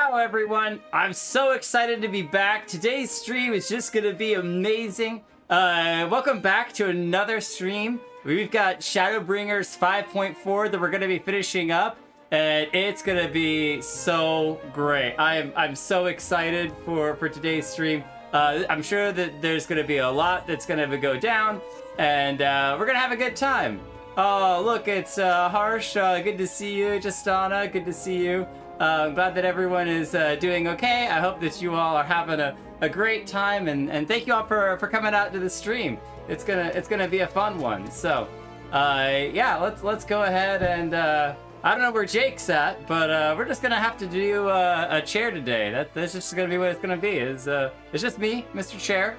Hello everyone, I'm so excited to be back. Today's stream is just gonna be amazing. Welcome back to another stream. We've got Shadowbringers 5.4 that we're gonna be finishing up, and it's gonna be so great. I'm so excited for today's stream. I'm sure that there's gonna be a lot that's gonna go down, and we're gonna have a good time. Oh, look, it's Harsh. Good to see you. Justana, good to see you. I'm glad that everyone is doing okay. I hope that you all are having a great time, and thank you all for coming out to the stream. It's gonna be a fun one. So, yeah, let's go ahead and I don't know where Jake's at, but we're just gonna have to do a chair today. That's just gonna be what it's gonna be. It's just me, Mr. Chair,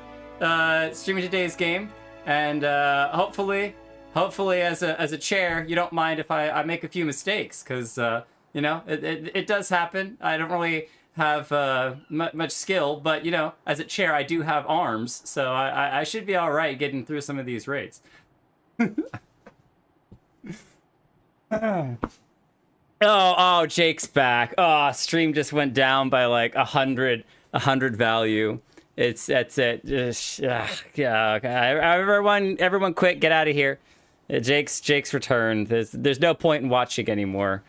streaming today's game, and hopefully as a chair, you don't mind if I make a few mistakes, because you know, it does happen. I don't really have much skill, but, you know, as a chair, I do have arms, so I should be all right getting through some of these raids. Oh, Jake's back. Oh, stream just went down by like 100 value. That's it. Yeah, okay. Everyone quick, get out of here. Jake's returned. There's no point in watching anymore.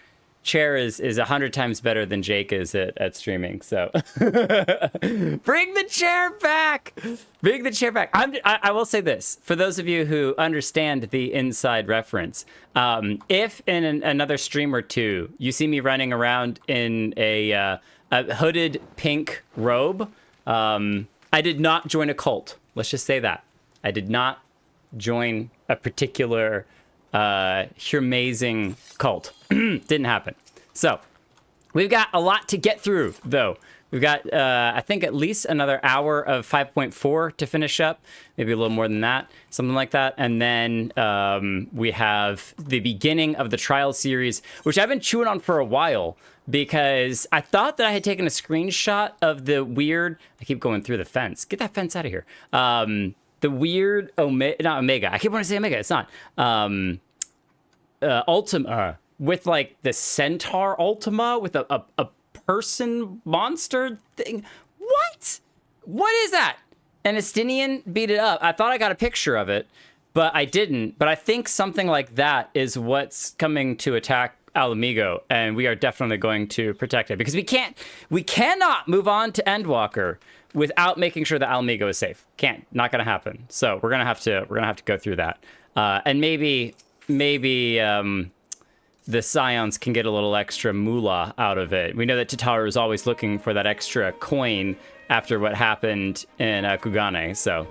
Chair is 100 times better than Jake is at streaming, so bring the chair back. Bring the chair back. I will say this, for those of you who understand the inside reference, if in another stream or two you see me running around in a hooded pink robe, I did not join a cult. Let's just say that I did not join a particular amazing cult. Didn't happen. So we've got a lot to get through, though. We've got I think at least another hour of 5.4 to finish up, maybe a little more than that, something like that. And then we have the beginning of the trial series, which I've been chewing on for a while, because I thought that I had taken a screenshot of the weird, I keep going through the fence, get that fence out of here, the weird not Omega, I keep wanting to say Omega, it's not, Ultima, with like the centaur Ultima with a person monster thing. What is that? And Estinian beat it up. I thought I got a picture of it, but I didn't. But I think something like that is what's coming to attack Alamigo, and we are definitely going to protect it, because we cannot move on to Endwalker without making sure that Alamigo is safe. Not gonna happen. So we're gonna have to go through that, and maybe the Scions can get a little extra moolah out of it. We know that Tataru is always looking for that extra coin after what happened in Kugane, so.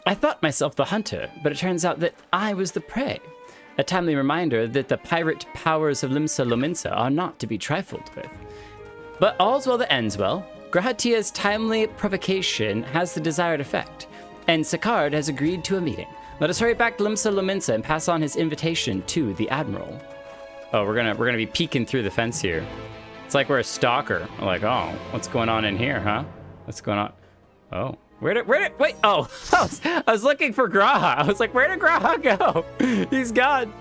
I thought myself the hunter, but it turns out that I was the prey. A timely reminder that the pirate powers of Limsa Lominsa are not to be trifled with. But all's well that ends well. Grahatia's timely provocation has the desired effect, and Sakard has agreed to a meeting. Let us hurry back to Limsa Lominsa and pass on his invitation to the Admiral. Oh, we're gonna be peeking through the fence here. It's like we're a stalker. We're like, oh, what's going on in here, huh? What's going on? Oh, wait, oh, I was looking for Graha. I was like, where did Graha go? He's gone.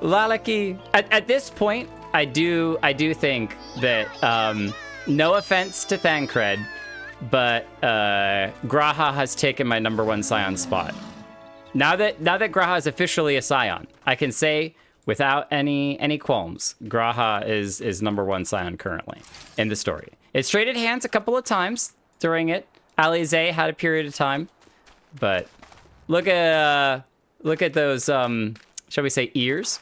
Lalaki. At this point, I do think that, no offense to Thancred, but Graha has taken my #1 Scion spot. Now that Graha is officially a Scion, I can say without any qualms, Graha is #1 Scion currently in the story. It's traded hands a couple of times during it. Alize had a period of time, but look at those shall we say ears?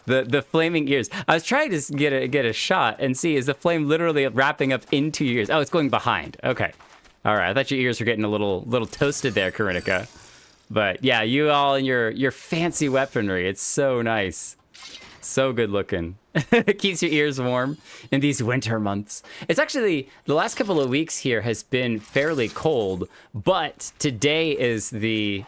the flaming ears. I was trying to get a shot and see, is the flame literally wrapping up into your ears? Oh, it's going behind. Okay. All right. I thought your ears were getting a little toasted there, Karinika. But yeah, you all in your fancy weaponry. It's so nice. So good looking. It keeps your ears warm in these winter months. It's actually, the last couple of weeks here has been fairly cold, but today is the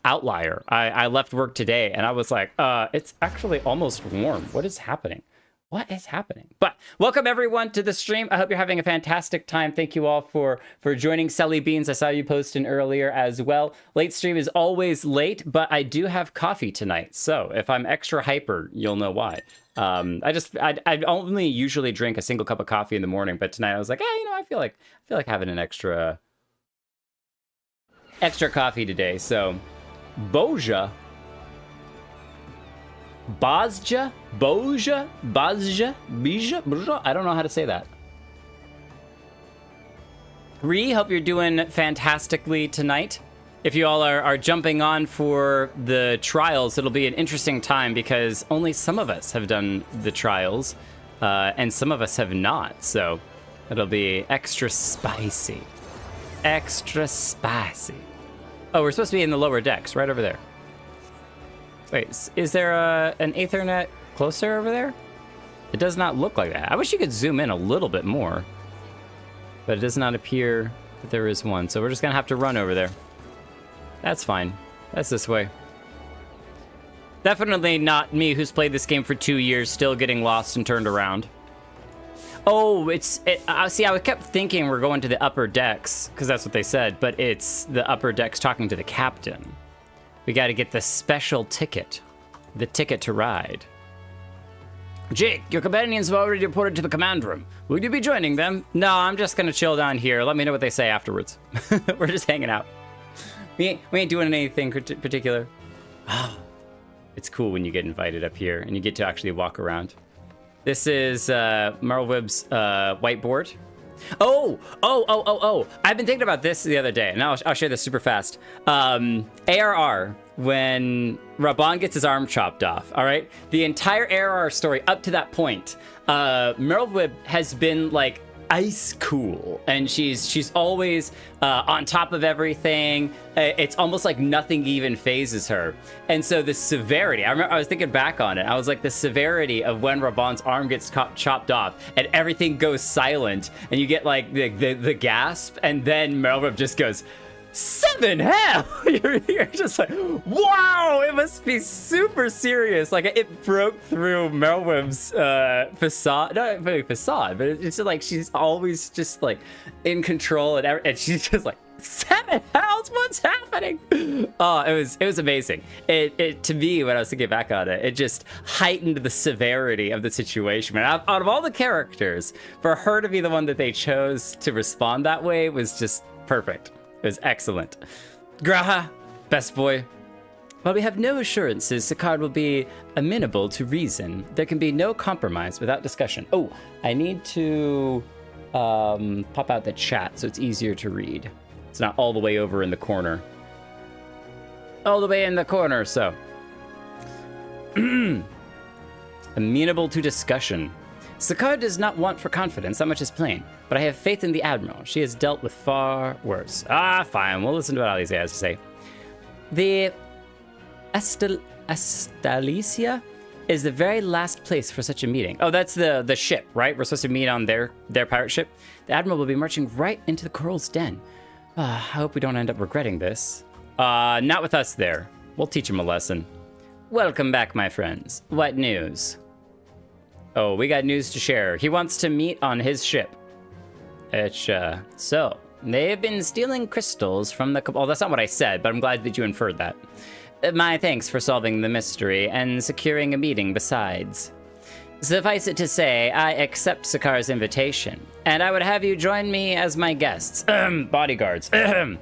outlier. I left work today and I was like, it's actually almost warm. What is happening? What is happening? But welcome everyone to the stream. I hope you're having a fantastic time. Thank you all for joining. Sally Beans, I saw you posting earlier as well. Late stream is always late, but I do have coffee tonight. So if I'm extra hyper, you'll know why. I only usually drink a single cup of coffee in the morning, but tonight I was like, hey, I feel like having an extra coffee today. So Boja. Boja, I don't know how to say that. Ree, hope you're doing fantastically tonight. If you all are jumping on for the trials, it'll be an interesting time because only some of us have done the trials, and some of us have not. So it'll be extra spicy. Extra spicy. Oh, we're supposed to be in the lower decks, right over there. Wait, is there an Ethernet closer over there? It does not look like that. I wish you could zoom in a little bit more. But it does not appear that there is one. So we're just going to have to run over there. That's fine. That's this way. Definitely not me, who's played this game for 2 years, still getting lost and turned around. Oh, see, I kept thinking we're going to the upper decks, because that's what they said, but it's the upper decks talking to the captain. We got to get the special ticket. The ticket to ride. Jake, your companions have already reported to the command room. Will you be joining them? No, I'm just going to chill down here. Let me know what they say afterwards. We're just hanging out. We ain't doing anything particular. It's cool when you get invited up here and you get to actually walk around. This is Marlweb's whiteboard. Oh! I've been thinking about this the other day, and I'll share this super fast. ARR, when Raban gets his arm chopped off, all right? The entire ARR story up to that point, Marlweb has been, like, ice cool, and she's always on top of everything. It's almost like nothing even phases her. And so the severity, I was thinking back on it, I was like, the severity of when Raban's arm gets chopped off and everything goes silent and you get like the gasp, and then Marlweb just goes, 7 hell! You're just like, wow, it must be super serious. Like, it broke through Marlweb's facade, not really facade, but it's just like she's always just like in control, and she's just like, 7 hells, what's happening? Oh, it was amazing. It to me, when I was thinking back on it, it just heightened the severity of the situation. And out of all the characters, for her to be the one that they chose to respond that way was just perfect. It was excellent. Graha, best boy. While we have no assurances Sicard will be amenable to reason, there can be no compromise without discussion. Oh, I need to pop out the chat so it's easier to read. It's not all the way over in the corner. All the way in the corner, so. Amenable to discussion. Sicard does not want for confidence, that much is plain. But I have faith in the Admiral. She has dealt with far worse. Fine. We'll listen to what Alicia has to say. The Estalicia is the very last place for such a meeting. Oh, that's the ship, right? We're supposed to meet on their pirate ship. The Admiral will be marching right into the Coral's den. I hope we don't end up regretting this. Not with us there. We'll teach him a lesson. Welcome back, my friends. What news? Oh, we got news to share. He wants to meet on his ship. So, they've been stealing crystals from the... Oh, that's not what I said, but I'm glad that you inferred that. My thanks for solving the mystery and securing a meeting besides. Suffice it to say, I accept Sikar's invitation, and I would have you join me as my guests. Bodyguards. The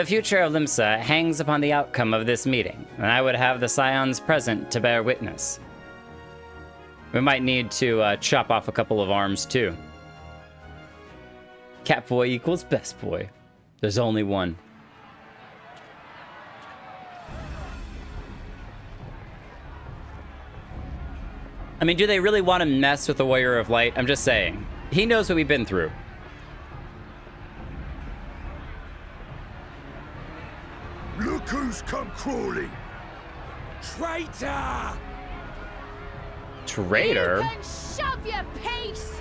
future of Limsa hangs upon the outcome of this meeting, and I would have the Scions present to bear witness. We might need to chop off a couple of arms, too. Cat boy equals best boy. There's only one. I mean, do they really want to mess with the Warrior of Light? I'm just saying. He knows what we've been through. Look who's come crawling! Traitor! Traitor? You can shove your peace!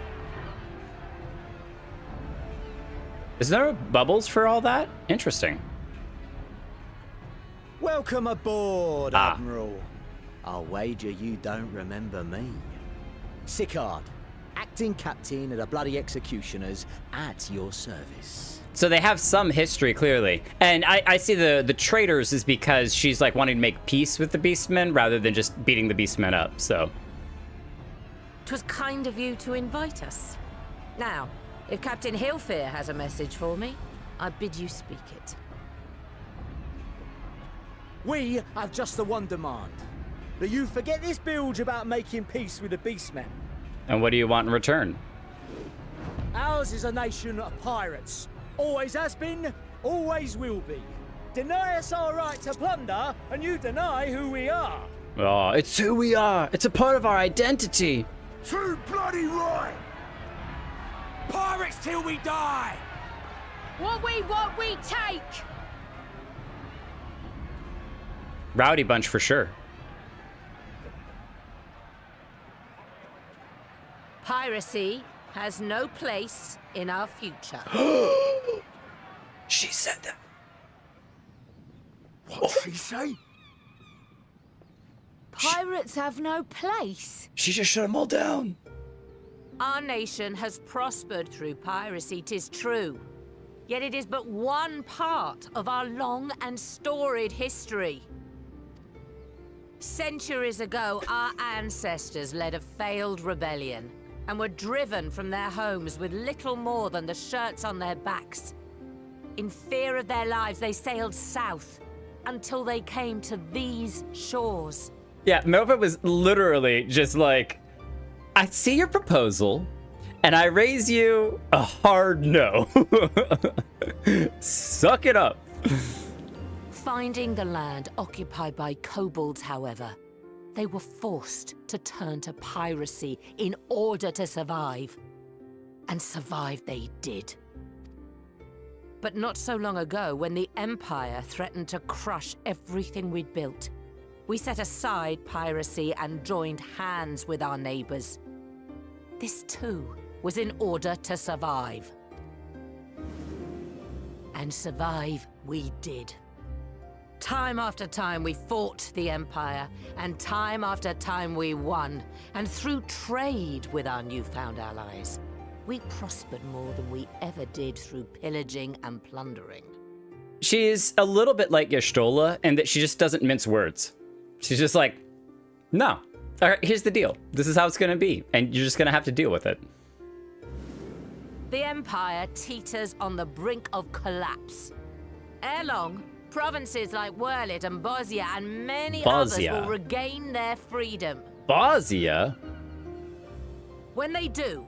Is there bubbles for all that? Interesting. Welcome aboard, Admiral. I'll wager you don't remember me. Sickard, acting captain of the bloody executioners, at your service. So they have some history, clearly. And I see the traitors is because she's like wanting to make peace with the Beastmen rather than just beating the Beastmen up, so. 'Twas kind of you to invite us. Now, if Captain Hillfear has a message for me, I bid you speak it. We have just the one demand. That you forget this bilge about making peace with the Beastmen. And what do you want in return? Ours is a nation of pirates. Always has been, always will be. Deny us our right to plunder, and you deny who we are. Oh, it's who we are. It's a part of our identity. Too bloody right! Pirates till we die! What we take! Rowdy bunch for sure. Piracy has no place in our future. She said that. What'd she say? Pirates have no place. She just shut them all down. Our nation has prospered through piracy, 'tis true. Yet it is but one part of our long and storied history. Centuries ago, our ancestors led a failed rebellion and were driven from their homes with little more than the shirts on their backs. In fear of their lives, they sailed south until they came to these shores. Yeah, Melva was literally just like, I see your proposal, and I raise you a hard no. Suck it up. Finding the land occupied by kobolds, however, they were forced to turn to piracy in order to survive. And survive they did. But not so long ago, when the Empire threatened to crush everything we'd built, we set aside piracy and joined hands with our neighbors. This too was in order to survive. And survive we did. Time after time we fought the Empire, and time after time we won. And through trade with our newfound allies, we prospered more than we ever did through pillaging and plundering. She's a little bit like Y'shtola in that she just doesn't mince words. She's just like, no. All right, here's the deal. This is how it's going to be, and you're just going to have to deal with it. The Empire teeters on the brink of collapse. Ere long, provinces like Wurlit and Bosnia and many others will regain their freedom. Bosnia? When they do,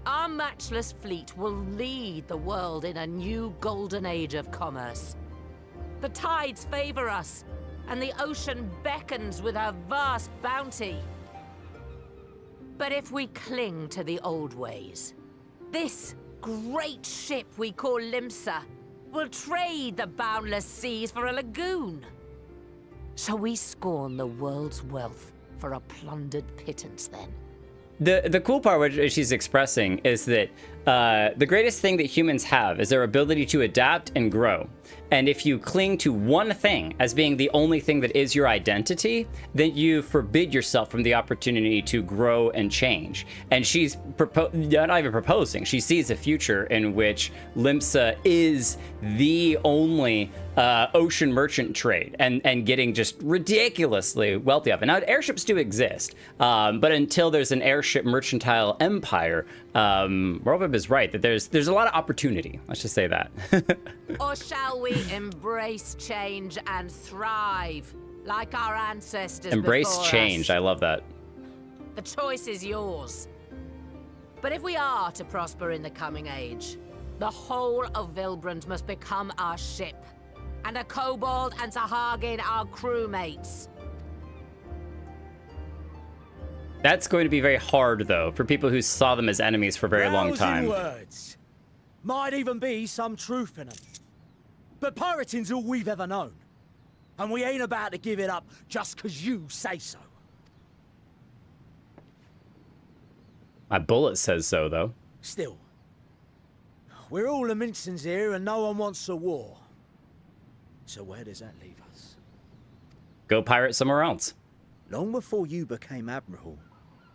our matchless fleet will lead the world in a new golden age of commerce. The tides favor us, and the ocean beckons with her vast bounty. But if we cling to the old ways, this great ship we call Limsa will trade the boundless seas for a lagoon. Shall we scorn the world's wealth for a plundered pittance then? The cool part what she's expressing is that the greatest thing that humans have is their ability to adapt and grow. And if you cling to one thing as being the only thing that is your identity, then you forbid yourself from the opportunity to grow and change. And she's not even proposing. She sees a future in which Limsa is the only ocean merchant trade and getting just ridiculously wealthy of it. Now, airships do exist, but until there's an airship mercantile empire, Robib is right that there's a lot of opportunity. Let's just say that. Or shall we embrace change and thrive like our ancestors Embrace before change. us? I love that. The choice is yours. But if we are to prosper in the coming age, the whole of Vilbrand must become our ship, and a kobold and Sahagin our crewmates. That's going to be very hard, though, for people who saw them as enemies for a very long time. Words. Might even be some truth in them. But pirating's all we've ever known. And we ain't about to give it up just 'cause you say so. My bullet says so, though. Still, we're all the Mincins here and no one wants a war. So where does that leave us? Go pirate somewhere else. Long before you became Admiral,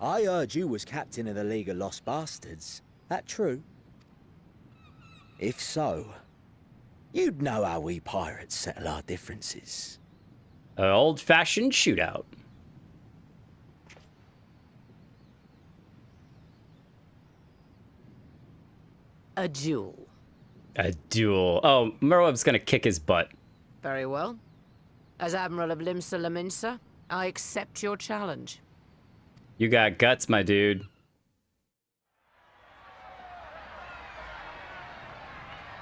I heard you was captain of the League of Lost Bastards. That true? If so, you'd know how we pirates settle our differences. An old-fashioned shootout. A duel. A duel. Oh, Merweb's gonna kick his butt. Very well. As Admiral of Emet-Selch, I accept your challenge. You got guts, my dude.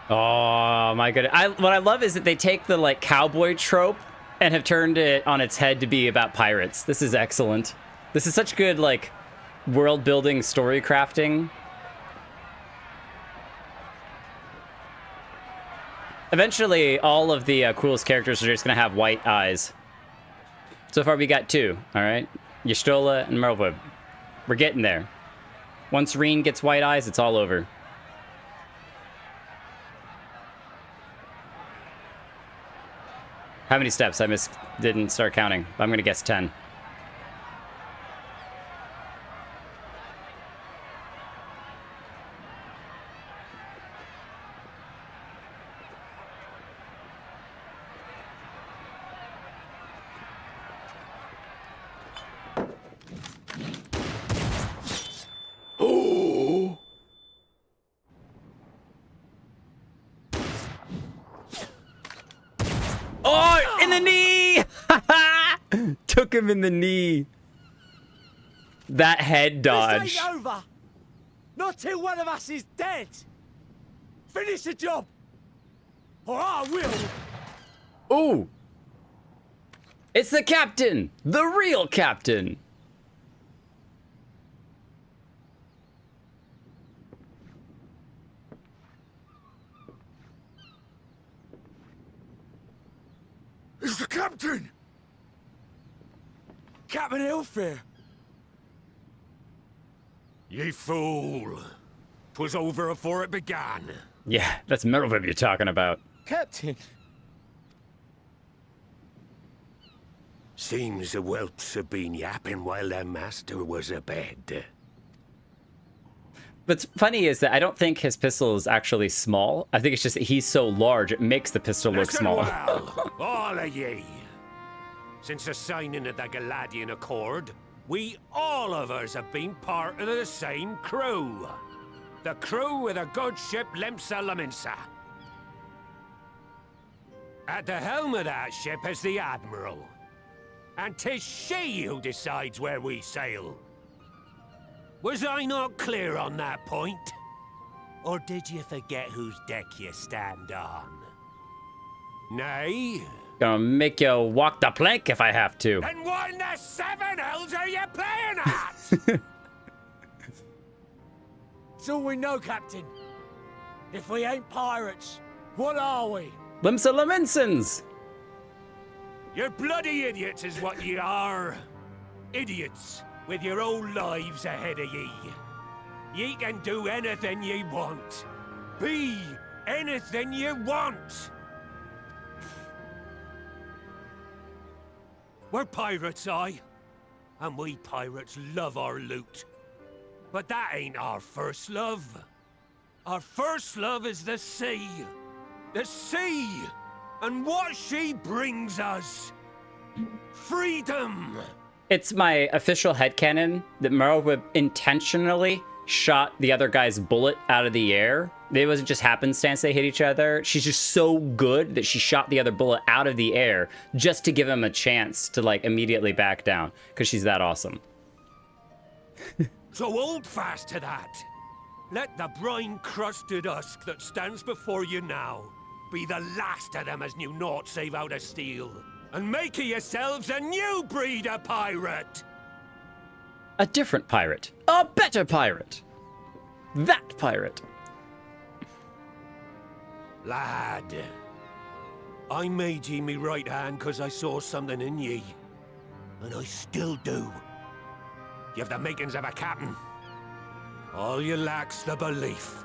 Oh my goodness. What I love is that they take the like cowboy trope and have turned it on its head to be about pirates. This is excellent. This is such good like world building, story crafting. Eventually, all of the coolest characters are just gonna have white eyes. So far, we got 2. All right, Y'shtola and Merweb. We're getting there. Once Reen gets white eyes, it's all over. How many steps? I didn't start counting. I'm gonna guess 10. Oh, in the knee! Took him in the knee. That head dodge. This ain't over! Not till one of us is dead! Finish the job! Or I will! Ooh! It's the captain! The real captain! It's the captain! Captain Elfair! Ye fool! 'Twas over afore it began. Yeah, that's Merweb you're talking about. Captain! Seems the whelps have been yapping while their master was abed. What's funny is that I don't think his pistol is actually small. I think it's just that he's so large, it makes the pistol look Listen small. well, all of ye. Since the signing of the Galadian Accord, we all of us have been part of the same crew. The crew of the good ship Emet-Selch. At the helm of that ship is the Admiral. And 'tis she who decides where we sail. Was I not clear on that point? Or did you forget whose deck you stand on? Nay? Gonna make you walk the plank if I have to. Then what in the 7 hells are you playing at? It's all we know, Captain. If we ain't pirates, what are we? Emet-Selch! You're bloody idiots is what you are. Idiots with your own lives ahead of ye. Ye can do anything ye want. Be anything ye want. We're pirates, aye. And we pirates love our loot. But that ain't our first love. Our first love is the sea. The sea! And what she brings us. Freedom! It's my official headcanon that Merweb intentionally shot the other guy's bullet out of the air. It wasn't just happenstance they hit each other. She's just so good that she shot the other bullet out of the air just to give him a chance to like immediately back down because she's that awesome. So hold fast to that. Let the brine-crusted husk that stands before you now be the last of them as knew naught save out of steel. And make of yourselves a new breed of pirate! A different pirate. A better pirate. That pirate. Lad, I made ye me right hand because I saw something in ye. And I still do. You've the makings of a captain. All you lack's the belief.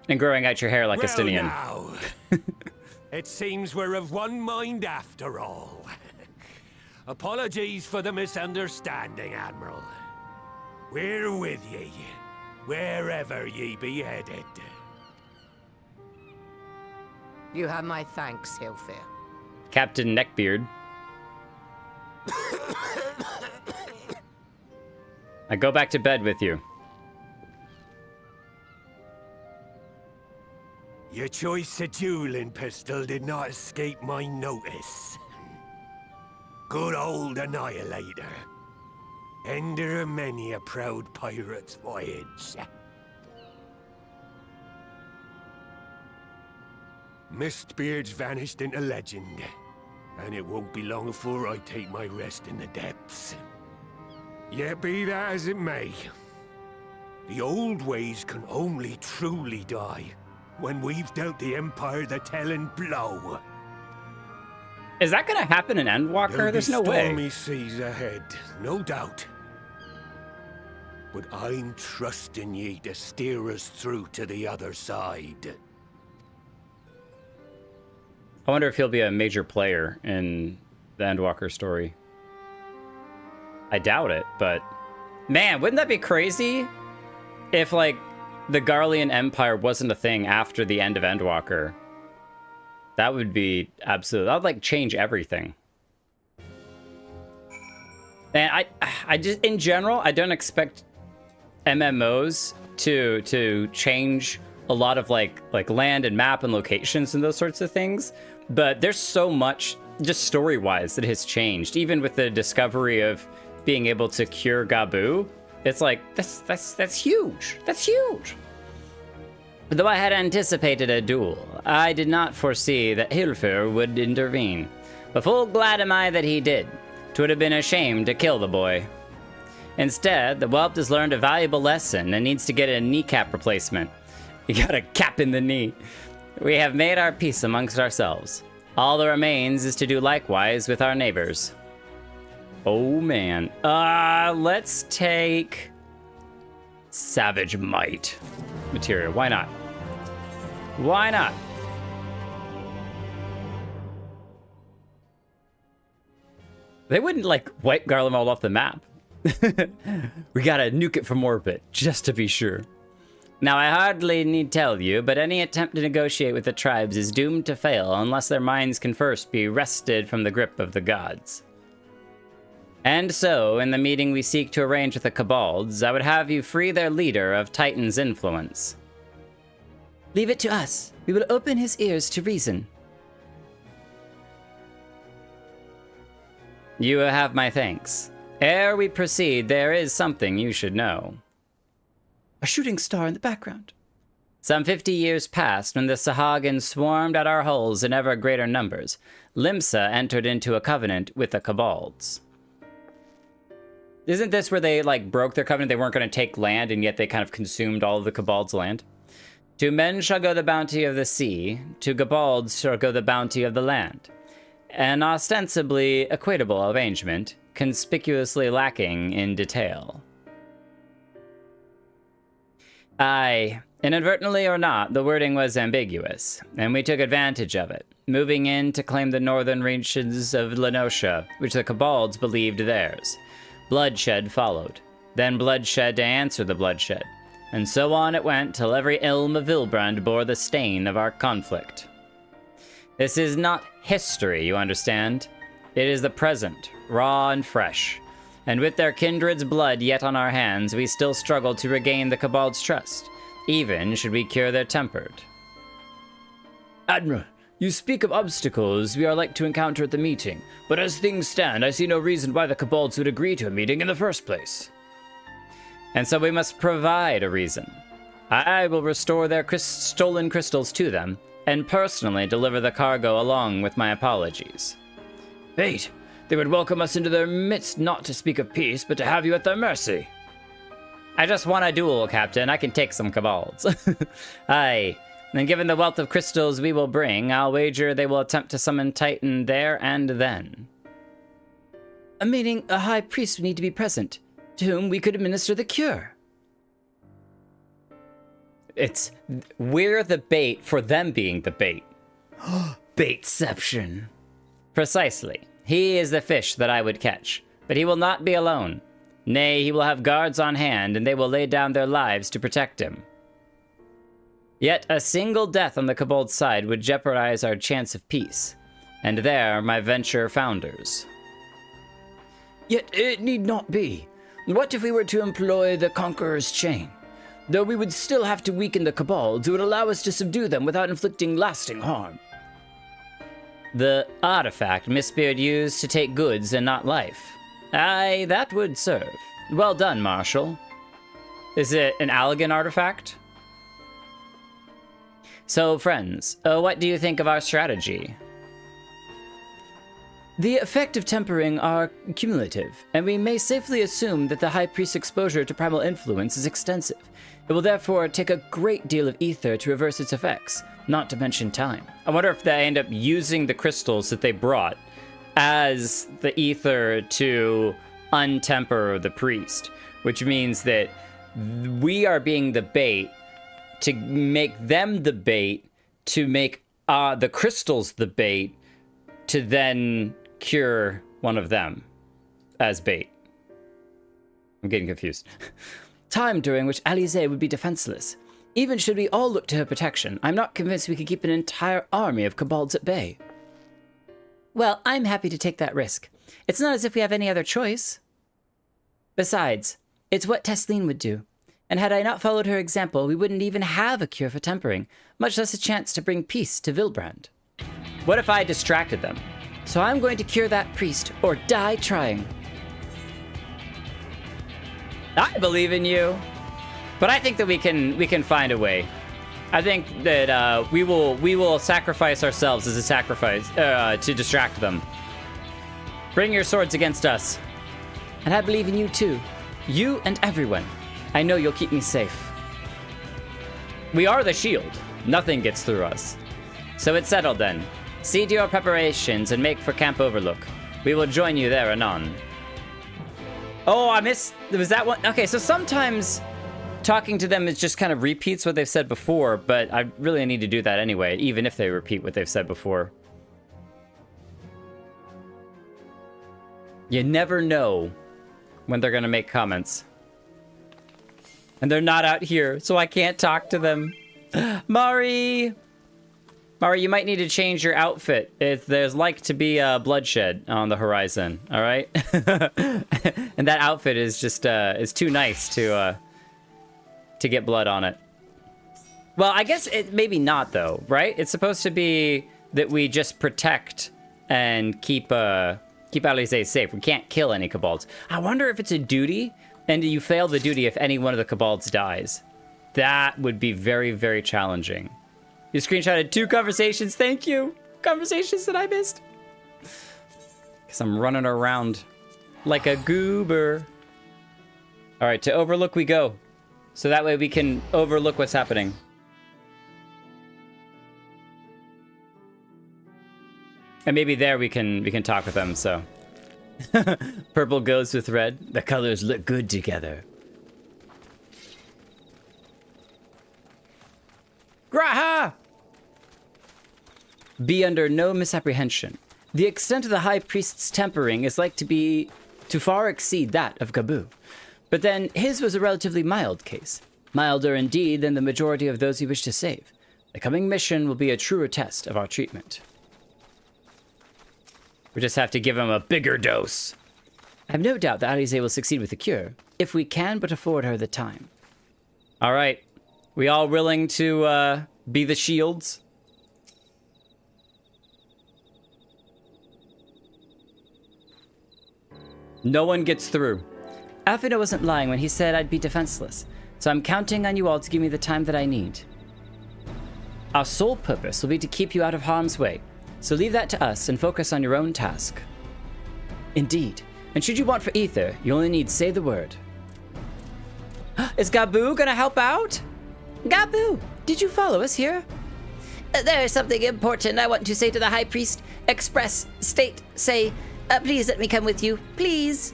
And growing out your hair like a Well Stinian. now, It seems we're of one mind after all. Apologies for the misunderstanding, Admiral. We're with ye, wherever ye be headed. You have my thanks, Hilfir. Captain Neckbeard. I go back to bed with you. Your choice of dueling pistol did not escape my notice. Good old Annihilator. Ender of many a proud pirate's voyage. Mistbeard's vanished into legend, and it won't be long before I take my rest in the depths. Yet be that as it may, the old ways can only truly die when we've dealt the Empire the telling blow. Is that gonna happen in Endwalker? There's no way. Stormy seas ahead, no doubt. But I'm trusting ye to steer us through to the other side. I wonder if he'll be a major player in the Endwalker story. I doubt it, but man, wouldn't that be crazy if like the Garlean Empire wasn't a thing after the end of Endwalker? That would be absolute. That would like change everything. And I just in general, I don't expect MMOs to change a lot of like land and map and locations and those sorts of things. But there's so much just story-wise that has changed, even with the discovery of being able to cure Gabu. It's like that's huge. That's huge. Though I had anticipated a duel, I did not foresee that Hilfir would intervene. But full glad am I that he did. 'Twould have been a shame to kill the boy. Instead, the whelp has learned a valuable lesson and needs to get a kneecap replacement. He got a cap in the knee. We have made our peace amongst ourselves. All that remains is to do likewise with our neighbors. Oh man. Let's take Savage Might material. Why not? Why not? They wouldn't like wipe Garlemald off the map. We gotta nuke it from orbit, just to be sure. Now, I hardly need tell you, but any attempt to negotiate with the tribes is doomed to fail unless their minds can first be wrested from the grip of the gods. And so, in the meeting we seek to arrange with the Kobolds, I would have you free their leader of Titan's influence. Leave it to us. We will open his ears to reason. You have my thanks. Ere we proceed, there is something you should know. A shooting star in the background. Some 50 years passed when the Sahagin swarmed at our hulls in ever greater numbers. Limsa entered into a covenant with the Kobolds. Isn't this where they, like, broke their covenant? They weren't going to take land, and yet they kind of consumed all of the Kobolds' land? To men shall go the bounty of the sea, to Kobolds shall go the bounty of the land. An ostensibly equitable arrangement, conspicuously lacking in detail. Aye, inadvertently or not, the wording was ambiguous, and we took advantage of it, moving in to claim the northern reaches of Lenosha, which the Kobolds believed theirs. Bloodshed followed, then bloodshed to answer the bloodshed, and so on it went till every elm of Vilbrand bore the stain of our conflict. This is not history, you understand. It is the present, raw and fresh. And with their kindred's blood yet on our hands, we still struggle to regain the Kobold's trust, even should we cure their tempered. Admiral, you speak of obstacles we are like to encounter at the meeting, but as things stand, I see no reason why the Kobolds would agree to a meeting in the first place. And so we must provide a reason. I will restore their stolen crystals to them, and personally deliver the cargo along with my apologies. Wait. They would welcome us into their midst, not to speak of peace, but to have you at their mercy. I just want a duel, Captain. I can take some Kobolds. Aye. And given the wealth of crystals we will bring, I'll wager they will attempt to summon Titan there and then. Meaning a high priest would need to be present, to whom we could administer the cure. We're the bait for them being the bait. Baitception. Precisely. He is the fish that I would catch, but he will not be alone. Nay, he will have guards on hand, and they will lay down their lives to protect him. Yet a single death on the Kobold side would jeopardize our chance of peace, and there my venture founders. Yet it need not be. What if we were to employ the Conqueror's Chain? Though we would still have to weaken the Kobolds, it would allow us to subdue them without inflicting lasting harm. The artifact Mistbeard used to take goods and not life. Aye, that would serve. Well done, Marshal. Is it an Allegan artifact? So, friends, what do you think of our strategy? The effect of tempering are cumulative, and we may safely assume that the High Priest's exposure to primal influence is extensive. It will therefore take a great deal of ether to reverse its effects, not to mention time. I wonder if they end up using the crystals that they brought as the ether to untemper the priest, which means that we are being the bait to make them the bait, to make the crystals the bait, to then cure one of them as bait. I'm getting confused. Time during which Alisaie would be defenseless. Even should we all look to her protection, I'm not convinced we could keep an entire army of kobolds at bay. Well, I'm happy to take that risk. It's not as if we have any other choice. Besides, it's what Tesleen would do. And had I not followed her example, we wouldn't even have a cure for tempering, much less a chance to bring peace to Vilbrand. What if I distracted them? So I'm going to cure that priest, or die trying. I believe in you. But I think that we can find a way. I think that we will sacrifice ourselves as a sacrifice to distract them. Bring your swords against us. And I believe in you too. You and everyone. I know you'll keep me safe. We are the shield. Nothing gets through us. So it's settled then. See to your preparations and make for Camp Overlook. We will join you there anon. Oh, I missed... Was that one? Okay, so sometimes talking to them is just kind of repeats what they've said before, but I really need to do that anyway, even if they repeat what they've said before. You never know when they're gonna make comments. And they're not out here, so I can't talk to them. Mari! Mari, you might need to change your outfit. There's like to be bloodshed on the horizon, all right? And that outfit is just is too nice to get blood on it. Well, I guess it maybe not though, right? It's supposed to be that we just protect and keep Alisaie safe. We can't kill any kobolds. I wonder if it's a duty, and you fail the duty if any one of the kobolds dies. That would be very, very challenging. You screenshotted 2 conversations. Thank you. Conversations that I missed. Because I'm running around like a goober. All right, to Overlook we go. So that way we can overlook what's happening. And maybe there we can talk with them, so. Purple goes with red. The colors look good together. Graha! Be under no misapprehension. The extent of the High Priest's tempering is like to far exceed that of Gabu. But then, his was a relatively mild case. Milder indeed than the majority of those we wish to save. The coming mission will be a truer test of our treatment. We just have to give him a bigger dose. I have no doubt that Alisaie will succeed with the cure, if we can but afford her the time. All right. We all willing to be the shields? No one gets through. Alfredo wasn't lying when he said I'd be defenseless, so I'm counting on you all to give me the time that I need. Our sole purpose will be to keep you out of harm's way, so leave that to us and focus on your own task. Indeed, and should you want for ether, you only need say the word. Is Gabu gonna help out? Gabu, did you follow us here? There is something important I want to say to the High Priest. Express, state, say, please let me come with you, please.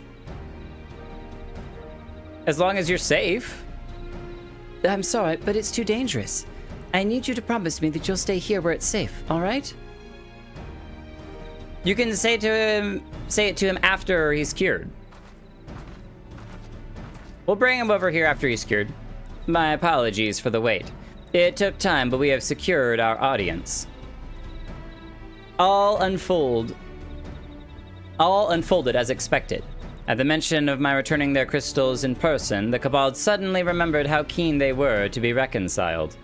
As long as you're safe. I'm sorry, but it's too dangerous. I need you to promise me that you'll stay here where it's safe, all right? You can say it to him after he's cured. We'll bring him over here after he's cured. My apologies for the wait. It took time, but we have secured our audience. All unfolded as expected. At the mention of my returning their crystals in person, the Cabal suddenly remembered how keen they were to be reconciled.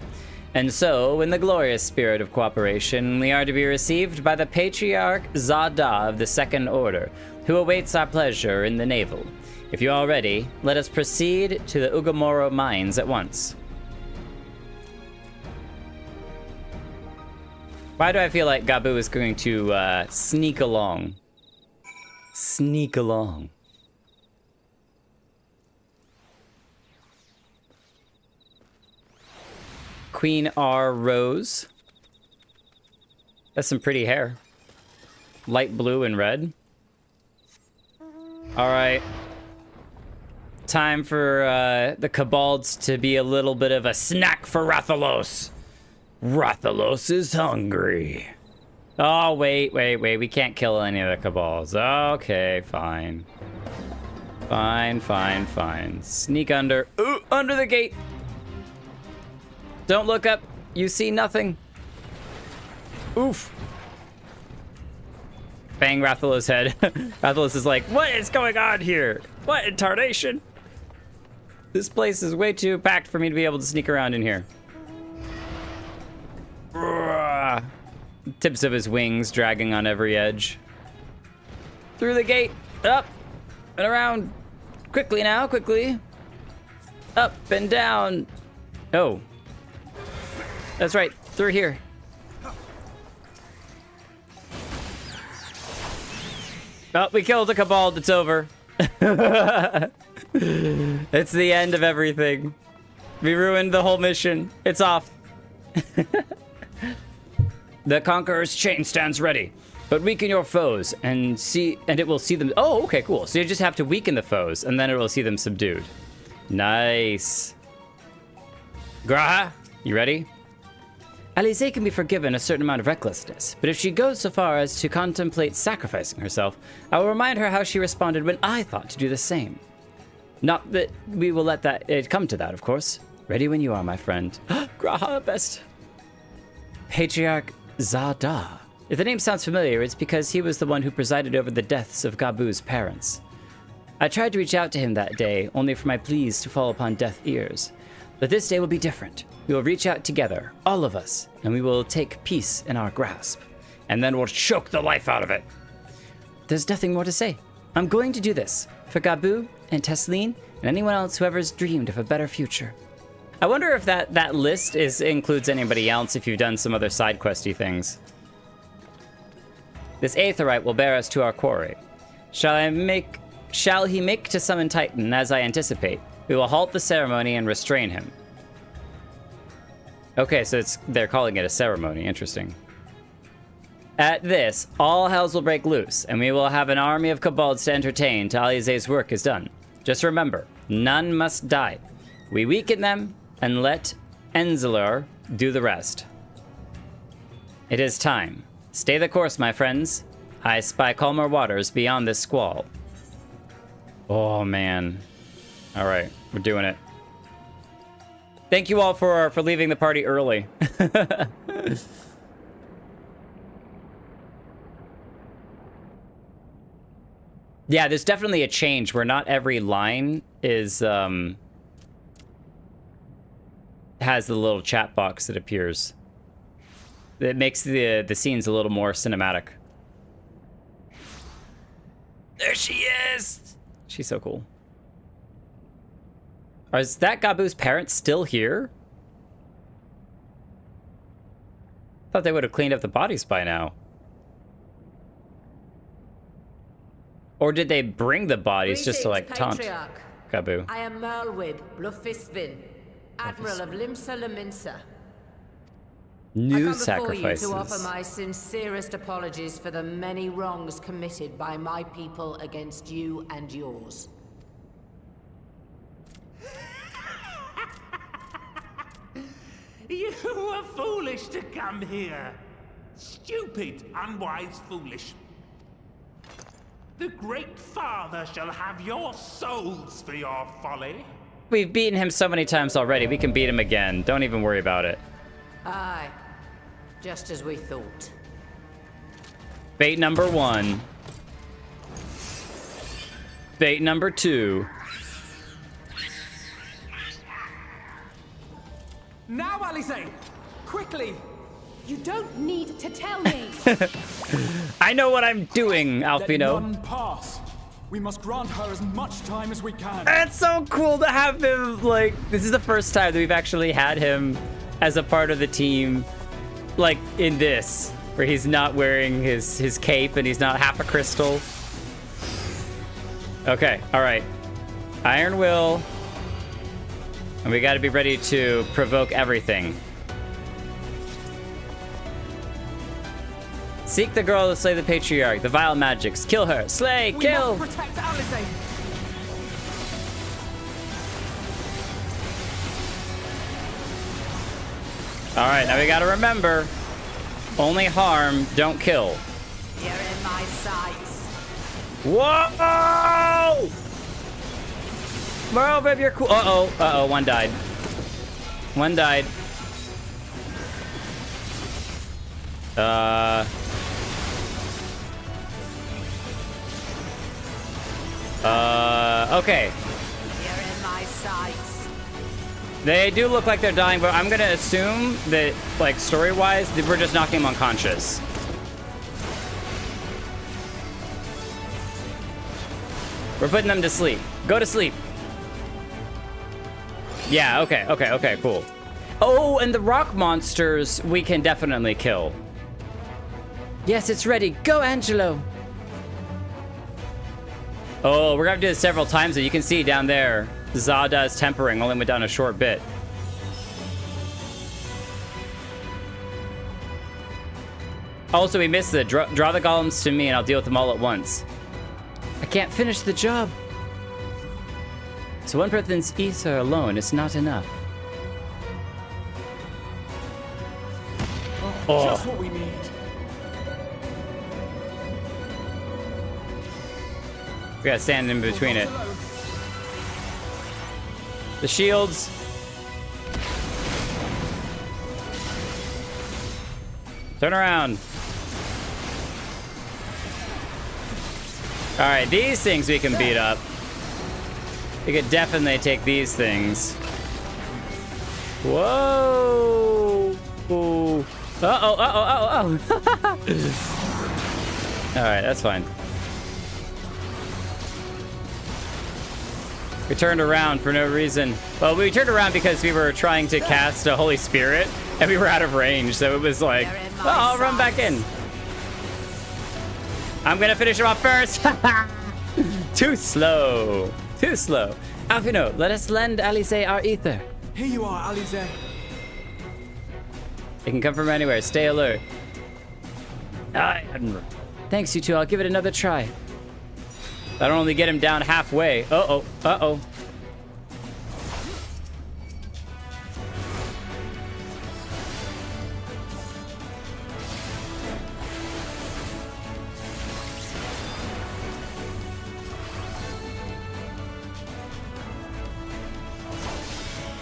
And so, in the glorious spirit of cooperation, we are to be received by the Patriarch Zada of the Second Order, who awaits our pleasure in the navel. If you are ready, let us proceed to the Ugamoro mines at once. Why do I feel like Gabu is going to sneak along? Sneak along. Queen R. Rose. That's some pretty hair. Light blue and red. All right. Time for the Cabalds to be a little bit of a snack for Rathalos. Rathalos is hungry. Oh, wait. We can't kill any of the Cabals. Okay, fine. Fine. Sneak under. Ooh, under the gate. Don't look up. You see nothing. Oof. Bang Rathalos' head. Rathalos is like, what is going on here? What in tarnation? This place is way too packed for me to be able to sneak around in here. Tips of his wings dragging on every edge. Through the gate. Up and around. Quickly now, quickly. Up and down. Oh. That's right. Through here. Oh, we killed a Cabal. It's over. It's the end of everything. We ruined the whole mission. It's off. The Conqueror's chain stands ready, but weaken your foes and it will see them. Oh, okay, cool. So you just have to weaken the foes, and then it will see them subdued. Nice. Graha, you ready? Alize can be forgiven a certain amount of recklessness, but if she goes so far as to contemplate sacrificing herself, I will remind her how she responded when I thought to do the same. Not that we will let it come to that, of course. Ready when you are, my friend. Graha, best. Patriarch Zada. If the name sounds familiar, it's because he was the one who presided over the deaths of Gabu's parents. I tried to reach out to him that day, only for my pleas to fall upon deaf ears. But this day will be different. We will reach out together, all of us, and we will take peace in our grasp. And then we'll choke the life out of it. There's nothing more to say. I'm going to do this for Gabu and Tesleen and anyone else who ever's dreamed of a better future. I wonder if that list includes anybody else if you've done some other side questy things. This Aetheryte will bear us to our quarry. Shall he make to summon Titan, as I anticipate? We will halt the ceremony and restrain him. Okay, so they're calling it a ceremony. Interesting. At this, all hells will break loose, and we will have an army of Cabalds to entertain till Alize's work is done. Just remember, none must die. We weaken them, and let Emet-Selch do the rest. It is time. Stay the course, my friends. I spy calmer waters beyond this squall. Oh, man. All right, we're doing it. Thank you all for leaving the party early. Yeah, there's definitely a change where not every line is has the little chat box that appears. It makes the scenes a little more cinematic. There she is! She's so cool. Is that Gabu's parents still here? Thought they would have cleaned up the bodies by now. Or did they bring the bodies just to, like, taunt Gabu? I am Merlwib Blufisvin, Admiral of Limsa Laminsa. New I sacrifices. come before you to offer my sincerest apologies for the many wrongs committed by my people against you and yours. You were foolish to come here. Stupid, unwise, foolish. The Great Father shall have your souls for your folly. We've beaten him so many times already. We can beat him again. Don't even worry about it. Aye. Just as we thought. Bait number 1. Bait number 2. Now, Alice! Quickly! You don't need to tell me. I know what I'm doing, Let Alfino. none pass. We must grant her as much time as we can. It's so cool to have him, like, this is the first time that we've actually had him as a part of the team, like, in this, where he's not wearing his cape and he's not half a crystal. Okay, all right. Iron Will. And we gotta be ready to provoke everything. Seek the girl to slay the patriarch, the vile magics. Kill her. Slay, We kill! must protect Alice! Alright, now we gotta remember. Only harm, don't kill. You're in my sights. Whoa! Bro, babe, you're cool. Uh-oh, one died. One died. Okay. You're in my sights. They do look like they're dying, but I'm gonna assume that, like, story-wise, that we're just knocking them unconscious. We're putting them to sleep. Go to sleep. Yeah, okay, cool. Oh, and the rock monsters we can definitely kill. Yes, it's ready. Go, Angelo. Oh, we're gonna have to do this several times, so you can see down there, Zada's tempering only went down a short bit. Also, we missed the draw the golems to me and I'll deal with them all at once. I can't finish the job. So one person's ether alone is not enough. Just what we need. We gotta stand in between it. The shields. Turn around. All right, these things we can beat up. We could definitely take these things. Whoa. Ooh. Uh-oh. All right, that's fine. We turned around for no reason. Well, we turned around because we were trying to cast a Holy Spirit, and we were out of range, so it was like, oh, I'll run back in. I'm gonna finish him off first. Too slow. Too slow. Alfino, let us lend Alice our ether. Here you are, Alice. It can come from anywhere. Stay alert. Thanks, you two. I'll give it another try. I don't only get him down halfway. Uh-oh. Uh-oh.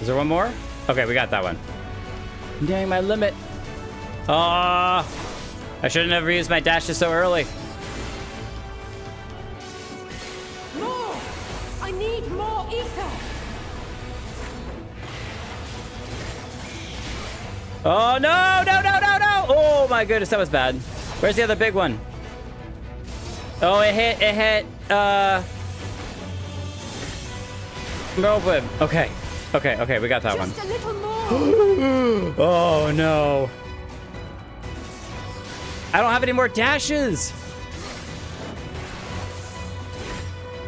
Is there one more? Okay, we got that one. I'm nearing my limit. I should have never used my dashes so early. More! I need more ether! Oh, no! Oh, my goodness, that was bad. Where's the other big one? Oh, it hit, Whirlwind. Okay, we got that one. Just a little more! Oh, no. I don't have any more dashes.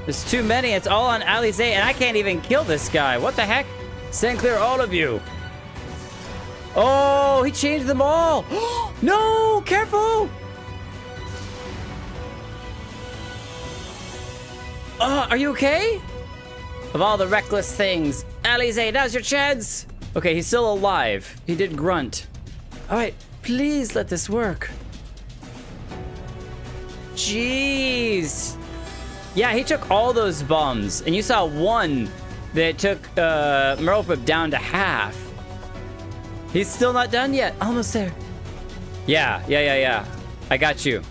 There's too many. It's all on Alice, and I can't even kill this guy. What the heck? Stand clear, all of you. Oh, he changed them all. No, careful. Are you okay? Of all the reckless things, Alice, now's your chance. Okay, he's still alive. He did grunt. All right, please let this work. Jeez. Yeah, he took all those bums, and you saw one that took Merlwip down to half. He's still not done yet. Almost there. Yeah. I got you.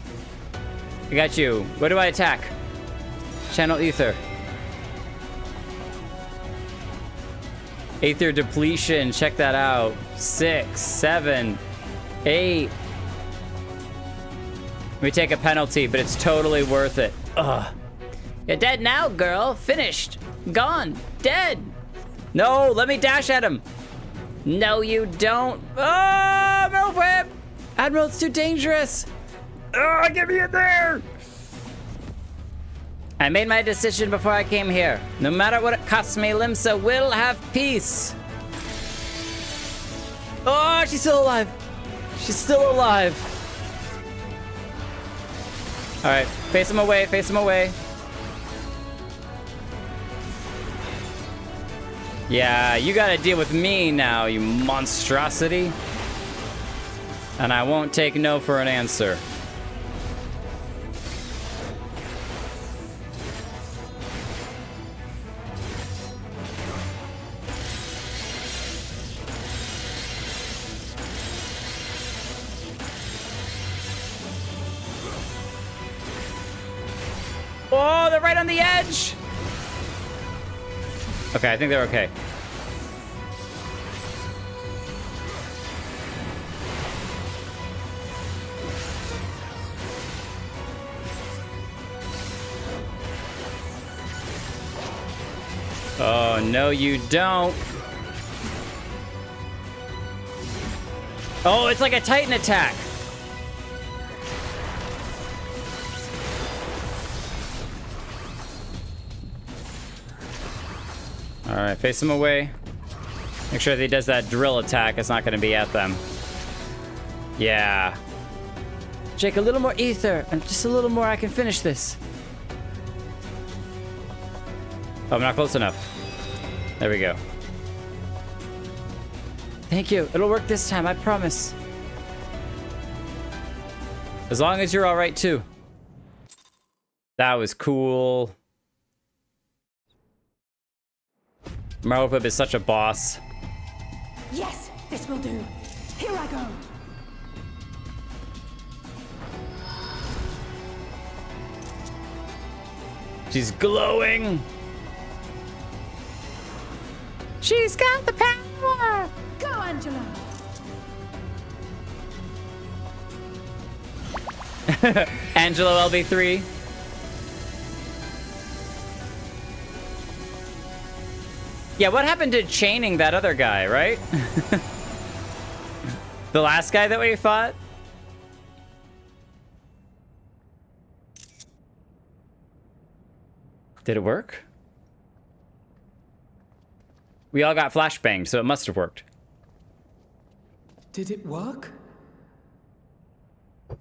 What do I attack? Channel Ether. Aether depletion. Check that out. 6, 7, 8. We take a penalty, but it's totally worth it. Ugh. You're dead now, girl. Finished. Gone. Dead. No, let me dash at him. No, you don't. Oh, Merlwip! Admiral, it's too dangerous. Oh, get me in there. I made my decision before I came here. No matter what it costs me, Limsa will have peace. Oh, she's still alive. She's still alive. All right, face him away, face him away. Yeah, you gotta deal with me now, you monstrosity. And I won't take no for an answer. Oh, they're right on the edge. Okay, I think they're okay. Oh, no, you don't. Oh, it's like a Titan attack. All right, face him away. Make sure that he does that drill attack. It's not going to be at them. Yeah. Jake, a little more ether. And just a little more, I can finish this. Oh, I'm not close enough. There we go. Thank you. It'll work this time, I promise. As long as you're all right, too. That was cool. Merlwip is such a boss. Yes, this will do. Here I go. She's glowing. She's got the power. Go, Angela. Angelo LB3. Yeah, what happened to chaining that other guy, right? The last guy that we fought? Did it work? We all got flashbanged, so it must have worked. Did it work?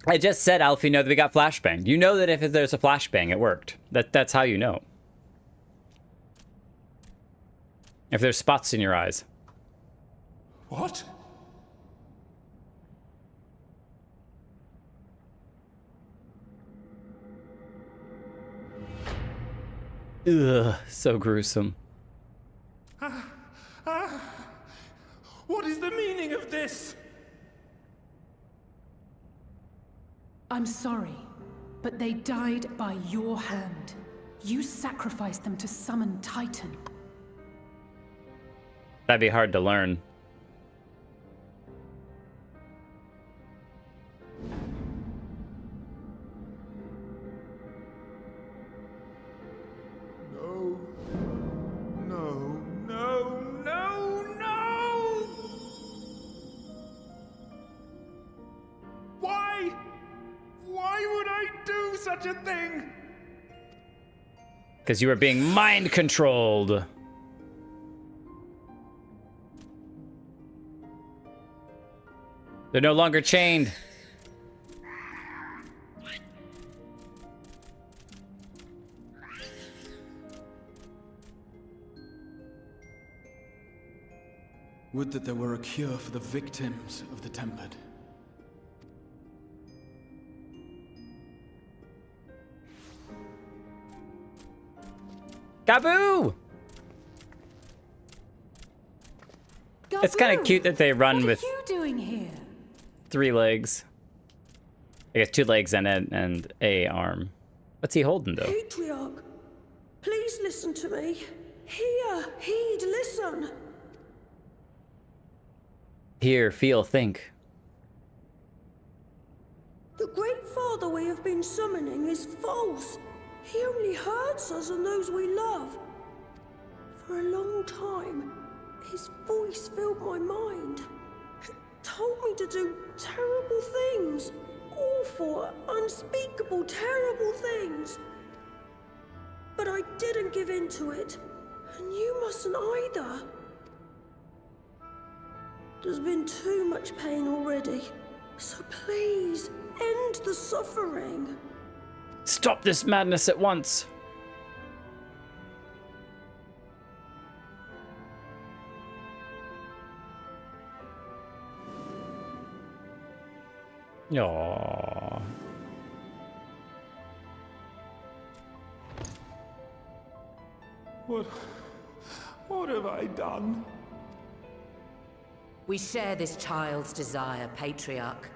I just said, Alfie, know that we got flashbanged. You know that if there's a flashbang, it worked. That's how you know. If there's spots in your eyes. What? Ugh, so gruesome. What is the meaning of this? I'm sorry, but they died by your hand. You sacrificed them to summon Titan. That'd be hard to learn. No. No, no, no, no! Why? Why would I do such a thing? Because you were being mind controlled. They're no longer chained. Would that there were a cure for the victims of the Tempered. Gaboo! It's kind of cute that they run with What are you doing here? 3 legs. I guess 2 legs and a arm. What's he holding though? Patriarch, please listen to me. Hear, heed, listen. Hear, feel, think. The Great Father we have been summoning is false. He only hurts us and those we love. For a long time, his voice filled my mind. It told me to do terrible things. Awful, unspeakable, terrible things. But I didn't give in to it. And you mustn't either. There's been too much pain already. So please, end the suffering. Stop this madness at once. Aww. What have I done? We share this child's desire, Patriarch.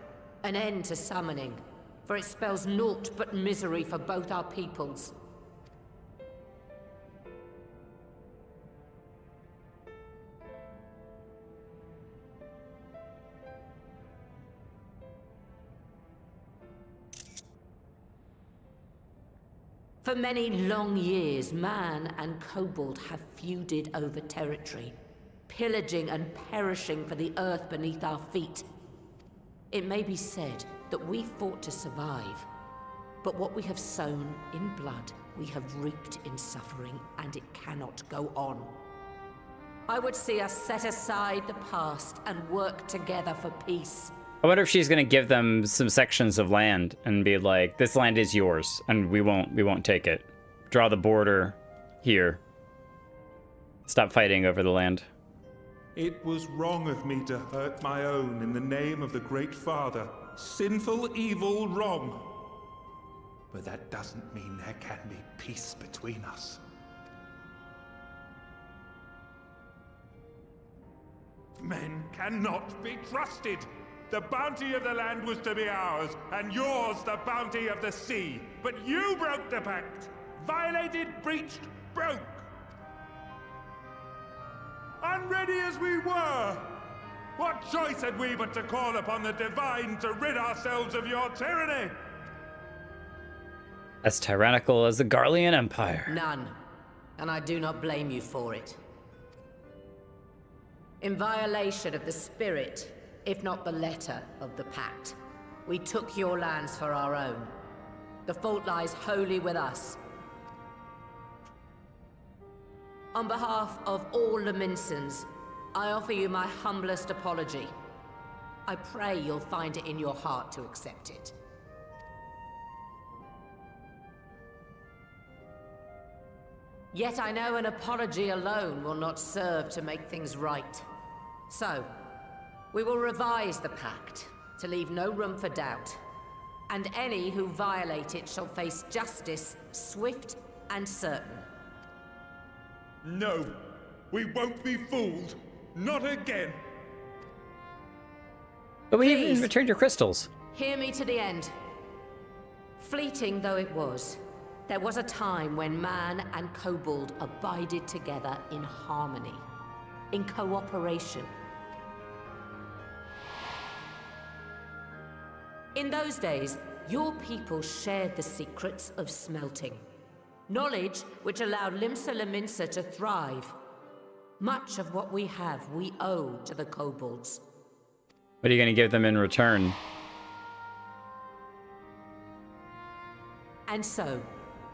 An end to summoning, for it spells naught but misery for both our peoples. For many long years, man and kobold have feuded over territory, pillaging and perishing for the earth beneath our feet. It may be said that we fought to survive, but what we have sown in blood, we have reaped in suffering, and it cannot go on. I would see us set aside the past and work together for peace. I wonder if she's gonna give them some sections of land and be like, this land is yours and we won't take it. Draw the border here. Stop fighting over the land. It was wrong of me to hurt my own in the name of the Great Father. Sinful, evil, wrong. But that doesn't mean there can be peace between us. Men cannot be trusted. The bounty of the land was to be ours, and yours the bounty of the sea. But you broke the pact. Violated, breached, broke. Unready as we were, what choice had we but to call upon the divine to rid ourselves of your tyranny? As tyrannical as the Garlean Empire. None, and I do not blame you for it. In violation of the spirit, if not the letter of the pact, we took your lands for our own. The fault lies wholly with us. On behalf of all Laminsons, I offer you my humblest apology. I pray you'll find it in your heart to accept it. Yet I know an apology alone will not serve to make things right. So, we will revise the pact to leave no room for doubt. And any who violate it shall face justice, swift and certain. No, we won't be fooled. Not again. But we Please. even returned your crystals. Hear me to the end. Fleeting though it was, there was a time when man and kobold abided together in harmony, in cooperation. In those days, your people shared the secrets of smelting. Knowledge which allowed Limsa Laminsa to thrive. Much of what we have, we owe to the kobolds. What are you gonna give them in return? And so,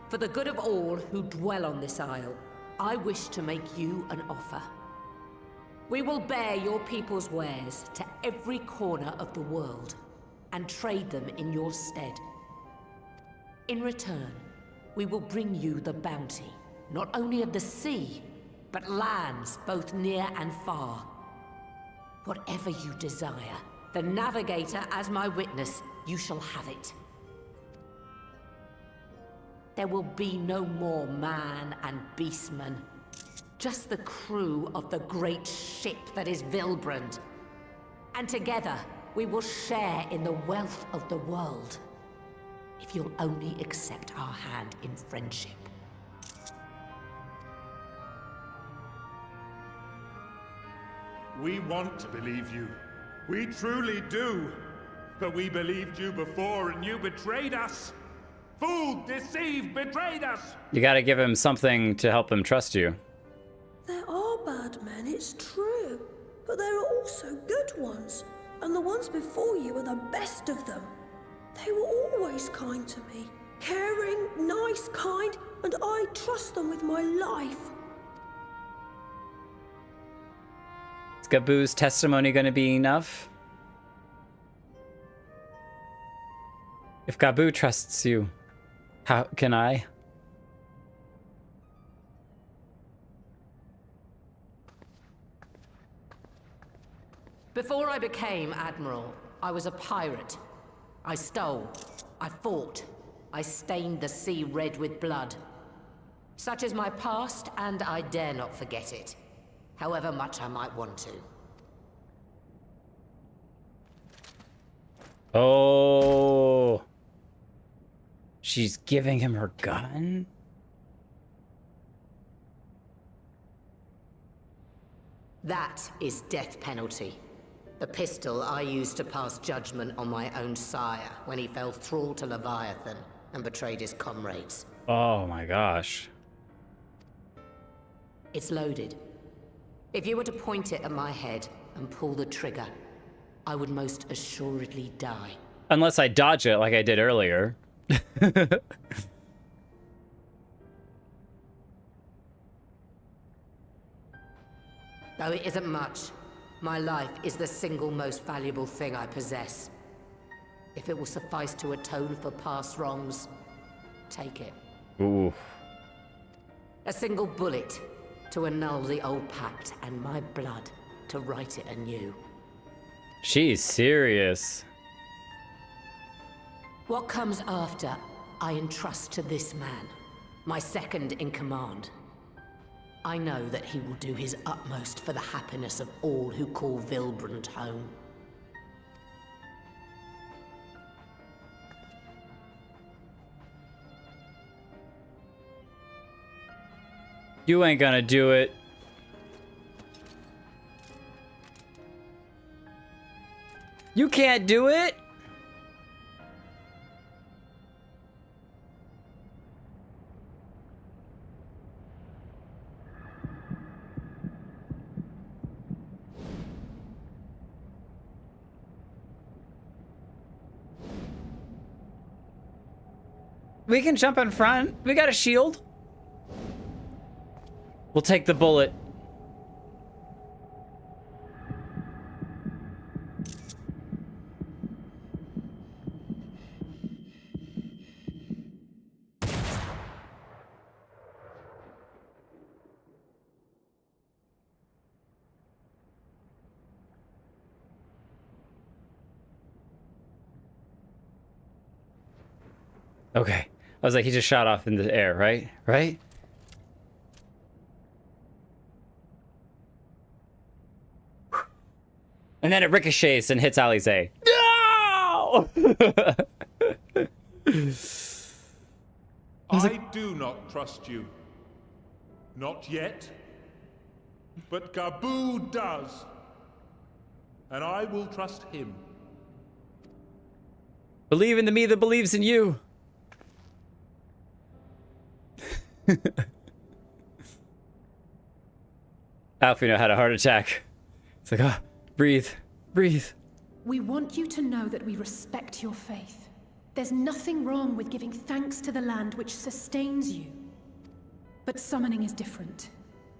for the good of all who dwell on this isle, I wish to make you an offer. We will bear your people's wares to every corner of the world, and trade them in your stead. In return, we will bring you the bounty, not only of the sea, but lands both near and far. Whatever you desire, the Navigator as my witness, you shall have it. there will be no more man and beastmen. Just the crew of the great ship that is Vilbrand. And together, we will share in the wealth of the world. If you'll only accept our hand in friendship. We want to believe you. We truly do. But we believed you before and you betrayed us. Fooled, deceived, betrayed us. You gotta give him something to help him trust you. There are bad men, it's true. But there are also good ones. And the ones before you are the best of them. They were always kind to me. Caring, nice, kind, and I trust them with my life. Is Gabu's testimony gonna be enough? If Gabu trusts you, how can I? Before I became Admiral, I was a pirate. I stole, I fought, I stained the sea red with blood. Such is my past, and I dare not forget it, however much I might want to. Oh. She's giving him her gun? That is death penalty. The pistol I used to pass judgment on my own sire when he fell thrall to Leviathan and betrayed his comrades. Oh my gosh. It's loaded. If you were to point it at my head and pull the trigger, I would most assuredly die. Unless I dodge it like I did earlier. Though it isn't much, my life is the single most valuable thing I possess. If it will suffice to atone for past wrongs, take it. Ooh. A single bullet to annul the old pact, and my blood to write it anew. She's serious. What comes after, I entrust to this man, my second in command. I know that he will do his utmost for the happiness of all who call Vilbrand home. You ain't gonna do it. You can't do it. We can jump in front. We got a shield. We'll take the bullet. Okay. I was like, he just shot off in the air, right? Right? And then it ricochets and hits Alize. No! I do not trust you. Not yet. But Gabu does. And I will trust him. Believe in the me that believes in you. Alfino had a heart attack. It's like, ah, breathe, breathe. We want you to know that we respect your faith. There's nothing wrong with giving thanks to the land which sustains you. But summoning is different.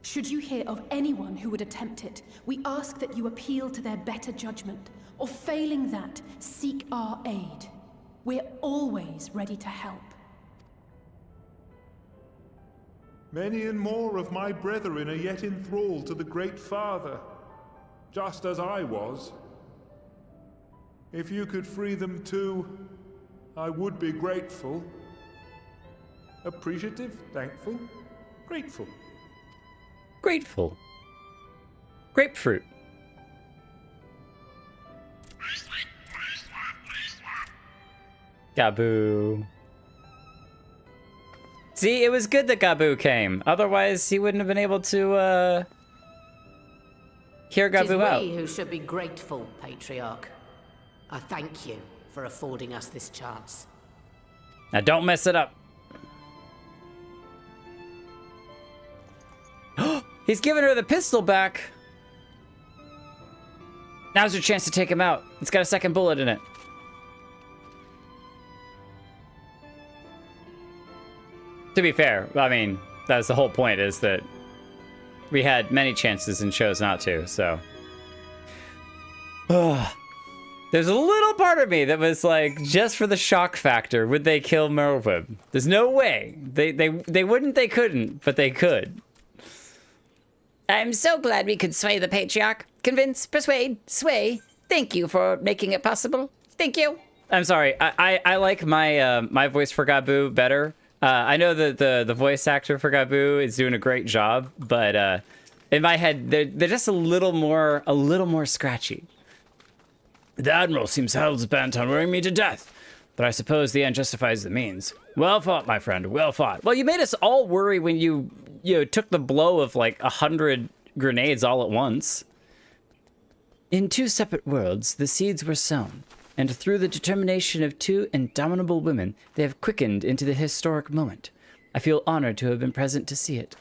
Should you hear of anyone who would attempt it, we ask that you appeal to their better judgment, or failing that, seek our aid. We're always ready to help. Many and more of my brethren are yet enthralled to the Great Father, just as I was. If you could free them too, I would be grateful. Appreciative, thankful, grateful. Grateful. Grapefruit. Gaboo. See, it was good that Gaboo came. Otherwise, he wouldn't have been able to, hear Gaboo out. It is we who should be grateful, Patriarch. I thank you for affording us this chance. Now, don't mess it up. He's giving her the pistol back. Now's your chance to take him out. It's got a second bullet in it. To be fair, I mean, that's the whole point, is that we had many chances and chose not to, so. There's a little part of me that was like, just for the shock factor, would they kill Merwib? There's no way. They wouldn't, they couldn't, but they could. I'm so glad we could sway the Patriarch. Convince, persuade, sway. Thank you for making it possible. Thank you. I'm sorry, I like my my voice for Gaboo better. I know that the voice actor for Gaboo is doing a great job, but in my head, they're just a little more scratchy. The Admiral seems hell-bent on wearing me to death, but I suppose the end justifies the means. Well fought, my friend, well fought. Well, you made us all worry when you took the blow of like 100 grenades all at once. In two separate worlds, the seeds were sown, and through the determination of two indomitable women, they have quickened into the historic moment. I feel honored to have been present to see it.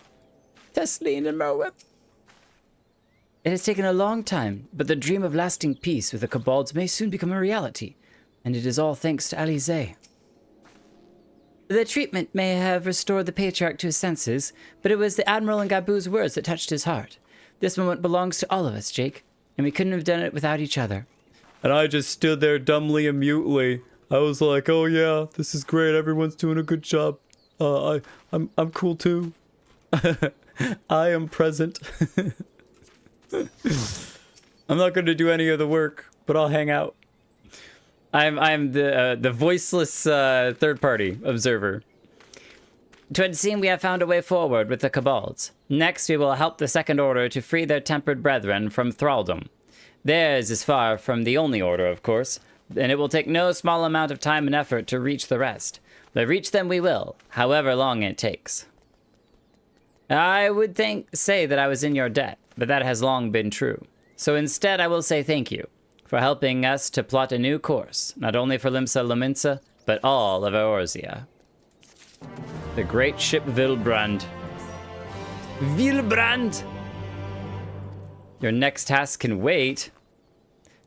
Tesleen and Merwib. It has taken a long time, but the dream of lasting peace with the Kobolds may soon become a reality, and it is all thanks to Alize. The treatment may have restored the Patriarch to his senses, but it was the Admiral and Gaboo's words that touched his heart. This moment belongs to all of us, Jake, and we couldn't have done it without each other. And I just stood there dumbly and mutely. I was like, oh yeah, this is great, everyone's doing a good job. I'm cool too. I am present. I'm not going to do any of the work, but I'll hang out. I'm the voiceless third-party observer. 'Twould seem we have found a way forward with the Kobolds. Next, we will help the Second Order to free their tempered brethren from thraldom. Theirs is far from the only order, of course, and it will take no small amount of time and effort to reach the rest. But reach them we will, however long it takes. I would say that I was in your debt, but that has long been true. So instead, I will say thank you for helping us to plot a new course, not only for Limsa Lominsa, but all of Eorzea. The great ship Vilbrand. Vilbrand! Your next task can wait.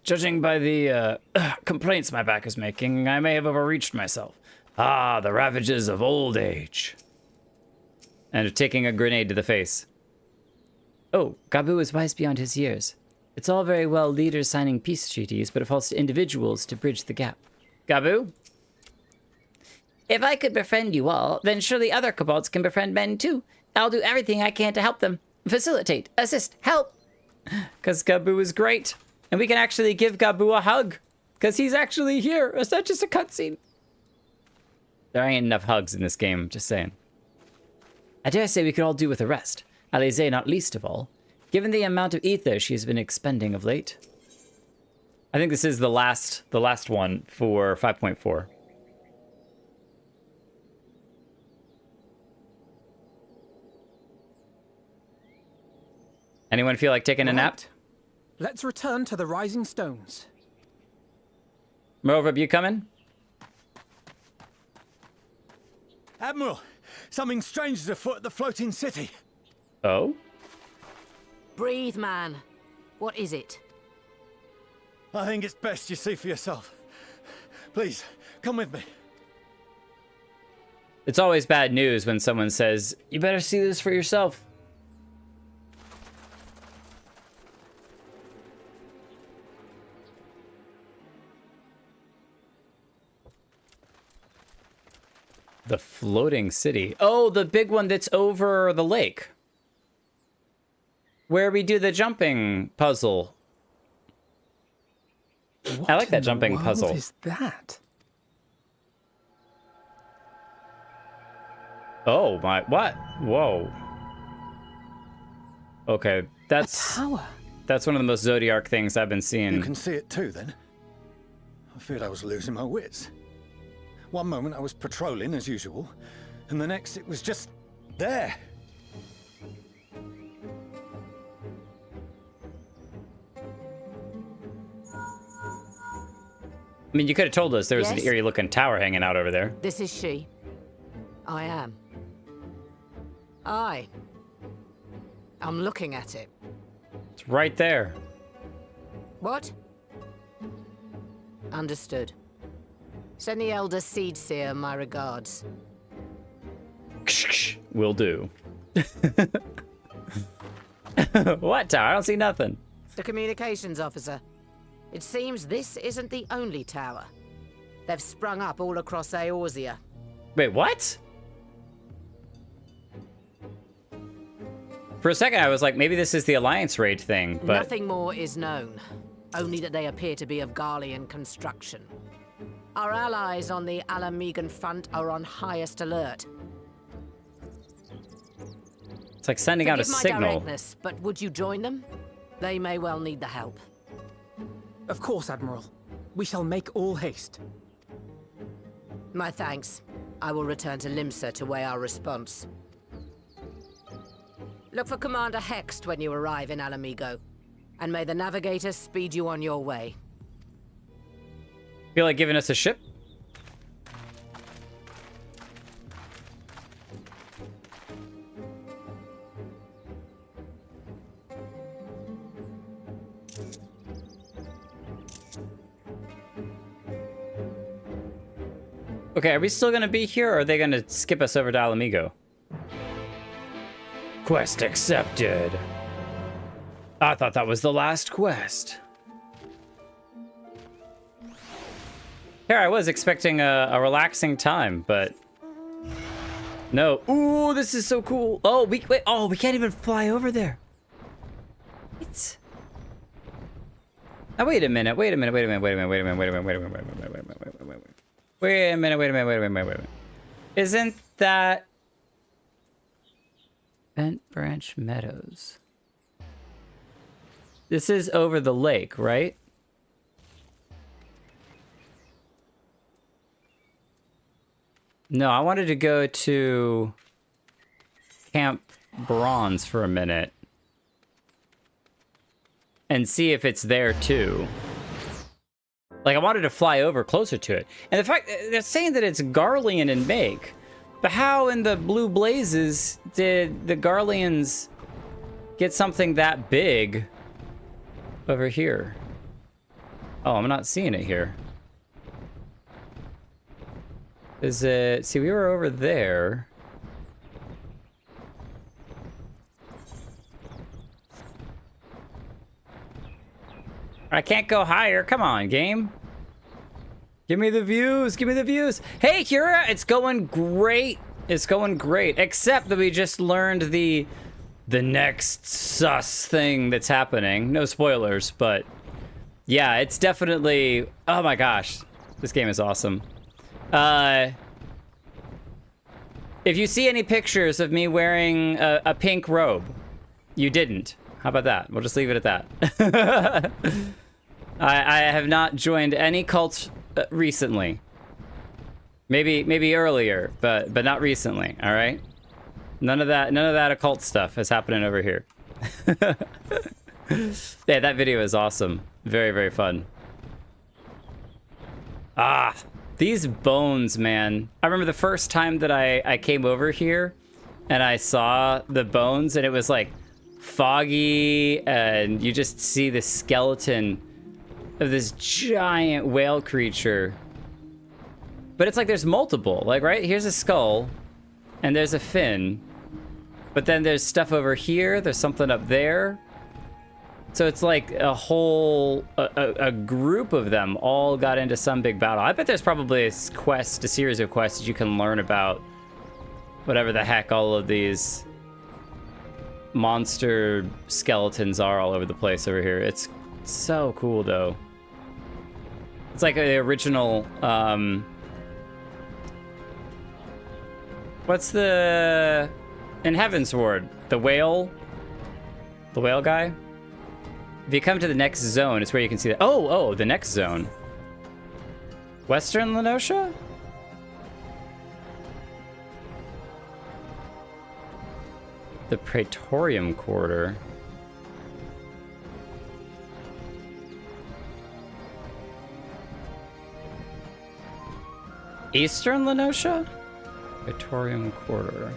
Judging by the complaints my back is making, I may have overreached myself. Ah, the ravages of old age. And taking a grenade to the face. Oh, Gaboo is wise beyond his years. It's all very well leaders signing peace treaties, but it falls to individuals to bridge the gap. Gaboo? If I could befriend you all, then surely other kobolds can befriend men too. I'll do everything I can to help them. Facilitate, assist, help. Because Gaboo is great. And we can actually give Gaboo a hug. Because he's actually here. It's not just a cutscene. There ain't enough hugs in this game, just saying. I dare say we could all do with a rest. Alize not least of all, given the amount of ether she has been expending of late. I think this is the last one for 5.4. Anyone feel like taking a nap? Let's return to the Rising Stones. Merwib, you coming? Admiral, something strange is afoot at the floating city. Oh? Breathe, man. What is it? I think it's best you see for yourself. Please, come with me. It's always bad news when someone says, you better see this for yourself. The floating city. Oh, the big one that's over the lake. Where we do the jumping puzzle. I like that jumping puzzle. What is that? Oh my, what? Whoa. Okay, that's... A tower. That's one of the most Zodiac things I've been seeing. You can see it too, then? I feared I was losing my wits. One moment I was patrolling as usual, and the next it was just there. I mean, you could have told us there was an Yes? eerie-looking tower hanging out over there. This is she. I am. I'm looking at it. It's right there. What? Understood. Send the Elder Seed Seer my regards. Will do. What tower? I don't see nothing. The communications officer. It seems this isn't the only tower. They've sprung up all across Eorzea. Wait, what? For a second, I was like, maybe this is the Alliance raid thing, but... Nothing more is known. Only that they appear to be of Garlean construction. Our allies on the Alamegan front are on highest alert. It's like sending out a Forgive my signal. directness, but would you join them? They may well need the help. Of course, Admiral. We shall make all haste. My thanks. I will return to Limsa to weigh our response. Look for Commander Hext when you arrive in Alamigo, and may the Navigator speed you on your way. Feel like giving us a ship? Okay, are we still gonna be here, or are they gonna skip us over to Alamigo? Quest accepted. I thought that was the last quest. Here I was expecting a relaxing time, but no. Ooh, this is so cool. Oh, wait. Oh, we can't even fly over there. What? Now wait a minute. Wait a minute. Isn't that Bent Branch Meadows? This is over the lake, right? No, I wanted to go to Camp Bronze for a minute and see if it's there too. Like, I wanted to fly over closer to it. And the fact, they're saying that it's Garlean in make, but how in the blue blazes did the Garleans get something that big over here? Oh, I'm not seeing it here. Is it... See, we were over there. I can't go higher. Come on, game. Give me the views. Give me the views. Hey, Kira, it's going great. It's going great. Except that we just learned the next sus thing that's happening. No spoilers, but yeah, it's definitely... Oh my gosh. This game is awesome. If you see any pictures of me wearing a pink robe, you didn't. How about that? We'll just leave it at that. I have not joined any cults recently. Maybe earlier, but not recently. All right. None of that occult stuff is happening over here. Yeah, that video is awesome. Very, very fun. Ah, these bones, man. I remember the first time that I came over here and I saw the bones, and it was like foggy, and you just see the skeleton of this giant whale creature. But it's like there's multiple. Like, right? Here's a skull, and there's a fin. But then there's stuff over here. There's something up there. So it's like a whole, a group of them all got into some big battle. I bet there's probably a series of quests that you can learn about whatever the heck all of these monster skeletons are all over the place over here. It's so cool, though. It's like the original, What's the... in Heaven's Ward? The whale? The whale guy? If you come to the next zone, it's where you can see that. Oh, the next zone. Western Lenosha? The Praetorium Quarter. Eastern Lenosha? Praetorium Quarter.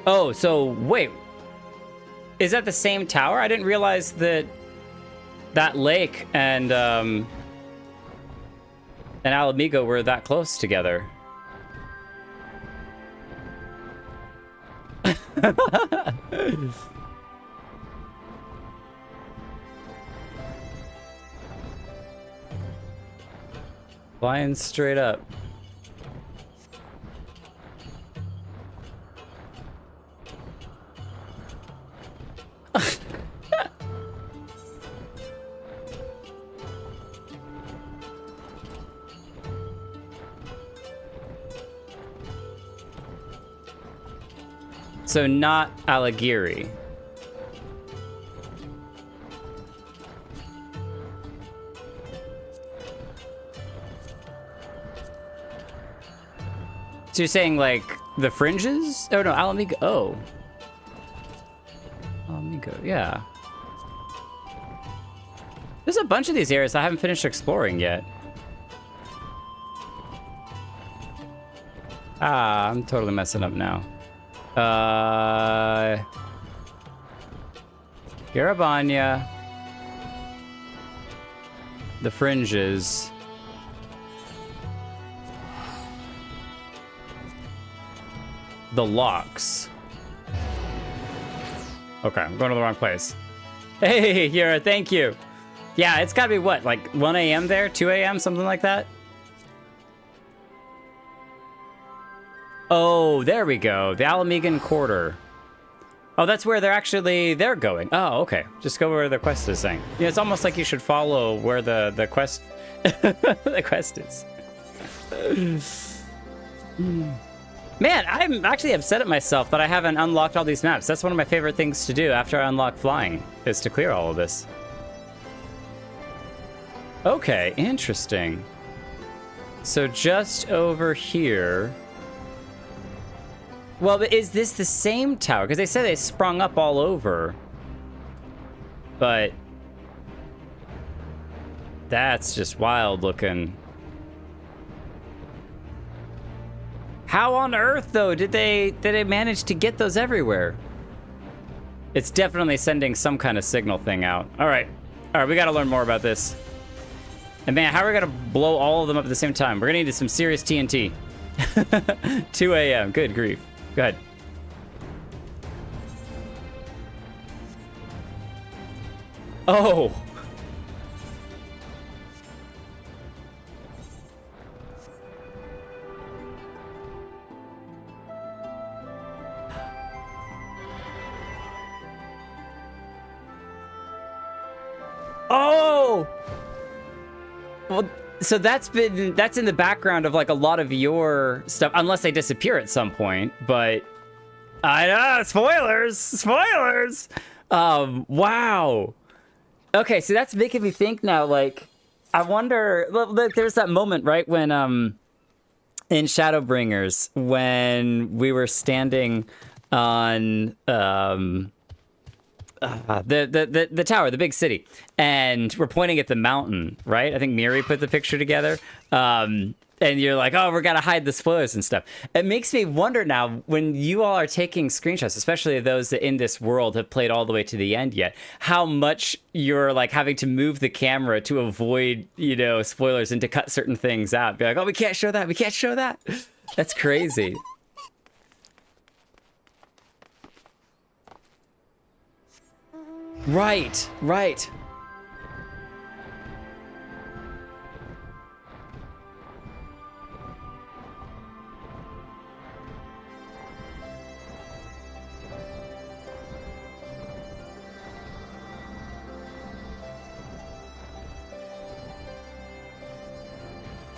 Oh, so wait. Is that the same tower? I didn't realize that that lake and Alamigo were that close together. Flying straight up. So not Alagiri. So you're saying like the fringes? Oh no, Alamigo. Oh. Alamigo, yeah. There's a bunch of these areas I haven't finished exploring yet. Ah, I'm totally messing up now. Garabanya. The fringes. The locks. Okay, I'm going to the wrong place. Hey, Yura, thank you. Yeah, it's gotta be what, like 1 a.m. there? 2 a.m., something like that? Oh, there we go. The Alamigan Quarter. Oh, that's where they're going. Oh, okay. Just go where the quest is saying. Yeah, it's almost like you should follow where the quest the quest is. Man, I'm actually upset at myself that I haven't unlocked all these maps. That's one of my favorite things to do after I unlock flying, is to clear all of this. Okay, interesting. So just over here... Well, but is this the same tower? Because they said they sprung up all over. But... that's just wild looking. How on earth, though, did they manage to get those everywhere? It's definitely sending some kind of signal thing out. All right, we got to learn more about this. And man, how are we gonna blow all of them up at the same time? We're gonna need some serious TNT. 2 a.m. Good grief. Go ahead. Oh. Oh! Well, so that's in the background of like a lot of your stuff, unless they disappear at some point, but I know, spoilers! Wow. Okay, so that's making me think now, like, I wonder, look, there's that moment, right, when, in Shadowbringers, when we were standing on, the tower, the big city, and we're pointing at the mountain, right? I think Miri put the picture together. And you're like, oh, we're gonna hide the spoilers and stuff. It makes me wonder now, when you all are taking screenshots, especially those that in this world have played all the way to the end yet, how much you're like having to move the camera to avoid, you know, spoilers and to cut certain things out. Be like, oh, we can't show that. We can't show that. That's crazy. Right, right.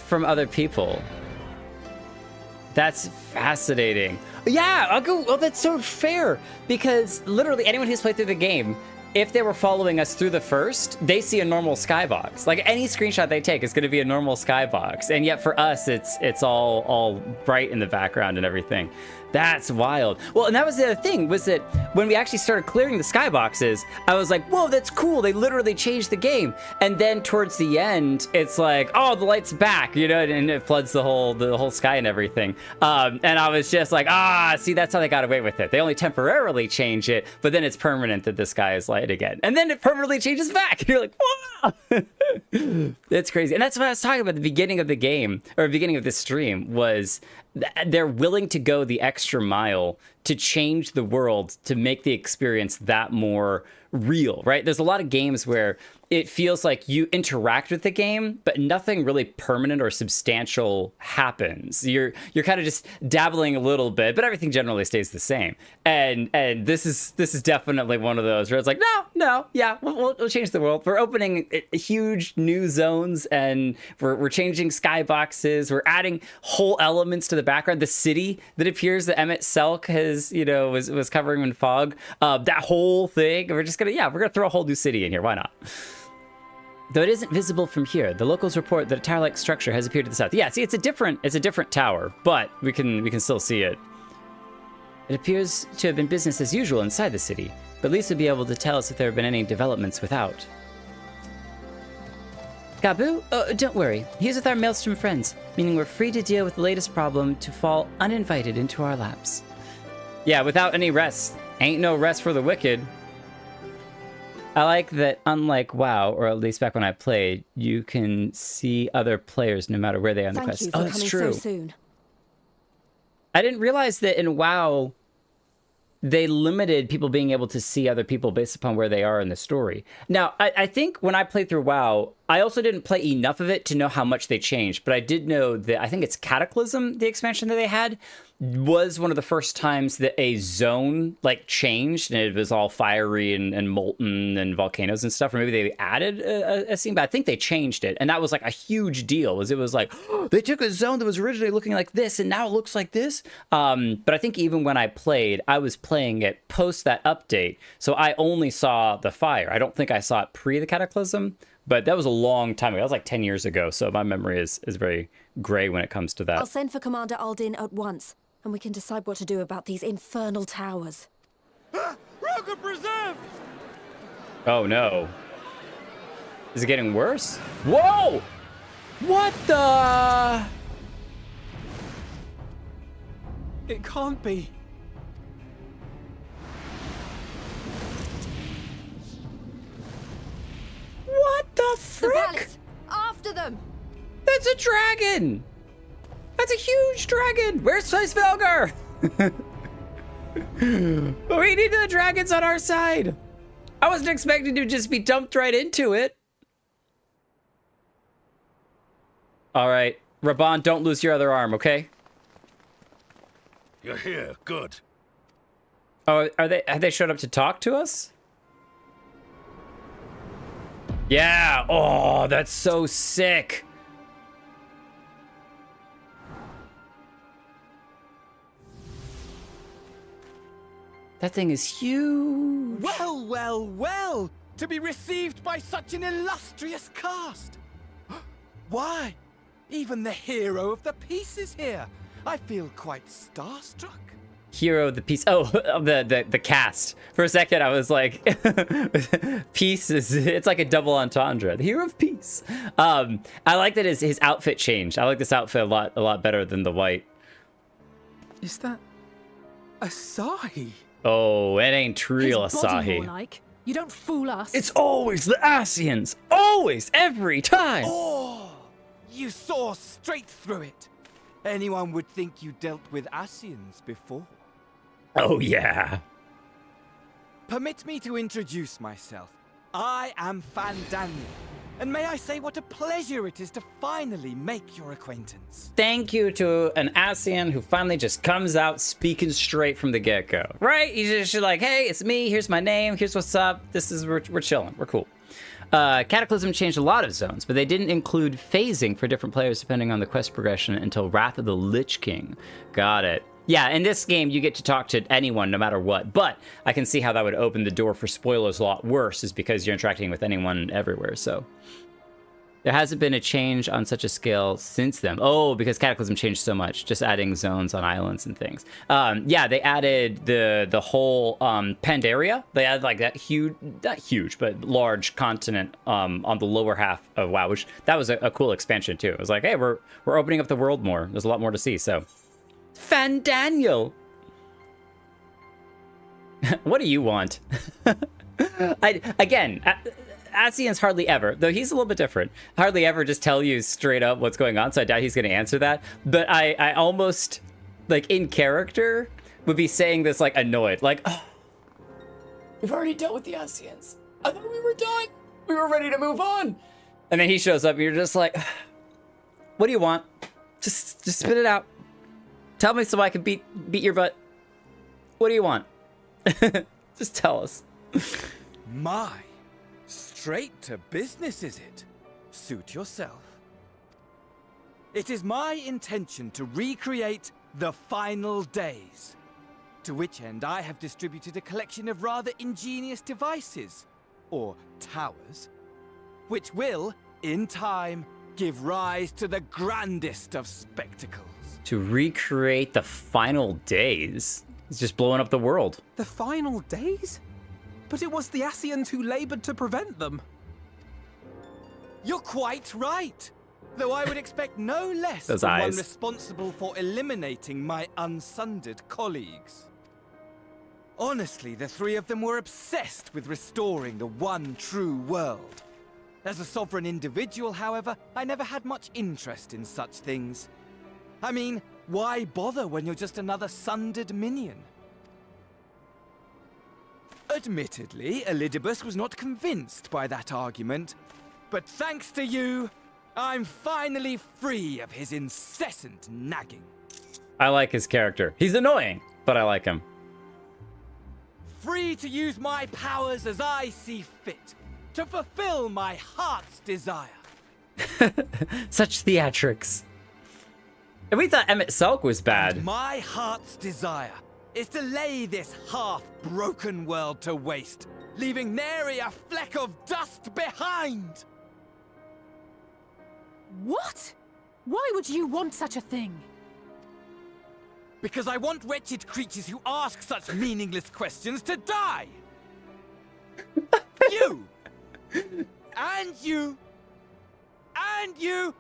from other people. That's fascinating. Yeah, I'll go. Oh, that's so fair. Because literally anyone who's played through the game, if they were following us through the first, they see a normal skybox. Like any screenshot they take is going to be a normal skybox. And yet for us, it's all bright in the background and everything. That's wild. Well, and that was the other thing, was that when we actually started clearing the skyboxes, I was like, whoa, that's cool. They literally changed the game. And then towards the end, it's like, oh, the light's back, you know, and it floods the whole sky and everything. And I was just like, see, that's how they got away with it. They only temporarily change it, but then it's permanent that the sky is light again. And then it permanently changes back. And you're like, whoa! That's crazy. And that's what I was talking about at the beginning of the game, or beginning of this stream, was they're willing to go the extra mile to change the world to make the experience that more real, right? There's a lot of games where it feels like you interact with the game, but nothing really permanent or substantial happens. You're kind of just dabbling a little bit, but everything generally stays the same. And this is definitely one of those where it's like, no, yeah, we'll change the world. We're opening huge new zones, and we're changing skyboxes. We're adding whole elements to the background. The city that appears that Emet-Selch has, was covering in fog. That whole thing. We're gonna throw a whole new city in here. Why not? Though it isn't visible from here, the locals report that a tower-like structure has appeared to the south. Yeah, see, it's a different tower, but we can still see it. It appears to have been business as usual inside the city, but Lisa will be able to tell us if there have been any developments without. Gabu? Oh, don't worry. He's with our Maelstrom friends, meaning we're free to deal with the latest problem to fall uninvited into our laps. Yeah, without any rest. Ain't no rest for the wicked. I like that, unlike WoW, or at least back when I played, you can see other players no matter where they are on the quest. Oh, that's true. So soon. I didn't realize that in WoW, they limited people being able to see other people based upon where they are in the story. Now, I think when I played through WoW, I also didn't play enough of it to know how much they changed, but I did know that I think it's Cataclysm, the expansion that they had, was one of the first times that a zone changed and it was all fiery and molten and volcanoes and stuff. Or maybe they added a scene, but I think they changed it. And that was a huge deal. It was like, they took a zone that was originally looking like this and now it looks like this. But I think even when I played, I was playing it post that update. So I only saw the fire. I don't think I saw it pre the Cataclysm. But that was a long time ago. That was like 10 years ago, so my memory is very gray when it comes to that. I'll send for Commander Aldin at once, and we can decide what to do about these infernal towers. Rogue preserved! Oh no. Is it getting worse? Whoa! What the? It can't be. What the frick? The palace! After them! That's a dragon! That's a huge dragon! Where's Sveisvelgar? We need the dragons on our side! I wasn't expecting to just be dumped right into it. Alright, Raban, don't lose your other arm, okay? You're here, good. Oh, have they showed up to talk to us? Yeah, oh, that's so sick. That thing is huge. Well, well, well! To be received by such an illustrious cast! Why? Even the hero of the piece is here! I feel quite starstruck. Hero of the piece. Oh, the cast. For a second, I was like, peace it's like a double entendre. The hero of peace. I like that his outfit changed. I like this outfit a lot better than the white. Is that Asahi? Oh, it ain't real His body, Asahi. more like. You don't fool us. It's always the Asians. Always, every time. Oh, you saw straight through it. Anyone would think you dealt with Asians before. Oh, yeah. Permit me to introduce myself. I am Fandaniel, and may I say what a pleasure it is to finally make your acquaintance. Thank you to an ASEAN who finally just comes out speaking straight from the get-go, right? He's just like, hey, it's me, here's my name, here's what's up, we're chilling, we're cool. Cataclysm changed a lot of zones, but they didn't include phasing for different players depending on the quest progression until Wrath of the Lich King. Got it. Yeah, in this game, you get to talk to anyone no matter what, but I can see how that would open the door for spoilers a lot worse, is because you're interacting with anyone everywhere, so. There hasn't been a change on such a scale since then. Oh, because Cataclysm changed so much, just adding zones on islands and things. Yeah, they added the whole Pandaria. They added like that huge, not huge, but large continent on the lower half of WoW, which that was a cool expansion too. It was like, hey, we're opening up the world more. There's a lot more to see, so. Fandaniel! What do you want? Again, Asian's hardly ever, though he's a little bit different, hardly ever just tell you straight up what's going on, so I doubt he's going to answer that. But I almost, like, in character, would be saying this, like, annoyed. Like, oh, we've already dealt with the Asians. I thought we were done. We were ready to move on. And then he shows up, and you're just like, what do you want? Just spit it out. Tell me so I can beat your butt. What do you want? Just tell us. My, straight to business is it? Suit yourself. It is my intention to recreate the final days. To which end I have distributed a collection of rather ingenious devices, or towers, which will, in time, give rise to the grandest of spectacles. To recreate the final days. It's just blowing up the world. The final days? But it was the Asians who labored to prevent them. You're quite right. Though I would expect no less Those from eyes. one responsible for eliminating my unsundered colleagues. Honestly, the three of them were obsessed with restoring the one true world. As a sovereign individual, however, I never had much interest in such things. I mean, why bother when you're just another sundered minion? Admittedly, Elidibus was not convinced by that argument, but thanks to you, I'm finally free of his incessant nagging. I like his character. He's annoying, but I like him. Free to use my powers as I see fit, to fulfill my heart's desire. Such theatrics. And we thought Emet-Selch was bad. And my heart's desire is to lay this half-broken world to waste, leaving nary a fleck of dust behind! What? Why would you want such a thing? Because I want wretched creatures who ask such meaningless questions to die! You! And you! And you!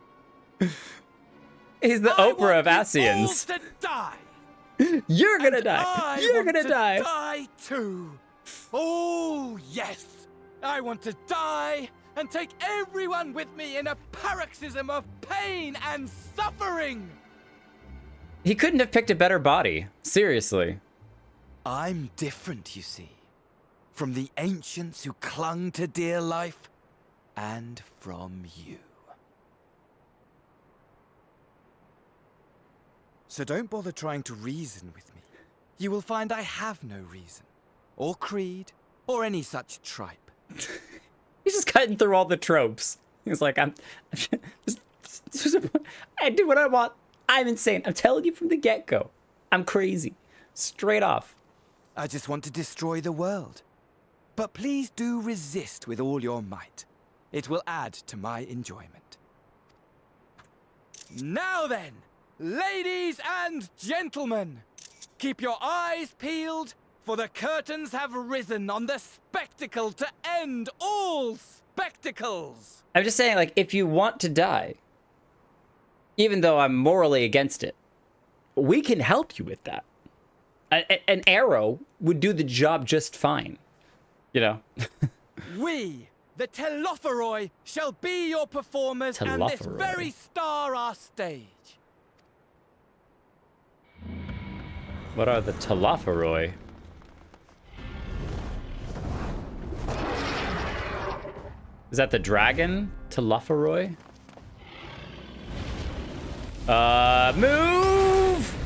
He's the Oprah of Asians. To die. You're gonna die. You're gonna die. Die too. Oh yes, I want to die and take everyone with me in a paroxysm of pain and suffering. He couldn't have picked a better body. Seriously. I'm different, you see, from the ancients who clung to dear life, and from you. So don't bother trying to reason with me. You will find I have no reason, or creed, or any such tripe. He's just cutting through all the tropes. He's like, I do what I want. I'm insane. I'm telling you from the get-go. I'm crazy. Straight off. I just want to destroy the world. But please do resist with all your might. It will add to my enjoyment. Now then! Ladies and gentlemen, keep your eyes peeled, for the curtains have risen on the spectacle to end all spectacles. I'm just saying, like, if you want to die, even though I'm morally against it, we can help you with that. An arrow would do the job just fine, you know? We, the Telophoroi, shall be your performers, and this very star our stage. What are the Telophoroi? Is that the dragon? Telophoroi? Move!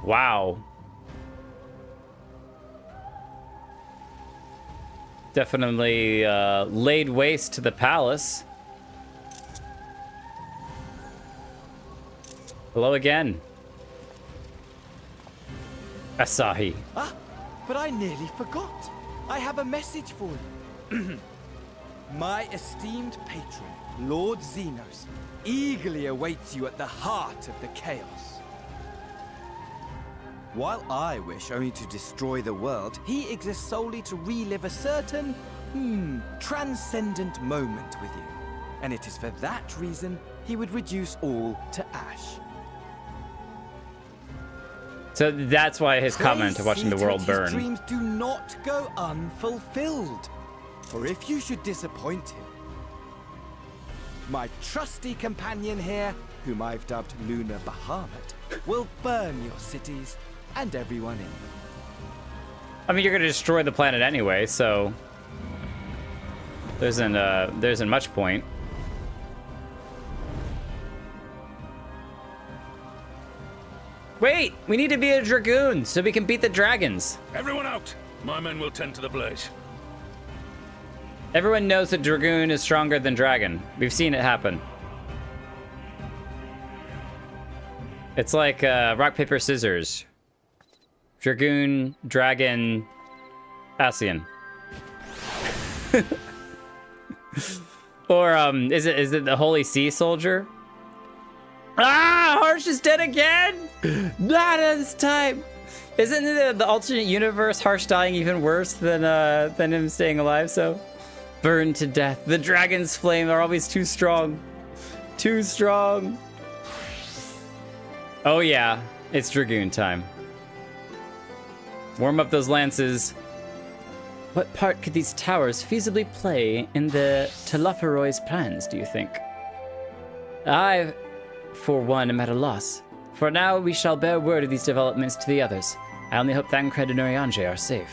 Wow. Definitely laid waste to the palace. Hello again. Asahi. Ah, but I nearly forgot. I have a message for you. My esteemed patron, Lord Xenos, eagerly awaits you at the heart of the chaos. While I wish only to destroy the world, he exists solely to relive a certain, transcendent moment with you. And it is for that reason he would reduce all to ash. So that's why his comment to watching the world burn. His dreams do not go unfulfilled. For if you should disappoint him, my trusty companion here, whom I've dubbed Lunar Bahamut, will burn your cities and everyone in them. I mean, you're going to destroy the planet anyway, so there isn't much point. Wait, we need to be a dragoon so we can beat the dragons. Everyone out! My men will tend to the blaze. Everyone knows that dragoon is stronger than dragon. We've seen it happen. It's like rock, paper, scissors. Dragoon, dragon, Asian. Or is it the Holy Sea Soldier? Ah, Harsh is dead again! Not this time. Isn't the alternate universe Harsh dying even worse than him staying alive? So burned to death. The dragon's flame are always too strong. Too strong. Oh yeah, it's dragoon time. Warm up those lances. What part could these towers feasibly play in the Telophoroid's plans, do you think? I, for one, am at a loss. For now, we shall bear word of these developments to the others. I only hope Thancred and Urianger are safe.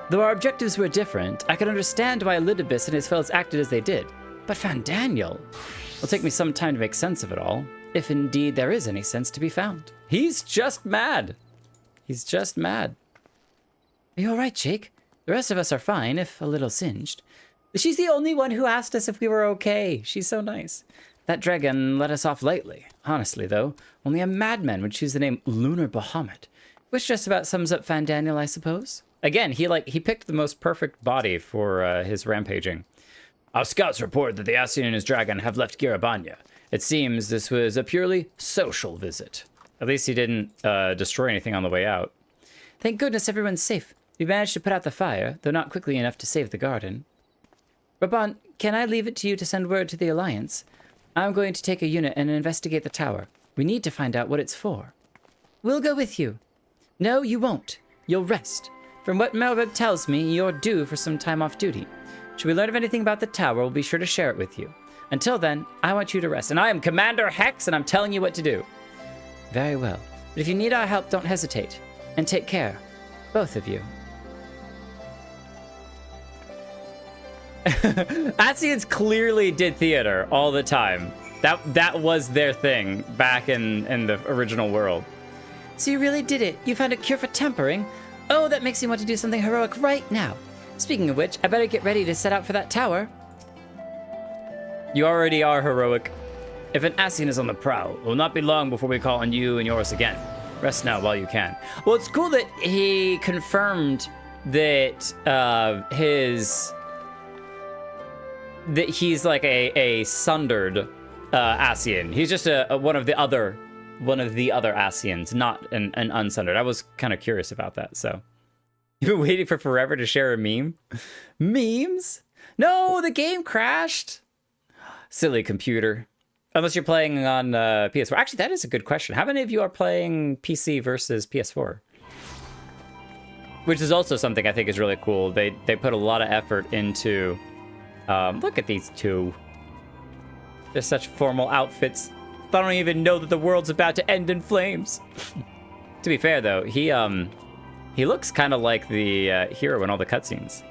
Though our objectives were different, I could understand why Elidibus and his fellows acted as they did. But Fandaniel? It'll take me some time to make sense of it all, if indeed there is any sense to be found. He's just mad. He's just mad. Are you alright, Jake? The rest of us are fine, if a little singed. She's the only one who asked us if we were okay. She's so nice. That dragon let us off lightly. Honestly, though, only a madman would choose the name Lunar Bahamut, which just about sums up Fandaniel, I suppose. Again, he picked the most perfect body for his rampaging. Our scouts report that the Asian and his dragon have left Girabanya. It seems this was a purely social visit. At least he didn't destroy anything on the way out. Thank goodness everyone's safe. We managed to put out the fire, though not quickly enough to save the garden. Raban, can I leave it to you to send word to the Alliance? I'm going to take a unit and investigate the tower. We need to find out what it's for. We'll go with you. No, you won't. You'll rest. From what Melrib tells me, you're due for some time off duty. Should we learn of anything about the tower, we'll be sure to share it with you. Until then, I want you to rest. And I am Commander Hex, and I'm telling you what to do. Very well. But if you need our help, don't hesitate. And take care. Both of you. Asians clearly did theater all the time. That was their thing back in the original world. So you really did it. You found a cure for tempering? Oh, that makes me want to do something heroic right now. Speaking of which, I better get ready to set out for that tower. You already are heroic. If an Asian is on the prowl, it will not be long before we call on you and yours again. Rest now while you can. Well, it's cool that he confirmed that he's like a sundered Asian. He's just one of the other Asians, not an unsundered. I was kind of curious about that. So you've been waiting for forever to share a meme. Memes? No, the game crashed. Silly computer. Unless you're playing on PS4. Actually, that is a good question. How many of you are playing PC versus PS4? Which is also something I think is really cool. They put a lot of effort into... look at these two. They're such formal outfits. I don't even know that the world's about to end in flames. To be fair, though, he looks kind of like the hero in all the cutscenes.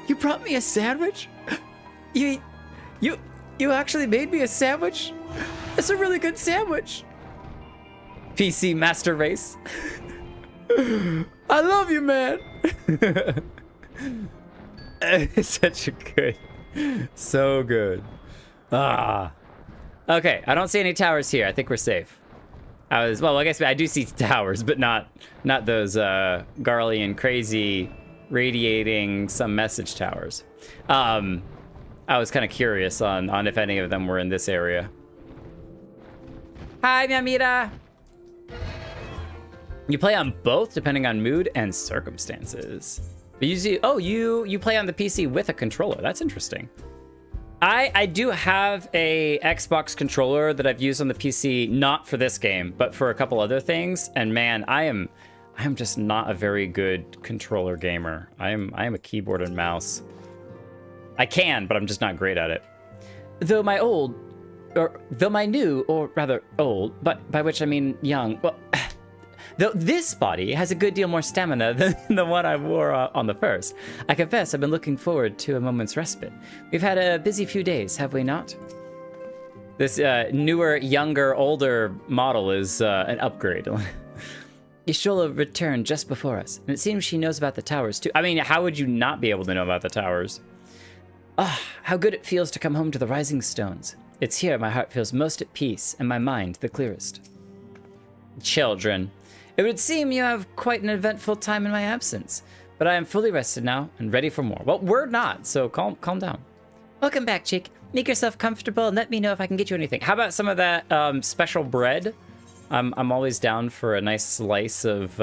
You brought me a sandwich? You actually made me a sandwich? It's a really good sandwich. PC Master Race. I love you, man. It's such a good, so good. Ah. Okay, I don't see any towers here. I think we're safe. Well, I guess I do see towers, but not those Garlean crazy radiating some message towers. I was kind of curious on if any of them were in this area. Hi, mi amiga. You play on both depending on mood and circumstances. But you play on the PC with a controller. That's interesting. I do have a Xbox controller that I've used on the PC, not for this game, but for a couple other things. And man, I am just not a very good controller gamer. I am a keyboard and mouse. I can, but I'm just not great at it. Though my new, or rather old, but by which I mean young, well, though this body has a good deal more stamina than the one I wore on the first, I confess I've been looking forward to a moment's respite. We've had a busy few days, have we not? This newer, younger, older model is an upgrade. Yashola returned just before us, and it seems she knows about the towers too. I mean, how would you not be able to know about the towers? Ah, how good it feels to come home to the Rising Stones. It's here my heart feels most at peace, and my mind the clearest. Children. It would seem you have quite an eventful time in my absence, but I am fully rested now and ready for more. Well, we're not, so calm down. Welcome back, Cheek. Make yourself comfortable and let me know if I can get you anything. How about some of that special bread? I'm always down for a nice slice of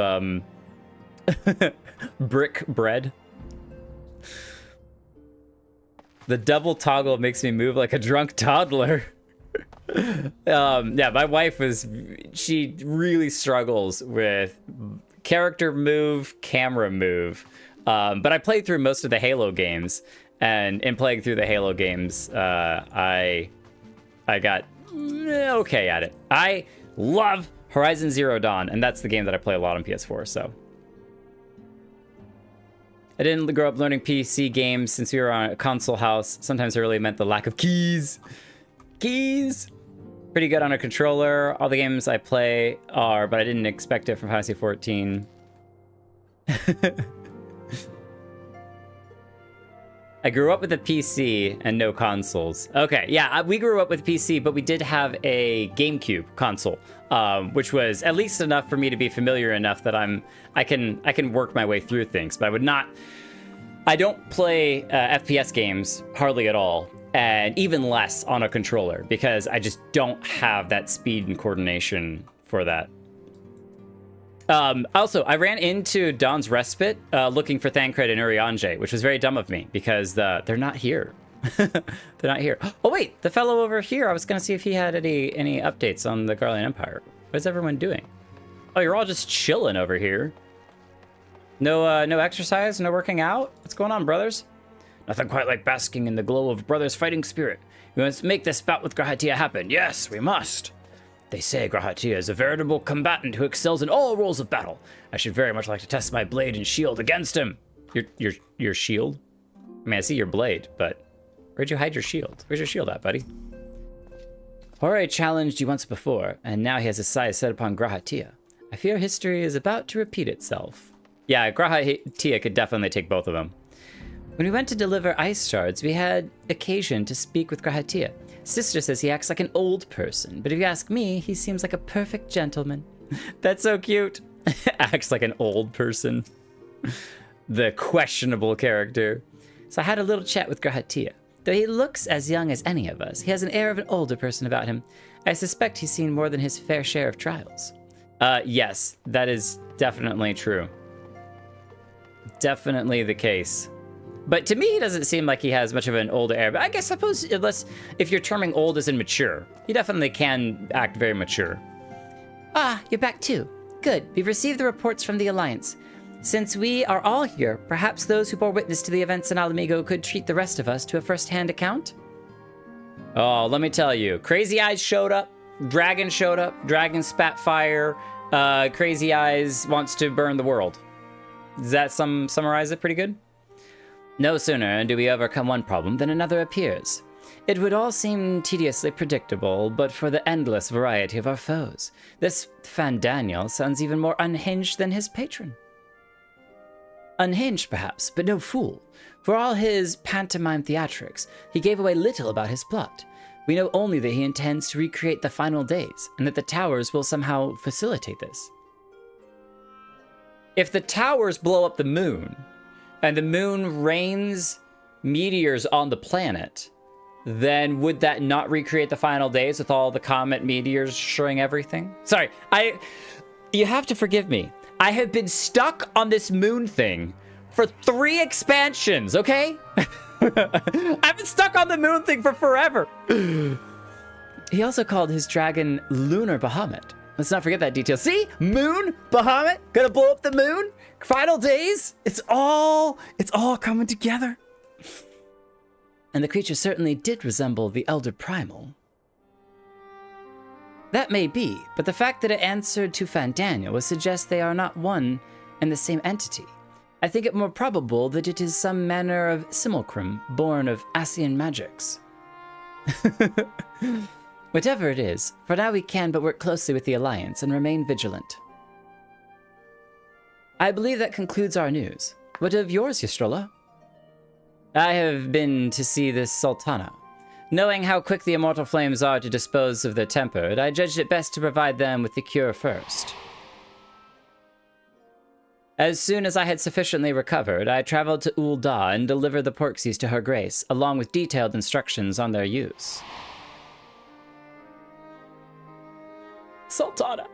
brick bread. The double toggle makes me move like a drunk toddler. Yeah, my wife she really struggles with character move, camera move. But I played through most of the Halo games, and in playing through the Halo games, I got okay at it. I love Horizon Zero Dawn, and that's the game that I play a lot on PS4, so. I didn't grow up learning PC games since we were on a console house. Sometimes it really meant the lack of keys. Keys! Pretty good on a controller. All the games I play are, but I didn't expect it from Final Fantasy 14. I grew up with a PC and no consoles. Okay, yeah, we grew up with PC, but we did have a GameCube console, which was at least enough for me to be familiar enough that I can work my way through things. But I don't play FPS games hardly at all, and even less on a controller because I just don't have that speed and coordination for that. Also, I ran into Dawn's Respite looking for Thancred and Urianger, which was very dumb of me because they're not here. They're not here. Oh wait, the fellow over here, I was gonna see if he had any updates on the Garlean Empire. What's everyone doing? Oh, you're all just chilling over here. No exercise, no working out? What's going on, brothers? Nothing quite like basking in the glow of brothers' fighting spirit. We must make this bout with Grahatia happen. Yes, we must. They say Grahatia is a veritable combatant who excels in all roles of battle. I should very much like to test my blade and shield against him. Your shield? I mean, I see your blade, but where'd you hide your shield? Where's your shield at, buddy? Horai challenged you once before, and now he has his sights set upon Grahatia. I fear history is about to repeat itself. Yeah, Grahatia could definitely take both of them. When we went to deliver ice shards, we had occasion to speak with Grahatia. Sister says he acts like an old person, but if you ask me, he seems like a perfect gentleman. That's so cute. Acts like an old person. The questionable character. So I had a little chat with Grahatia. Though he looks as young as any of us, he has an air of an older person about him. I suspect he's seen more than his fair share of trials. Yes, that is definitely true. Definitely the case. But to me, he doesn't seem like he has much of an older air. But I guess, suppose, if you're terming old as in mature, he definitely can act very mature. Ah, you're back too. Good. We've received the reports from the Alliance. Since we are all here, perhaps those who bore witness to the events in Alamigo could treat the rest of us to a first-hand account? Oh, let me tell you. Crazy Eyes showed up. Dragon showed up. Dragon spat fire. Crazy Eyes wants to burn the world. Does that summarize it pretty good? No sooner do we overcome one problem than another appears. It would all seem tediously predictable, but for the endless variety of our foes. This Fandaniel sounds even more unhinged than his patron. Unhinged, perhaps, but no fool. For all his pantomime theatrics, he gave away little about his plot. We know only that he intends to recreate the final days, and that the towers will somehow facilitate this. If the towers blow up the moon, and the moon rains meteors on the planet, then would that not recreate the final days with all the comet meteors destroying everything? Sorry, you have to forgive me. I have been stuck on this moon thing for 3 expansions, okay? I've been stuck on the moon thing for forever. He also called his dragon Lunar Bahamut. Let's not forget that detail. See? Moon, Bahamut, gonna blow up the moon. Final days. It's all coming together. And the creature certainly did resemble the Elder Primal. That may be, but the fact that it answered to Fandaniel would suggest they are not one and the same entity. I think it more probable that it is some manner of simulacrum born of Asian magics. Whatever it is, for now we can but work closely with the Alliance and remain vigilant. I believe that concludes our news. What of yours, Ystrola? I have been to see this Sultana. Knowing how quick the immortal flames are to dispose of the tempered, I judged it best to provide them with the cure first. As soon as I had sufficiently recovered, I traveled to Ul'dah and delivered the porksies to her grace, along with detailed instructions on their use. Sultana.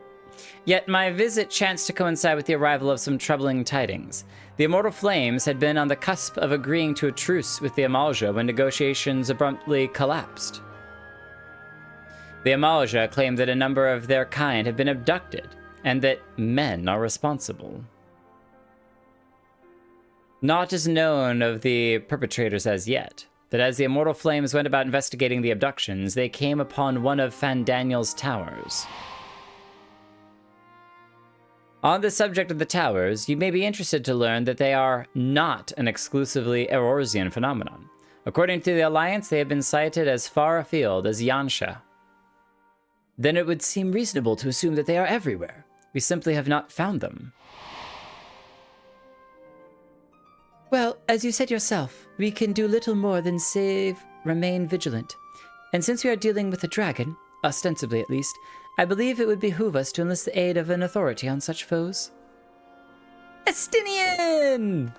Yet my visit chanced to coincide with the arrival of some troubling tidings. The immortal flames had been on the cusp of agreeing to a truce with the Amalja when negotiations abruptly collapsed. The Amalja claimed that a number of their kind had been abducted, and that men are responsible. Naught is known of the perpetrators as yet, but as the immortal flames went about investigating the abductions, they came upon one of Fandaniel's towers. On the subject of the towers, you may be interested to learn that they are not an exclusively Eorzean phenomenon. According to the Alliance, they have been sighted as far afield as Yansha. Then it would seem reasonable to assume that they are everywhere. We simply have not found them. Well, as you said yourself, we can do little more than remain vigilant. And since we are dealing with a dragon, ostensibly at least, I believe it would behoove us to enlist the aid of an authority on such foes. Estinian!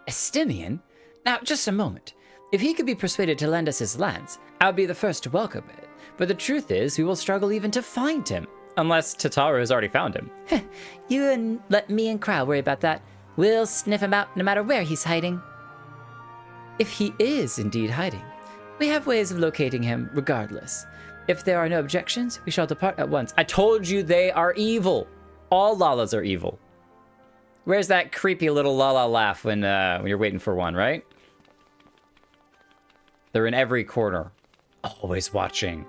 Estinian? Now, just a moment. If he could be persuaded to lend us his lance, I would be the first to welcome it. But the truth is, we will struggle even to find him. Unless Tataru has already found him. You and let me and Krau worry about that. We'll sniff him out no matter where he's hiding. If he is indeed hiding, we have ways of locating him regardless. If there are no objections, we shall depart at once. I told you they are evil. All Lalas are evil. Where's that creepy little Lala laugh when you're waiting for one, right? They're in every corner. Always watching.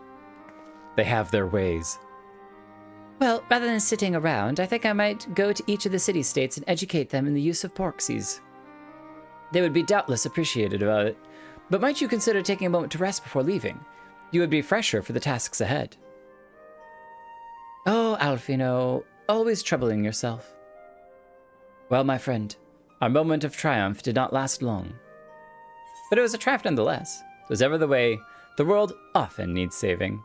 They have their ways. Well, rather than sitting around, I think I might go to each of the city-states and educate them in the use of porksies. They would be doubtless appreciated about it. But might you consider taking a moment to rest before leaving? You would be fresher for the tasks ahead. Oh, Alfino, always troubling yourself. Well, my friend, our moment of triumph did not last long. But it was a triumph nonetheless. It was ever the way, the world often needs saving.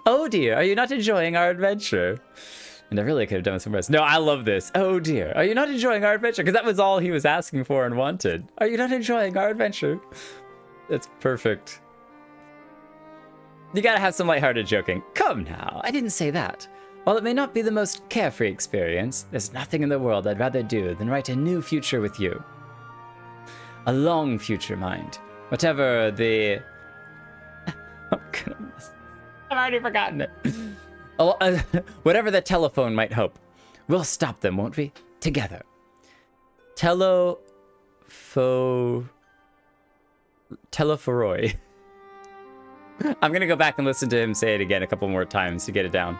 Oh dear, are you not enjoying our adventure? And I really could have done some rest. No, I love this. Oh dear, are you not enjoying our adventure? Because that was all he was asking for and wanted. Are you not enjoying our adventure? That's perfect. You gotta have some lighthearted joking. Come now, I didn't say that. While it may not be the most carefree experience, there's nothing in the world I'd rather do than write a new future with you. A long future, mind. Whatever the... Oh, goodness. I've already forgotten it. Oh, whatever the telephone might hope. We'll stop them, won't we? Together. Telephoroi. I'm gonna go back and listen to him say it again a couple more times to get it down.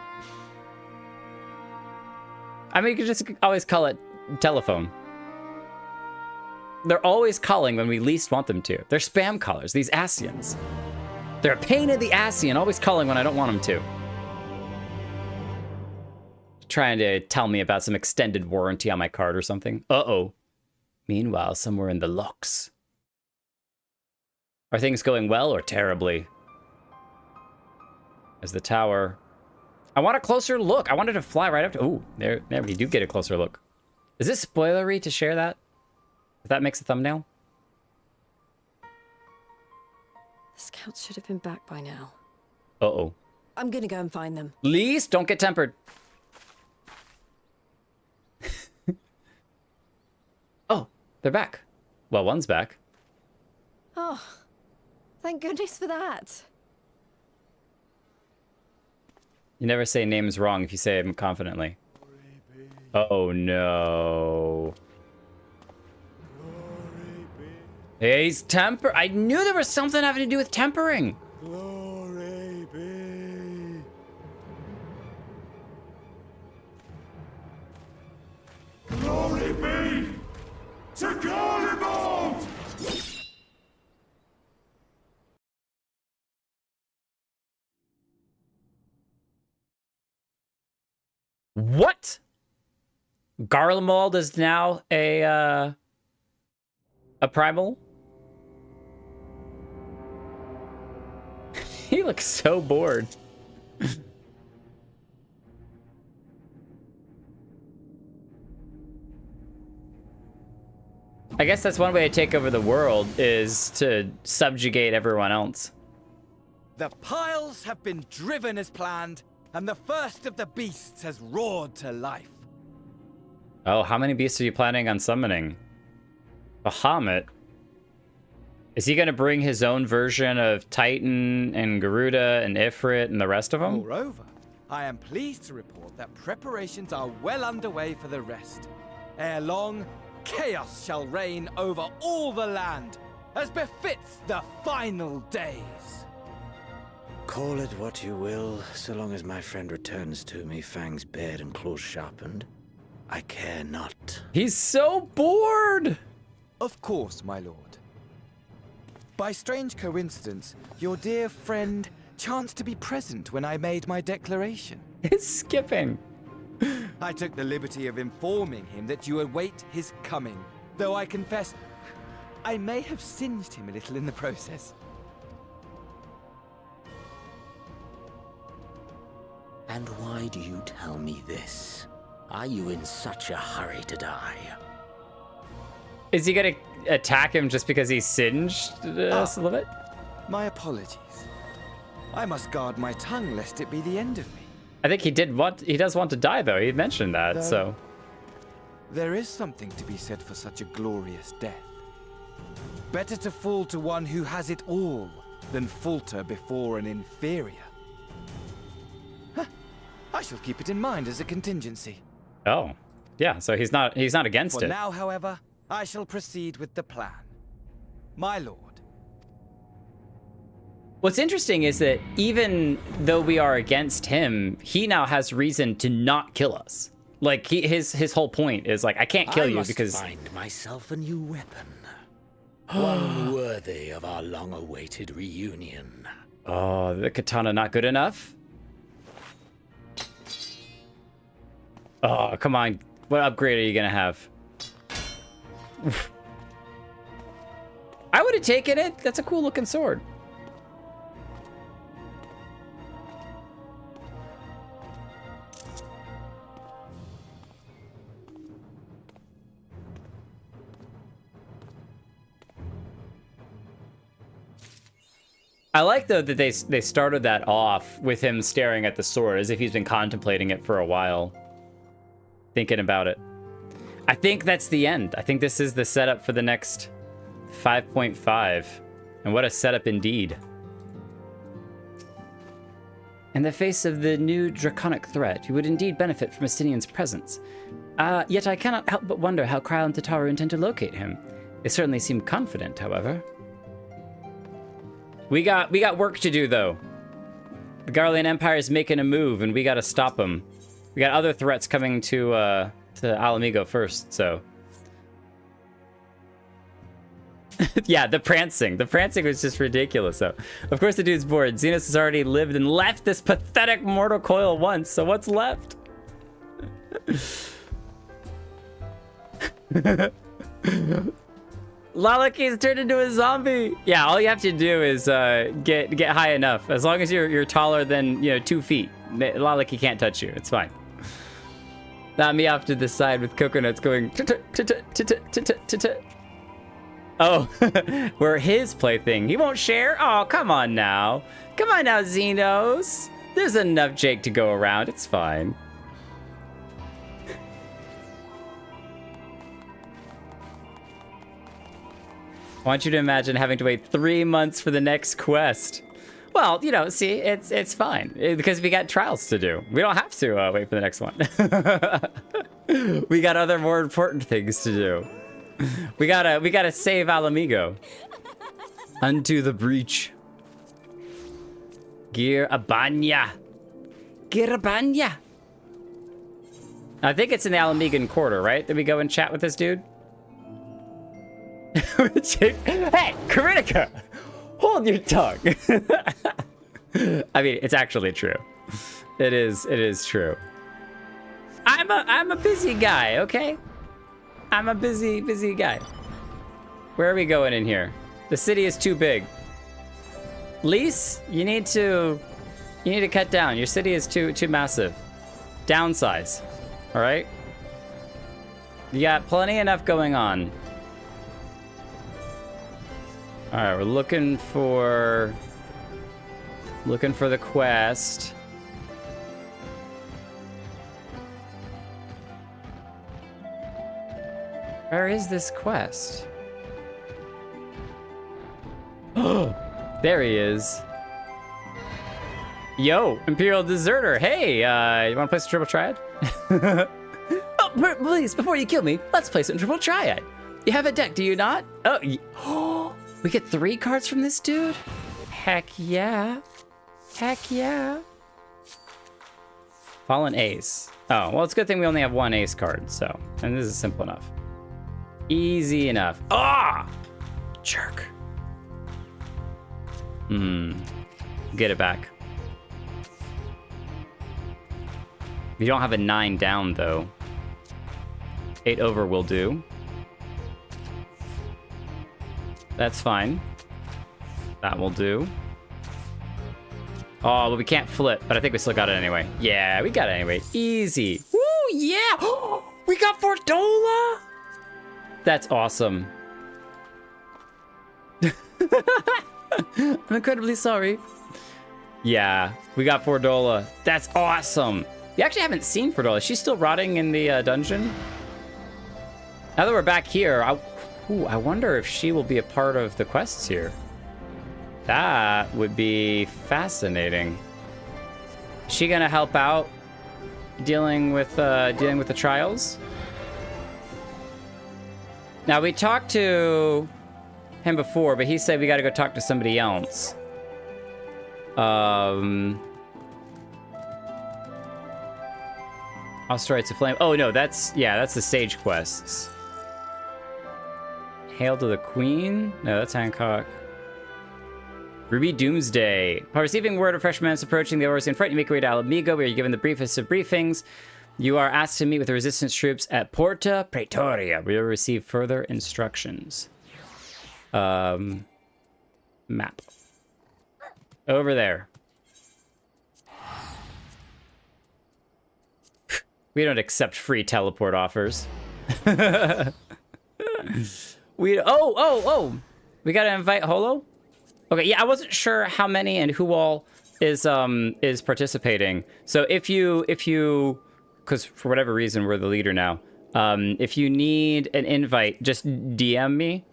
I mean, you could just always call it telephone. They're always calling when we least want them to. They're spam callers, these Asians. They're a pain in the Asian, always calling when I don't want them to. Trying to tell me about some extended warranty on my card or something. Uh-oh. Meanwhile, somewhere in the locks. Are things going well or terribly? As the tower... I want a closer look. I wanted to fly right up to... Ooh, there we do get a closer look. Is it spoilery to share that? If that makes a thumbnail? The scouts should have been back by now. Uh-oh. I'm gonna go and find them. Lise, don't get tempered. Oh, they're back. Well, one's back. Oh, thank goodness for that. You never say names wrong if you say them confidently. Oh, no. Hey, he's temper. I knew there was something having to do with tempering. Glory be. Glory be to Garlemald! What? Garlemald is now a primal? He looks so bored. I guess that's one way to take over the world, is to subjugate everyone else. The piles have been driven as planned, and the first of the beasts has roared to life. Oh, how many beasts are you planning on summoning? Bahamut? Is he going to bring his own version of Titan and Garuda and Ifrit and the rest of them? Moreover, I am pleased to report that preparations are well underway for the rest. Ere long, chaos shall reign over all the land, as befits the final days. Call it what you will, so long as my friend returns to me, fangs bared and claws sharpened. I care not. He's so bored! Of course, my lord. By strange coincidence, your dear friend chanced to be present when I made my declaration. It's skipping. I took the liberty of informing him that you await his coming, though I confess I may have singed him a little in the process. And why do you tell me this? Are you in such a hurry to die? Is he gonna attack him just because he singed us a little bit? My apologies. I must guard my tongue lest it be the end of me. I think he does want to die though. He mentioned that, so. There is something to be said for such a glorious death. Better to fall to one who has it all than falter before an inferior. Huh. I shall keep it in mind as a contingency. Oh, yeah. So he's not against it. For now, however, I shall proceed with the plan. My lord. What's interesting is that even though we are against him, he now has reason to not kill us. Like his whole point is like, I can't kill you because I must find myself a new weapon. One worthy of our long-awaited reunion. Oh, the katana not good enough? Oh, come on. What upgrade are you gonna have? I would have taken it. That's a cool looking sword. I like, though, that they started that off with him staring at the sword as if he's been contemplating it for a while. Thinking about it. I think that's the end. I think this is the setup for the next 5.5. And what a setup indeed. In the face of the new draconic threat, you would indeed benefit from Estinian's presence. Yet I cannot help but wonder how Kryl and Tataru intend to locate him. They certainly seem confident, however. We got work to do, though. The Garlean Empire is making a move, and we gotta stop them. We got other threats coming to Alamigo first, so. Yeah, the prancing. The prancing was just ridiculous, though. Of course the dude's bored. Xenos has already lived and left this pathetic mortal coil once, so what's left? Lalaki's turned into a zombie. Yeah, all you have to do is get high enough. As long as you're taller than 2 feet, Lalaki can't touch you. It's fine. Not me off to the side with coconuts going. Oh, we're his plaything. He won't share? Oh, come on now. Come on now, Xenos. There's enough Jake to go around. It's fine. I want you to imagine having to wait 3 months for the next quest. Well, see, it's fine. Because we got trials to do. We don't have to wait for the next one. We got other more important things to do. We gotta save Alamigo. Unto the breach. Girabanya. Girabanya. I think it's in the Alamigan Quarter, right? Did we go and chat with this dude? Hey, Karinika! Hold your tongue. I mean, it's actually true. It is true. I'm a busy guy, okay? I'm a busy guy. Where are we going in here? The city is too big. Lise, you need to cut down. Your city is too massive. Downsize. All right? You got plenty enough going on. All right, we're looking for the quest. Where is this quest? Oh, there he is. Yo, Imperial Deserter. Hey, you want to play some Triple Triad? Oh, please, before you kill me, let's play some Triple Triad. You have a deck, do you not? Oh, we get 3 cards from this dude? Heck yeah. Heck yeah. Fallen Ace. Oh, well, it's a good thing we only have 1 Ace card, so. And this is simple enough. Easy enough. Ah! Jerk. Get it back. We don't have a 9 down, though. 8 over will do. That's fine. That will do. Oh, but we can't flip, but I think we still got it anyway. Yeah, we got it anyway. Easy. Woo, yeah! We got Fordola! That's awesome. I'm incredibly sorry. Yeah, we got Fordola. That's awesome. We actually haven't seen Fordola. She's still rotting in the dungeon. Now that we're back here, I wonder if she will be a part of the quests here. That would be fascinating. Is she gonna help out dealing with the trials? Now, we talked to him before, but he said we gotta go talk to somebody else. Asteroids of Flame. Oh, no, that's the Sage quests. Hail to the Queen? No, that's Hancock. Ruby Doomsday. Upon receiving word of fresh menace approaching the Orsian front, you make your way to Alamigo, where you're given the briefest of briefings. You are asked to meet with the resistance troops at Porta Praetoria, where you'll receive further instructions. Map. Over there. We don't accept free teleport offers. We gotta invite Holo? Okay, yeah, I wasn't sure how many and who all is participating. So if you, because for whatever reason we're the leader now, if you need an invite, just DM me,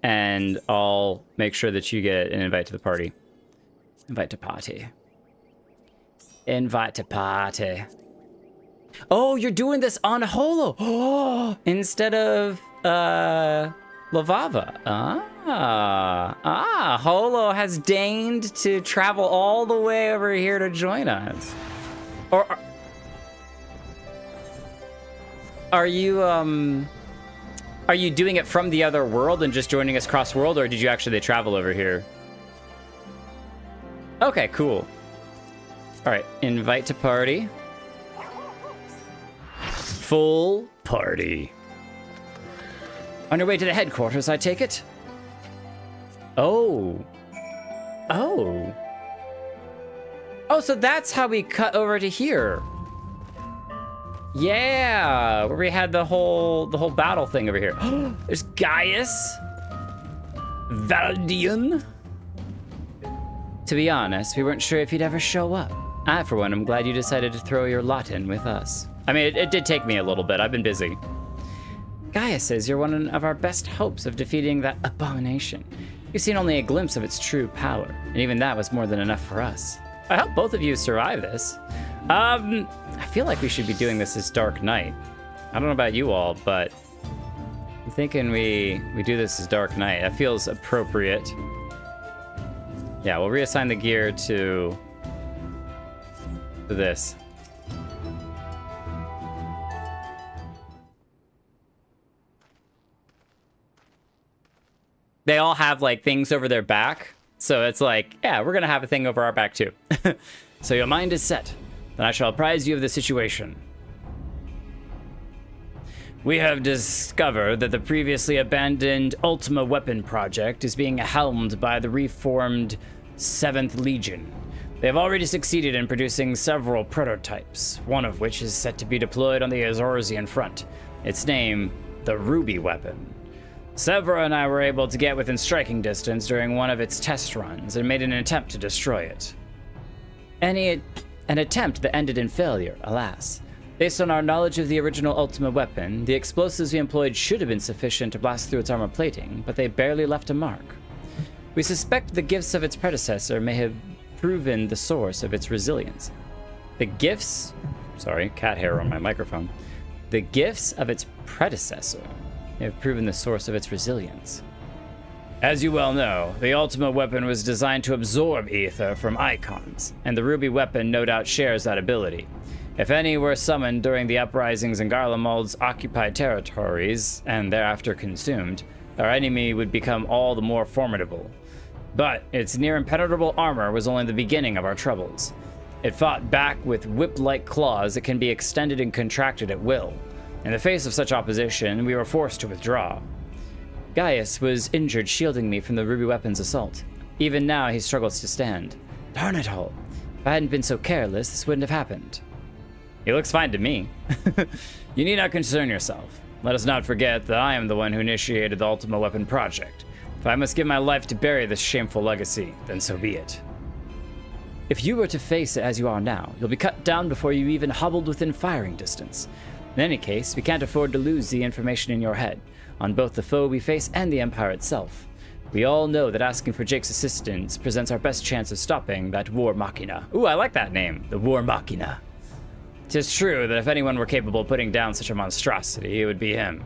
and I'll make sure that you get an invite to the party. Invite to party. Invite to party. Oh, you're doing this on Holo. Oh, instead of Lavava. Holo has deigned to travel all the way over here to join us. Or are you Are you doing it from the other world and just joining us cross-world, or did you actually travel over here? Okay, cool. All right, invite to party. Full party. On your way to the headquarters, I take it? Oh. Oh. Oh, so that's how we cut over to here. Yeah, where we had the whole battle thing over here. There's Gaius. Valdian. To be honest, we weren't sure if you'd ever show up. I, for one, am glad you decided to throw your lot in with us. I mean, it did take me a little bit. I've been busy. Gaius says you're one of our best hopes of defeating that abomination. You've seen only a glimpse of its true power, and even that was more than enough for us. I hope both of you survive this. I feel like we should be doing this as Dark Knight. I don't know about you all, but I'm thinking we do this as Dark Knight. That feels appropriate. Yeah, we'll reassign the gear to this. They all have like things over their back. So it's like, yeah, we're gonna have a thing over our back too. So your mind is set. Then I shall apprise you of the situation. We have discovered that the previously abandoned Ultima weapon project is being helmed by the reformed 7th Legion. They have already succeeded in producing several prototypes, one of which is set to be deployed on the Azorzian front. Its name, the Ruby weapon. Severa and I were able to get within striking distance during one of its test runs and made an attempt to destroy it. An attempt that ended in failure, alas. Based on our knowledge of the original Ultima weapon, the explosives we employed should have been sufficient to blast through its armor plating, but they barely left a mark. We suspect the gifts of its predecessor may have proven the source of its resilience. The gifts... Sorry, cat hair on my microphone. The gifts of its predecessor have proven the source of its resilience. As you well know, the Ultima weapon was designed to absorb ether from icons, and the Ruby weapon no doubt shares that ability. If any were summoned during the uprisings in Garlemald's occupied territories, and thereafter consumed, our enemy would become all the more formidable. But its near impenetrable armor was only the beginning of our troubles. It fought back with whip-like claws that can be extended and contracted at will. In the face of such opposition, we were forced to withdraw. Gaius was injured shielding me from the Ruby weapon's assault. Even now, he struggles to stand. Darn it all. If I hadn't been so careless, this wouldn't have happened. He looks fine to me. You need not concern yourself. Let us not forget that I am the one who initiated the Ultima weapon project. If I must give my life to bury this shameful legacy, then so be it. If you were to face it as you are now, you'll be cut down before you even hobbled within firing distance. In any case, we can't afford to lose the information in your head, on both the foe we face and the Empire itself. We all know that asking for Jake's assistance presents our best chance of stopping that War Machina. Ooh, I like that name, the War Machina. 'Tis true that if anyone were capable of putting down such a monstrosity, it would be him.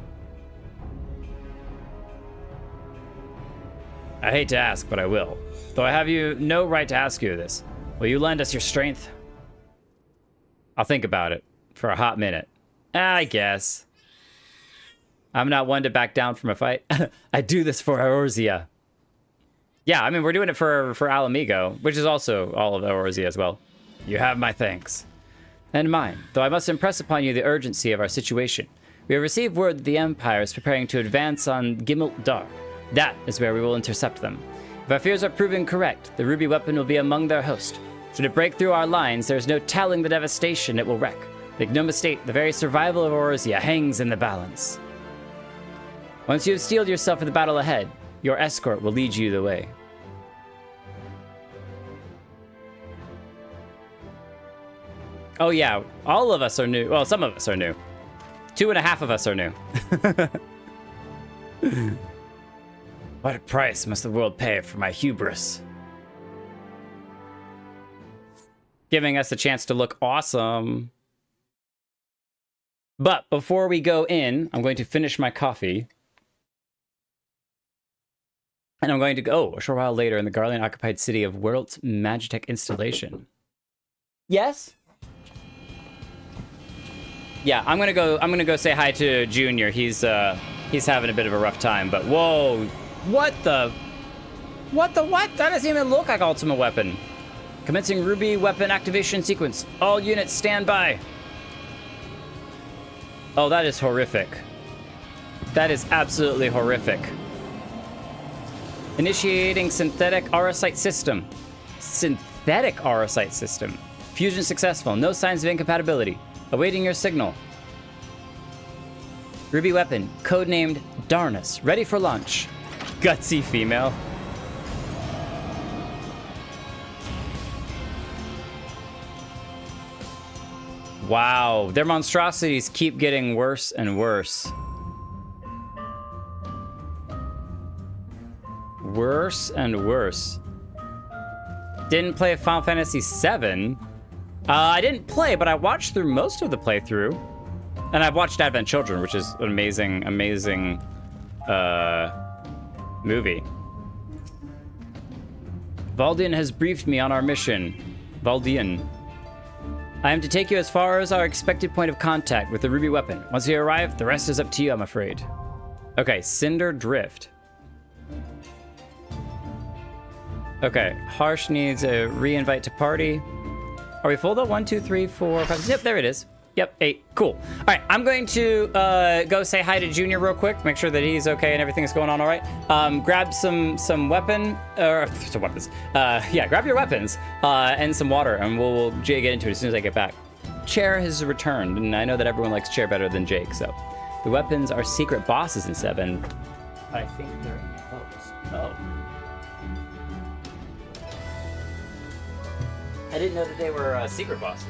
I hate to ask, but I will. Though I have no right to ask you this. Will you lend us your strength? I'll think about it for a hot minute. I guess. I'm not one to back down from a fight. I do this for Eorzea. Yeah, I mean, we're doing it for Alamigo, which is also all of Eorzea as well. You have my thanks. And mine, though I must impress upon you the urgency of our situation. We have received word that the Empire is preparing to advance on Gimmelt Dark. That is where we will intercept them. If our fears are proven correct, the Ruby weapon will be among their host. Should it break through our lines, there is no telling the devastation it will wreak. Make no mistake, the very survival of Eorzea hangs in the balance. Once you have steeled yourself for the battle ahead, your escort will lead you the way. Oh yeah, all of us are new. Well, some of us are new. 2.5 of us are new. What price must the world pay for my hubris? Giving us a chance to look awesome. But before we go in, I'm going to finish my coffee. And I'm going to go a short while later in the Garlean-occupied city of Werelt's Magitech installation. Yes? Yeah, I'm gonna go say hi to Junior. He's he's having a bit of a rough time, but whoa. What the what? That doesn't even look like ultimate weapon. Commencing Ruby weapon activation sequence. All units stand by. Oh, that is horrific. That is absolutely horrific. Initiating synthetic aurosite system. Synthetic aurosite system. Fusion successful. No signs of incompatibility. Awaiting your signal. Ruby weapon, codenamed Darnus. Ready for launch. Gutsy female. Wow, their monstrosities keep getting worse and worse. Worse and worse. Didn't play Final Fantasy VII. I didn't play, but I watched through most of the playthrough. And I've watched Advent Children, which is an amazing, amazing movie. Valdian has briefed me on our mission. Valdian. I am to take you as far as our expected point of contact with the Ruby weapon. Once you arrive, the rest is up to you, I'm afraid. Okay, Cinder Drift. Okay, Harsh needs a re-invite to party. Are we full though? 1, 2, 3, 4, 5, yep, there it is. Yep, 8, cool. All right, I'm going to go say hi to Junior real quick, make sure that he's okay and everything's going on all right. Grab some weapon, or some weapons. Yeah, grab your weapons and some water, and we'll get into it as soon as I get back. Chair has returned, and I know that everyone likes Chair better than Jake, so. The weapons are secret bosses in 7. I think they're close. Oh. I didn't know that they were secret bosses.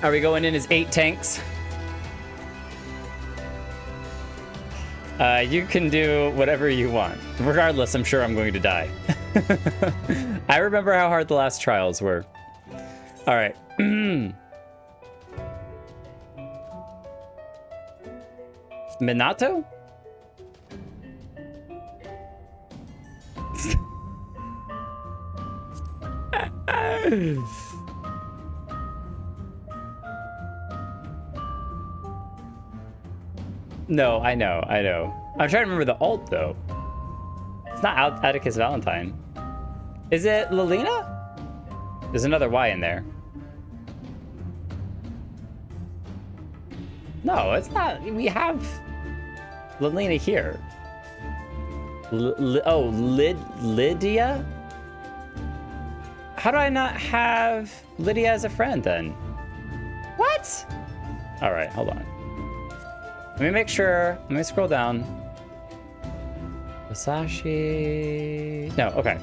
Are we going in as 8 tanks? You can do whatever you want. Regardless, I'm sure I'm going to die. I remember how hard the last trials were. All right. Minato? No, I know. I'm trying to remember the alt, though. It's not Atticus Valentine. Is it Lilina? There's another Y in there. No, it's not. We have Lilina here. Lydia? How do I not have Lydia as a friend, then? What? All right, hold on. Let me make sure. Let me scroll down. Masashi. No, okay.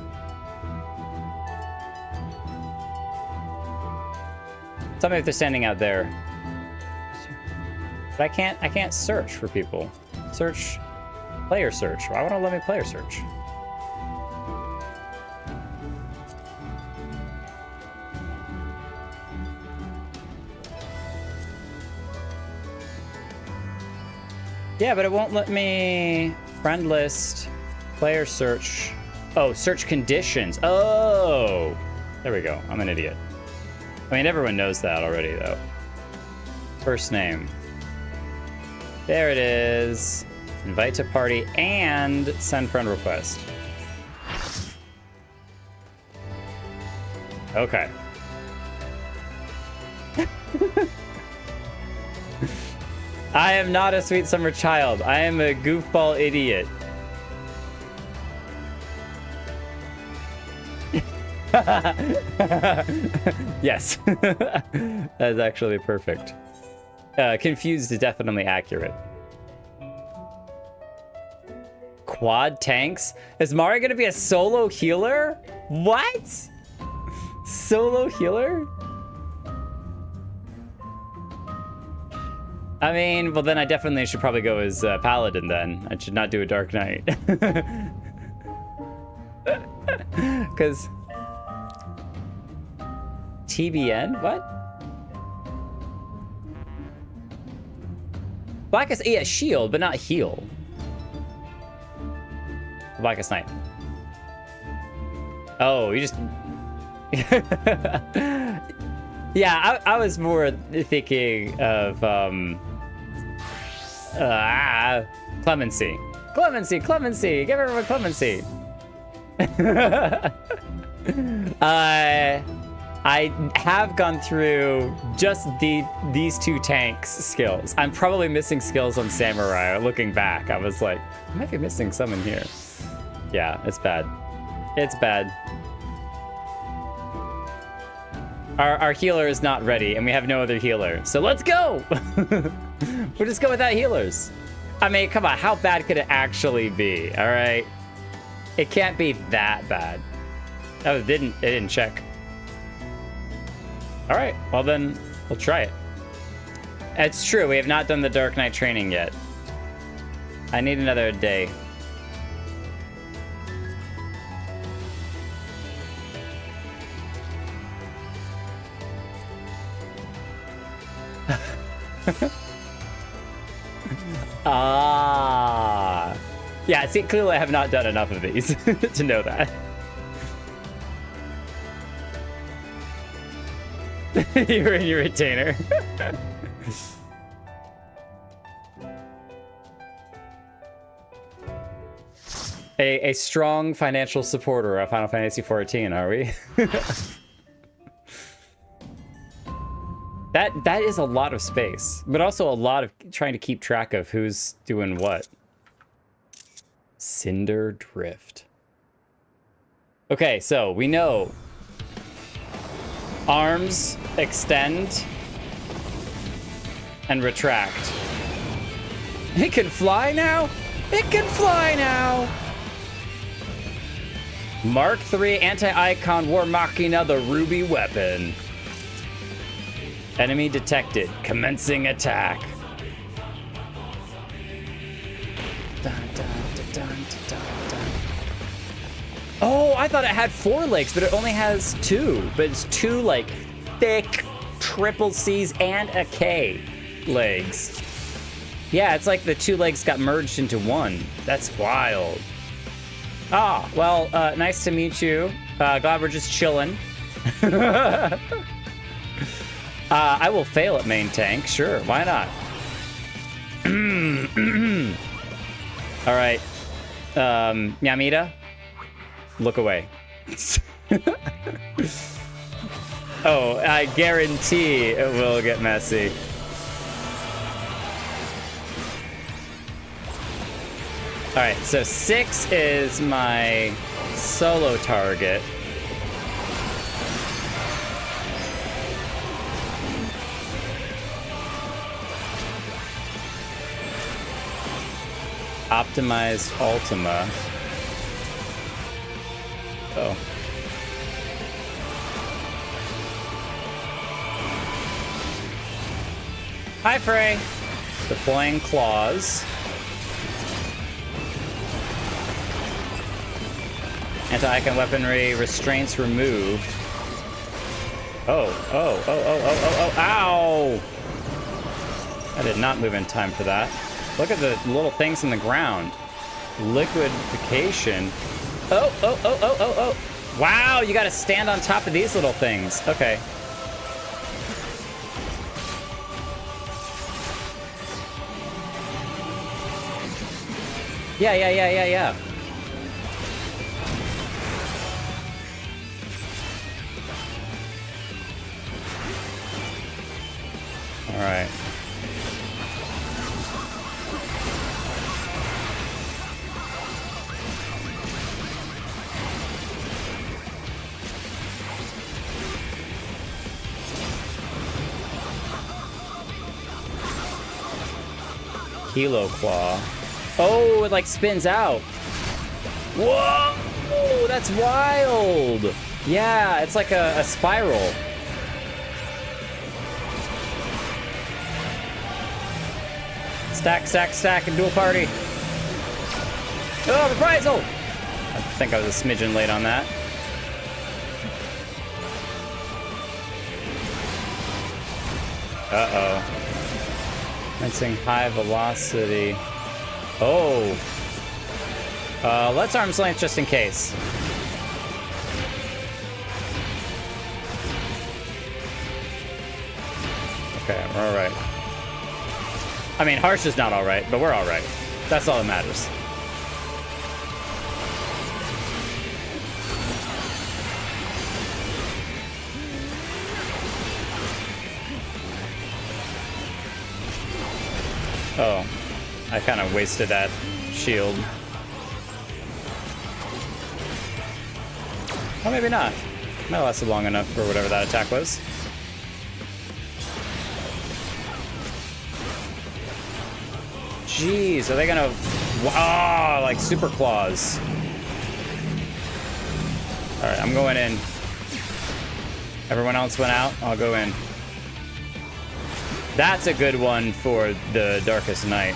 Tell me if they're standing out there. But I can't search for people. Search, player search. Why won't it let me player search? Yeah, but it won't let me friend list, player search. Oh, search conditions. Oh, there we go. I'm an idiot. I mean, everyone knows that already, though. First name. There it is. Invite to party and send friend request. Okay. I am not a sweet summer child. I am a goofball idiot. Yes. That is actually perfect. Confused is definitely accurate. Quad tanks? Is Mari gonna be a solo healer? What? Solo healer? I mean, well then I definitely should probably go as Paladin then. I should not do a Dark Knight. Because... TBN? What? Blackest, yeah, shield, but not heal. Blackest Knight. Oh, you just... Yeah, I was more thinking of, clemency. Clemency, clemency! Give everyone clemency! I have gone through just these 2 tanks skills. I'm probably missing skills on Samurai. Looking back, I was like, I might be missing some in here. Yeah, it's bad. It's bad. Our healer is not ready, and we have no other healer. So let's go! We'll just go without healers. I mean, come on, how bad could it actually be? All right, it can't be that bad. Oh, it didn't check. All right, well then, we'll try it. It's true, we have not done the Dark Knight training yet. I need another day. Ah. Yeah, see, clearly I have not done enough of these to know that. You're in your retainer. A strong financial supporter of Final Fantasy XIV, are we? That is a lot of space, but also a lot of trying to keep track of who's doing what. Cinder Drift. Okay, so we know arms extend and retract. It can fly now? It can fly now! Mark III Anti-Icon War Machina, the Ruby Weapon. Enemy detected. Commencing attack. Dun, dun, dun, dun, dun, dun. Oh, I thought it had 4 legs, but it only has 2. But it's 2, like, thick triple C's and a K legs. Yeah, it's like the 2 legs got merged into 1. That's wild. Ah, well, nice to meet you. Glad we're just chilling. I will fail at main tank. Sure, why not? All right. Yamita, look away. Oh, I guarantee it will get messy. All right, so 6 is my solo target. Optimized Ultima. Oh. Hi, Frey. Deploying claws. Anti-icon weaponry restraints removed. Oh, ow! I did not move in time for that. Look at the little things in the ground. Liquidification. Oh. Wow, you gotta stand on top of these little things. Okay. Yeah. All right. Kilo Claw. Oh, it like spins out. Whoa, that's wild. Yeah, it's like a spiral. Stack, and dual party. Oh, reprisal! I think I was a smidgen late on that. Uh-oh. Fencing high velocity. Oh. Let's arm's length just in case. Okay, we're all right. I mean, Harsh is not all right, but we're all right. That's all that matters. Oh, I kind of wasted that shield. Well, maybe not. Might have lasted long enough for whatever that attack was. Jeez, are they gonna... Ah, like super claws. Alright, I'm going in. Everyone else went out, I'll go in. That's a good one for the Darkest Night.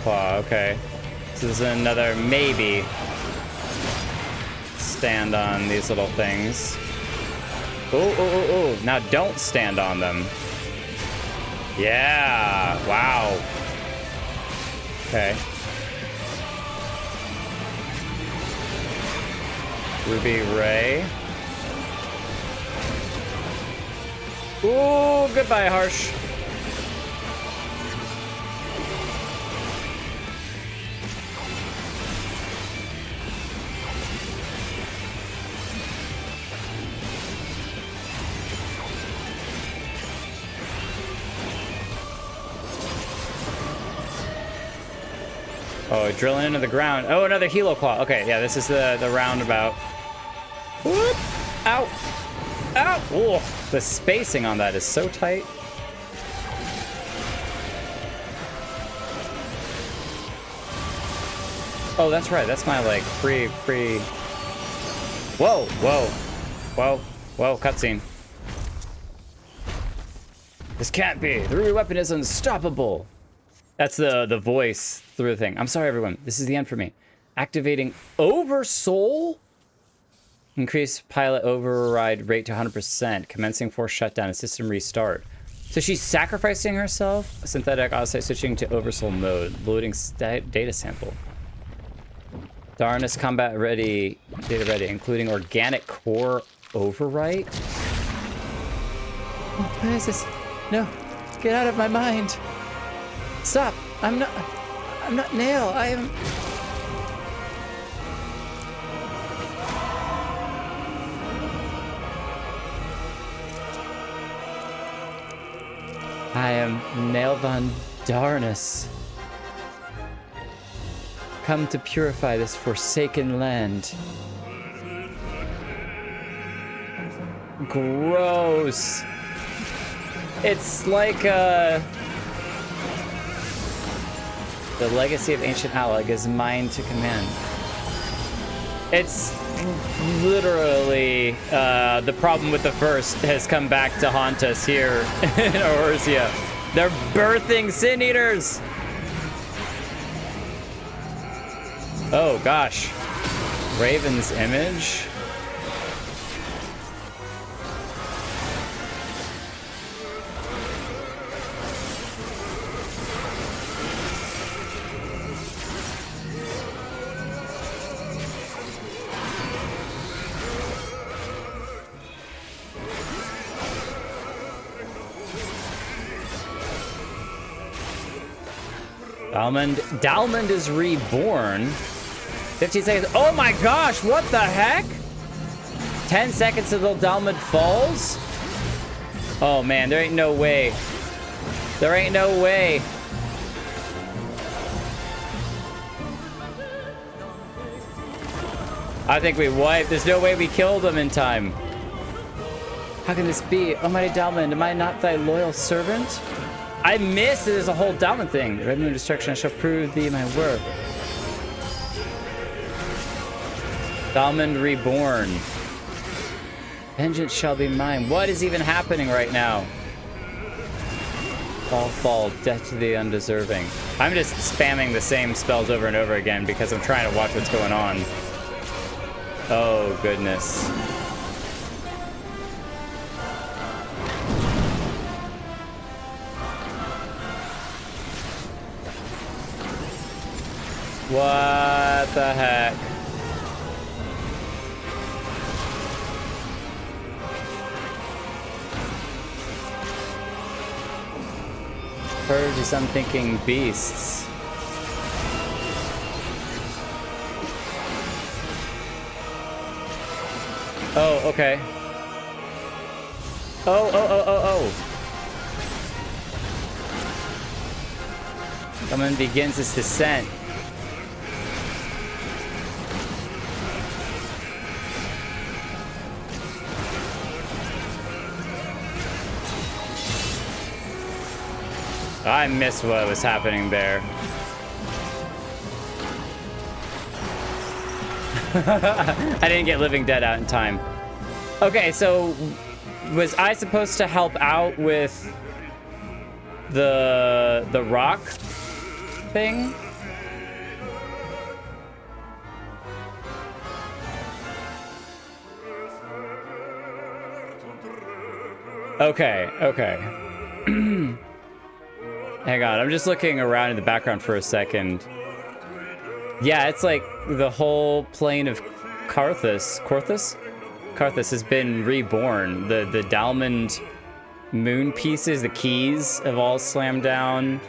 Claw, okay. This is another maybe. Stand on these little things. Oh. Now don't stand on them. Yeah. Wow. Okay. Ruby Ray. Ooh, goodbye, Harsh. Oh, drilling into the ground. Oh, another Helo Claw. Okay, yeah, this is the roundabout. Whoop! Ow! Ow! Ooh, the spacing on that is so tight. Oh, that's right. That's my, like, free... Whoa, whoa. Whoa, whoa, cutscene. This can't be. The ruby weapon is unstoppable. That's the voice through the thing. I'm sorry, everyone. This is the end for me. Activating Oversoul? Increase pilot override rate to 100%. Commencing force shutdown and system restart. So she's sacrificing herself? Synthetic Odyssey switching to Oversoul mode. Loading data sample. Darnus combat ready. Data ready. Including organic core overwrite? Oh, what is this? No. Get out of my mind. Stop. I'm not Nail. I am... I am Nail von Darnus. Come to purify this forsaken land. Gross. It's like the legacy of ancient Allag is mine to command. It's literally the problem with the first has come back to haunt us here in Orsia. They're birthing Sin Eaters. Oh gosh, Raven's image. Dalmond is reborn. 15 seconds. Oh my gosh, what the heck? 10 seconds until Dalmond falls? Oh man, there ain't no way. There ain't no way. I think we wiped. There's no way we killed him in time. How can this be? Almighty Dalmond, am I not thy loyal servant? I missed. There's a whole Dalmond thing. Red Moon Destruction, I shall prove thee my worth. Dalmond reborn. Vengeance shall be mine. What is even happening right now? All fall, death to the undeserving. I'm just spamming the same spells over and over again because I'm trying to watch what's going on. Oh, goodness. What the heck? Purge these unthinking beasts. Oh, okay. Oh. Someone begins his descent. I missed what was happening there. I didn't get Living Dead out in time. Okay, so was I supposed to help out with the rock thing? Okay. Hang on, I'm just looking around in the background for a second. Yeah, it's like the whole plane of Karthus has been reborn. The Dalmond moon pieces, the keys have all slammed down.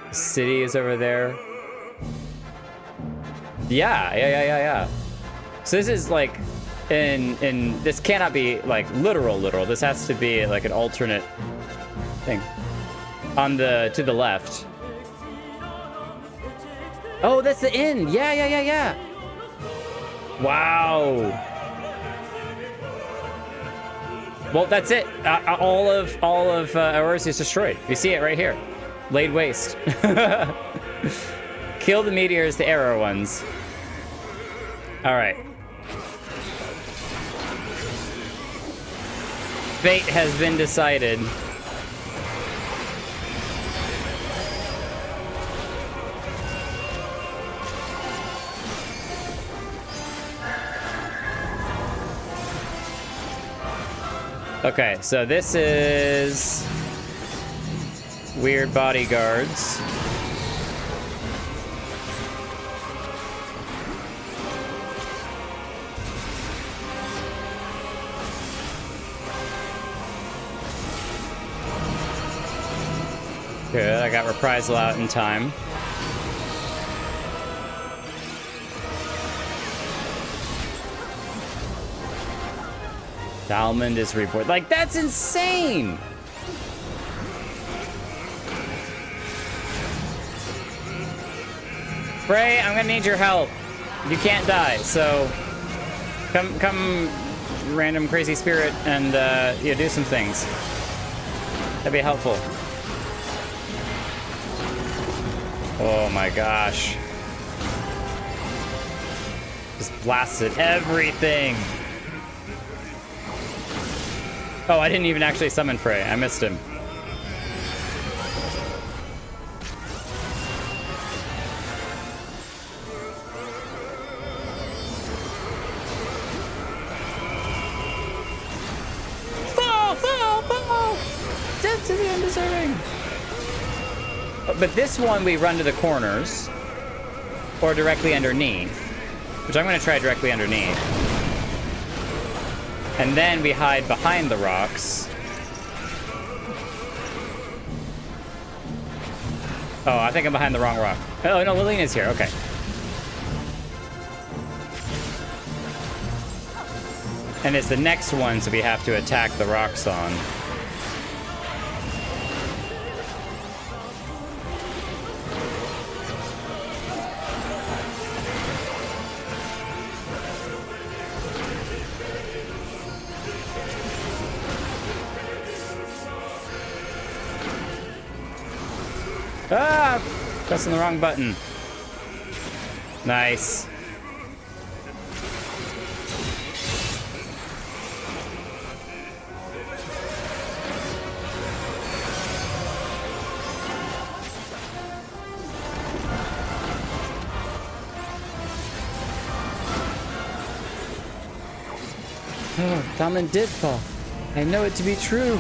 The city is over there. Yeah. So this is like in this cannot be like literal. This has to be like an alternate thing. To the left. Oh, that's the inn. Yeah. Wow. Well, that's it. All of Eorze is destroyed. You see it right here. Laid waste. Kill the meteors, the arrow ones. All right. Fate has been decided. Okay, so this is weird bodyguards. Good, I got reprisal out in time. Almond is reborn. Like, that's insane! Frey, I'm gonna need your help. You can't die, so come, random crazy spirit, and yeah, do some things. That'd be helpful. Oh my gosh. Just blasted everything. Oh, I didn't even actually summon Frey. I missed him. Fall! Death to the undeserving! But this one, we run to the corners. Or directly underneath. Which I'm going to try directly underneath. And then we hide behind the rocks. Oh, I think I'm behind the wrong rock. Oh, no, Lilina's here. Okay. And it's the next ones we have to attack the rocks on. Ah! Pressing the wrong button. Nice. Oh, Daman did fall. I know it to be true.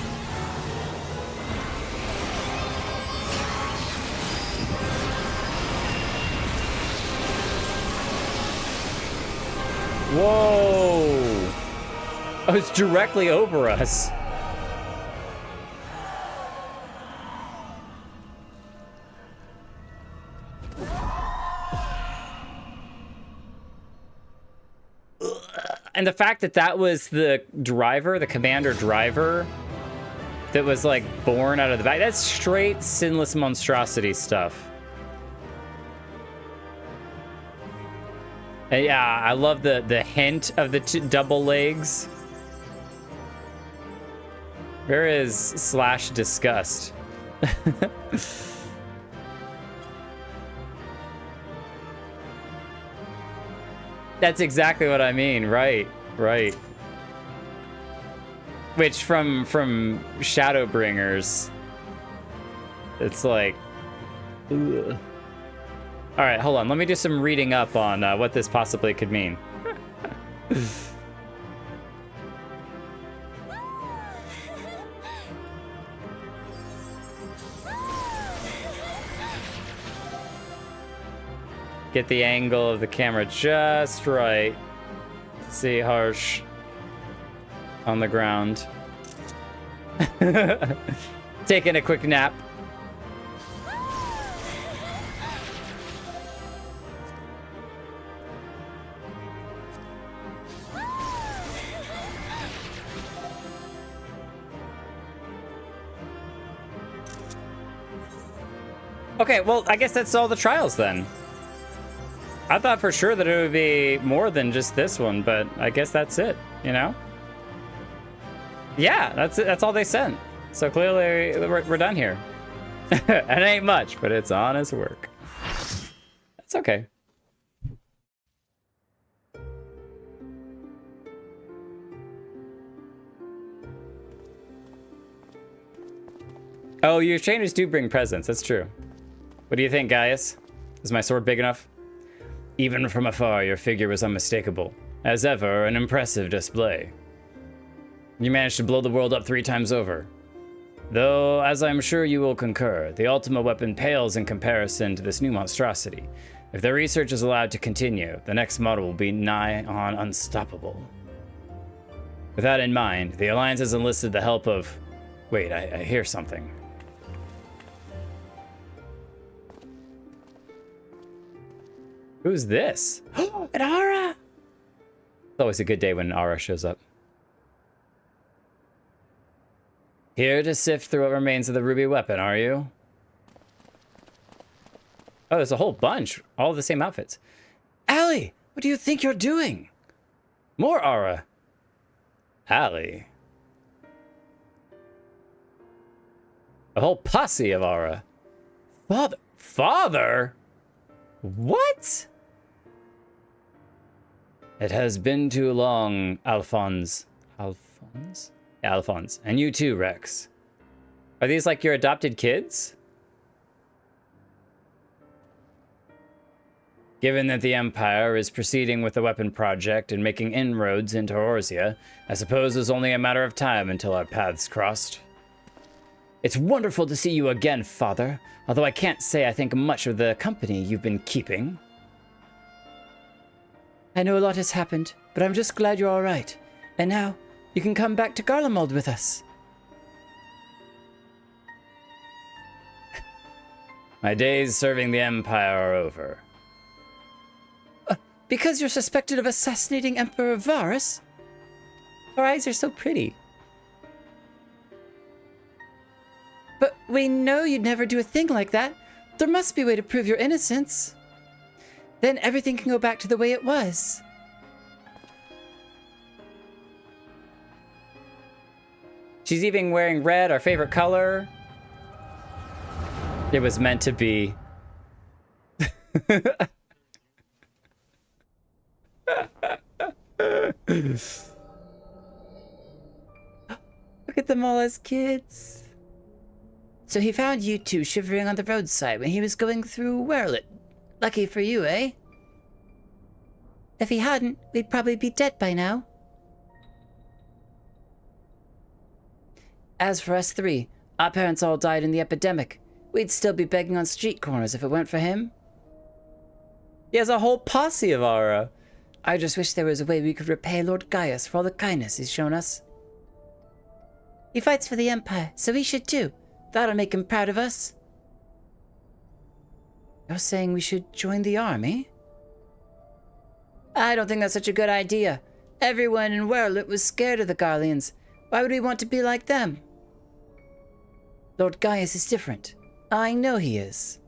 Whoa! Oh, it's directly over us. And the fact that that was the driver, the commander driver, that was like born out of the back, that's straight sinless monstrosity stuff. And yeah, I love the hint of the double legs. Where is slash disgust? That's exactly what I mean. Right. Which from Shadowbringers, it's like, ugh. All right, hold on. Let me do some reading up on what this possibly could mean. Get the angle of the camera just right. See Harsh on the ground. Taking a quick nap. Okay, well, I guess that's all the trials then. I thought for sure that it would be more than just this one, but I guess that's it, you know? Yeah, that's it. That's all they sent. So clearly we're done here. It ain't much, but it's honest work. That's okay. Oh, your trainers do bring presents. That's true. What do you think, Gaius? Is my sword big enough? Even from afar, your figure was unmistakable. As ever, an impressive display. You managed to blow the world up 3 times over. Though, as I'm sure you will concur, the Ultima weapon pales in comparison to this new monstrosity. If the research is allowed to continue, the next model will be nigh on unstoppable. With that in mind, the Alliance has enlisted the help of... Wait, I hear something. Who's this? An Aura! It's always a good day when an Aura shows up. Here to sift through what remains of the ruby weapon, are you? Oh, there's a whole bunch. All the same outfits. Allie, what do you think you're doing? More Aura. Allie. A whole posse of Aura. Father? Father? What? It has been too long, Alphonse. Alphonse? Yeah, Alphonse. And you too, Rex. Are these like your adopted kids? Given that the Empire is proceeding with the weapon project and making inroads into Orzia, I suppose it's only a matter of time until our paths crossed. It's wonderful to see you again, Father, although I can't say I think much of the company you've been keeping. I know a lot has happened, but I'm just glad you're all right. And now, you can come back to Garlemald with us. My days serving the Empire are over. Because you're suspected of assassinating Emperor Varus? Her eyes are so pretty. But we know you'd never do a thing like that. There must be a way to prove your innocence. Then everything can go back to the way it was. She's even wearing red, our favorite color. It was meant to be. Look at them all as kids. So he found you two shivering on the roadside when he was going through Werlet. Lucky for you, eh? If he hadn't, we'd probably be dead by now. As for us 3, our parents all died in the epidemic. We'd still be begging on street corners if it weren't for him. He has a whole posse of Aura. I just wish there was a way we could repay Lord Gaius for all the kindness he's shown us. He fights for the Empire, so we should too. That'll make him proud of us. You're saying we should join the army? I don't think that's such a good idea. Everyone in Werlet was scared of the Garleans. Why would we want to be like them? Lord Gaius is different. I know he is.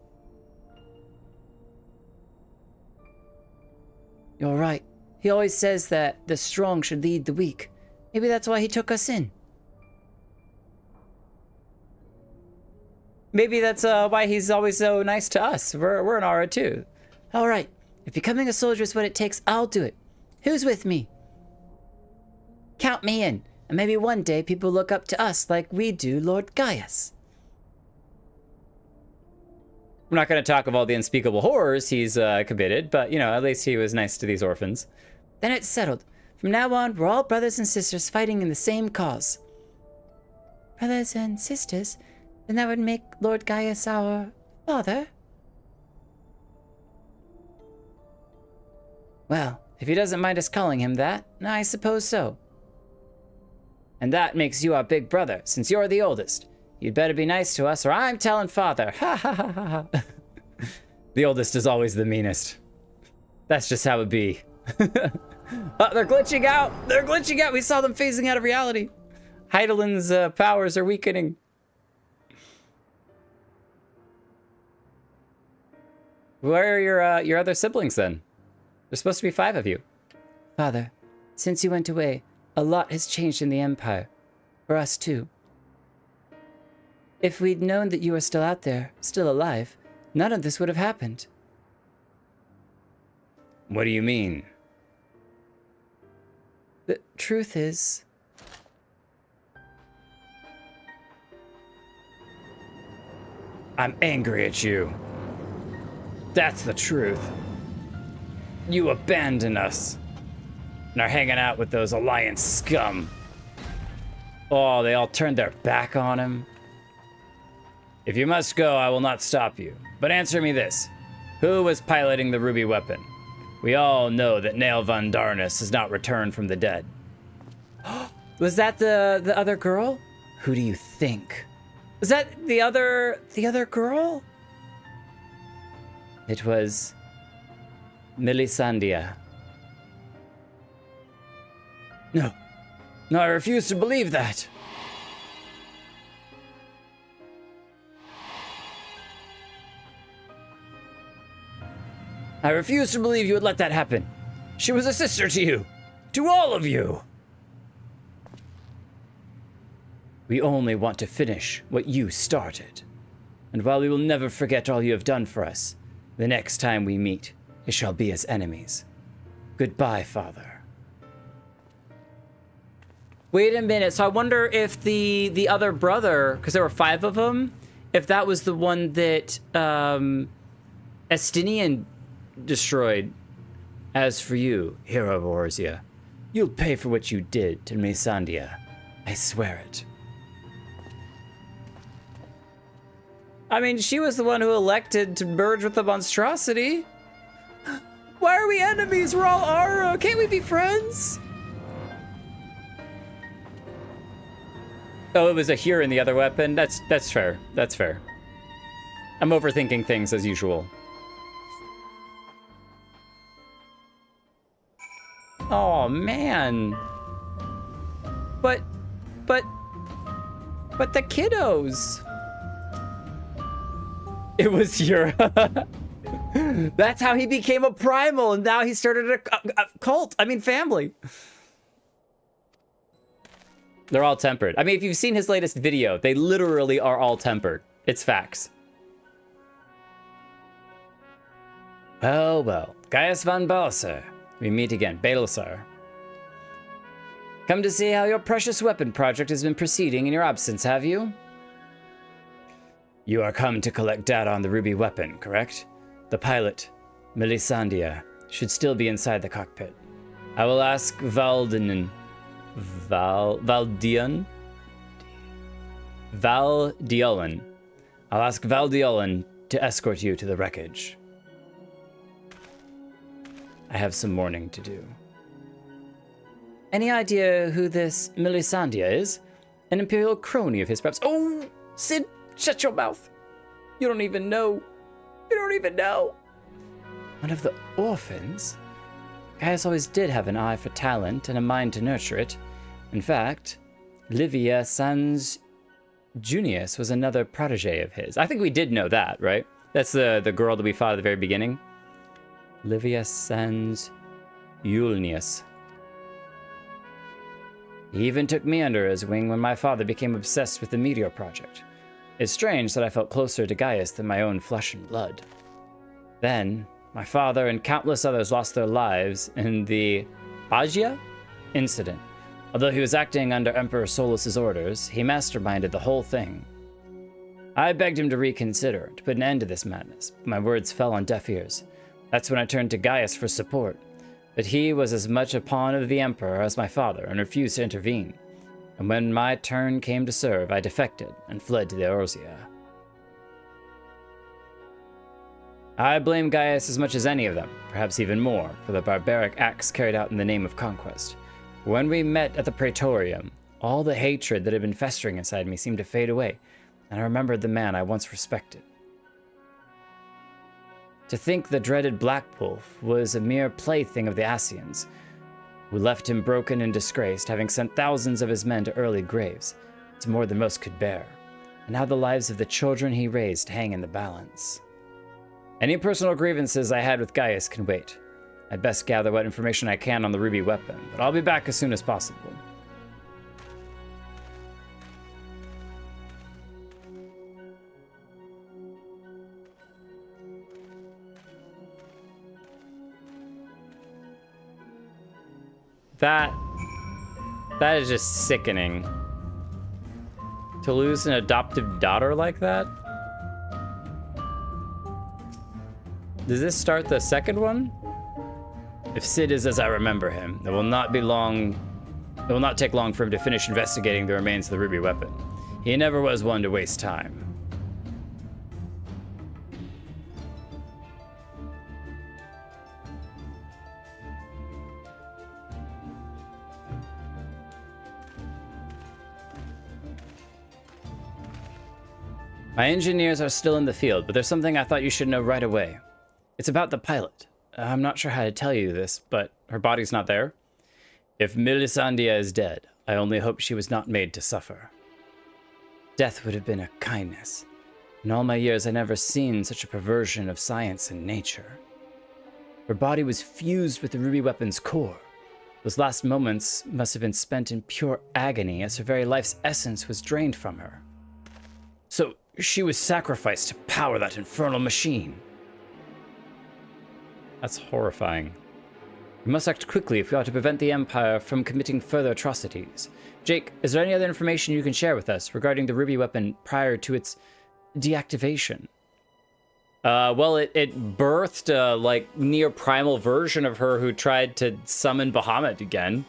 You're right. He always says that the strong should lead the weak. Maybe that's why he took us in. Maybe that's why he's always so nice to us. We're an Aura too. All right. If becoming a soldier is what it takes, I'll do it. Who's with me? Count me in. And maybe one day people look up to us like we do Lord Gaius. I'm not going to talk of all the unspeakable horrors he's committed, but, you know, at least he was nice to these orphans. Then it's settled. From now on, we're all brothers and sisters fighting in the same cause. Brothers and sisters? Then that would make Lord Gaius our father? Well, if he doesn't mind us calling him that, I suppose so. And that makes you our big brother, since you're the oldest. You'd better be nice to us, or I'm telling father. Ha ha ha ha ha. The oldest is always the meanest. That's just how it be. Oh, they're glitching out! They're glitching out! We saw them phasing out of reality. Heidelin's powers are weakening. Where are your other siblings then? There's supposed to be 5 of you. Father, since you went away, a lot has changed in the Empire. For us, too. If we'd known that you were still out there, still alive, none of this would have happened. What do you mean? The truth is... I'm angry at you. That's the truth. You abandoned us and are hanging out with those Alliance scum. Oh, they all turned their back on him. If you must go, I will not stop you. But answer me this. Who was piloting the ruby weapon? We all know that Nail von Darnus has not returned from the dead. Was that the other girl? Who do you think? Was that the other girl? It was Melisandre. No. No, I refuse to believe that. I refuse to believe you would let that happen. She was a sister to you. To all of you. We only want to finish what you started. And while we will never forget all you have done for us, the next time we meet, it shall be as enemies. Goodbye, Father. Wait a minute, so I wonder if the other brother, because there were 5 of them, if that was the one that Estinian destroyed. As for you, hero of Orzia, you'll pay for what you did to Melisandre. I swear it. I mean, she was the one who elected to merge with the monstrosity. Why are we enemies? We're all Aura. Can't we be friends? Oh, it was a here in the other weapon. That's fair. That's fair. I'm overthinking things as usual. Oh man. But the kiddos. It was your... That's how he became a primal, and now he started a cult. I mean, family. They're all tempered. I mean, if you've seen his latest video, they literally are all tempered. It's facts. Well, well. Gaius von Balser. We meet again. Balsar. Come to see how your precious weapon project has been proceeding in your absence, have you? You are come to collect data on the ruby weapon, correct? The pilot, Melisandre, should still be inside the cockpit. I will ask Valdion I'll ask Valdiolan to escort you to the wreckage. I have some mourning to do. Any idea who this Melisandre is? An imperial crony of his, perhaps? Oh, Sid, shut your mouth. You don't even know. You don't even know. One of the orphans? Gaius always did have an eye for talent and a mind to nurture it. In fact, Livia Sans Junius was another protege of his. I think we did know that, right? That's the girl that we fought at the very beginning. Livia Sans Junius. He even took me under his wing when my father became obsessed with the Meteor Project. It's strange that I felt closer to Gaius than my own flesh and blood. Then, my father and countless others lost their lives in the Agia incident. Although he was acting under Emperor Solus's orders, he masterminded the whole thing. I begged him to reconsider, to put an end to this madness, but my words fell on deaf ears. That's when I turned to Gaius for support. But he was as much a pawn of the Emperor as my father and refused to intervene. And when my turn came to serve, I defected and fled to the Orzia. I blame Gaius as much as any of them, perhaps even more, for the barbaric acts carried out in the name of conquest. When we met at the Praetorium, all the hatred that had been festering inside me seemed to fade away, and I remembered the man I once respected. To think the dreaded Black Wolf was a mere plaything of the Ascians, who left him broken and disgraced, having sent thousands of his men to early graves. It's more than most could bear. And now the lives of the children he raised hang in the balance. Any personal grievances I had with Gaius can wait. I'd best gather what information I can on the ruby weapon, but I'll be back as soon as possible. That is just sickening. To lose an adoptive daughter like that? Does this start the second one? If Sid is as I remember him, it will not take long for him to finish investigating the remains of the ruby weapon. He never was one to waste time. My engineers are still in the field, but there's something I thought you should know right away. It's about the pilot. I'm not sure how to tell you this, but her body's not there. If Melisandre is dead, I only hope she was not made to suffer. Death would have been a kindness. In all my years, I never seen such a perversion of science and nature. Her body was fused with the ruby weapon's core. Those last moments must have been spent in pure agony as her very life's essence was drained from her. So she was sacrificed to power that infernal machine. That's horrifying. We must act quickly if we are to prevent the Empire from committing further atrocities. Jake, is there any other information you can share with us regarding the ruby weapon prior to its deactivation? Well, it birthed a, like, near-primal version of her who tried to summon Bahamut again.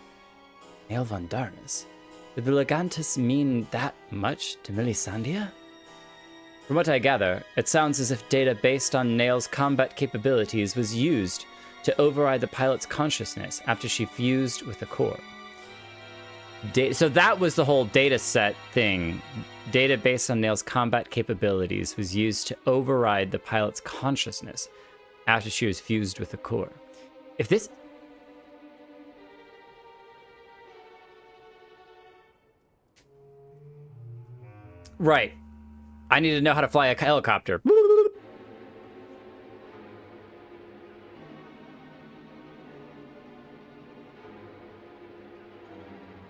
Nail von Darnus. Did the Legantus mean that much to Melisandre? From what I gather, it sounds as if data based on Nail's combat capabilities was used to override the pilot's consciousness after she fused with the core. So that was the whole data set thing. Data based on Nail's combat capabilities was used to override the pilot's consciousness after she was fused with the core. If this... Right. I need to know how to fly a helicopter.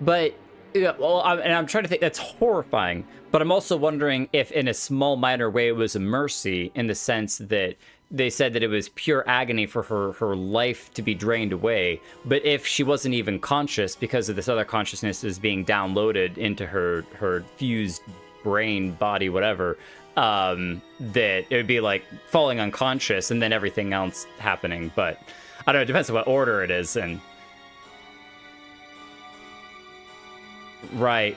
But, yeah, well, I'm trying to think, that's horrifying. But I'm also wondering if in a small minor way it was a mercy, in the sense that they said that it was pure agony for her life to be drained away. But if she wasn't even conscious because of this other consciousness is being downloaded into her fused brain, body, whatever, that it would be like falling unconscious and then everything else happening. But I don't know, it depends on what order it is. And right,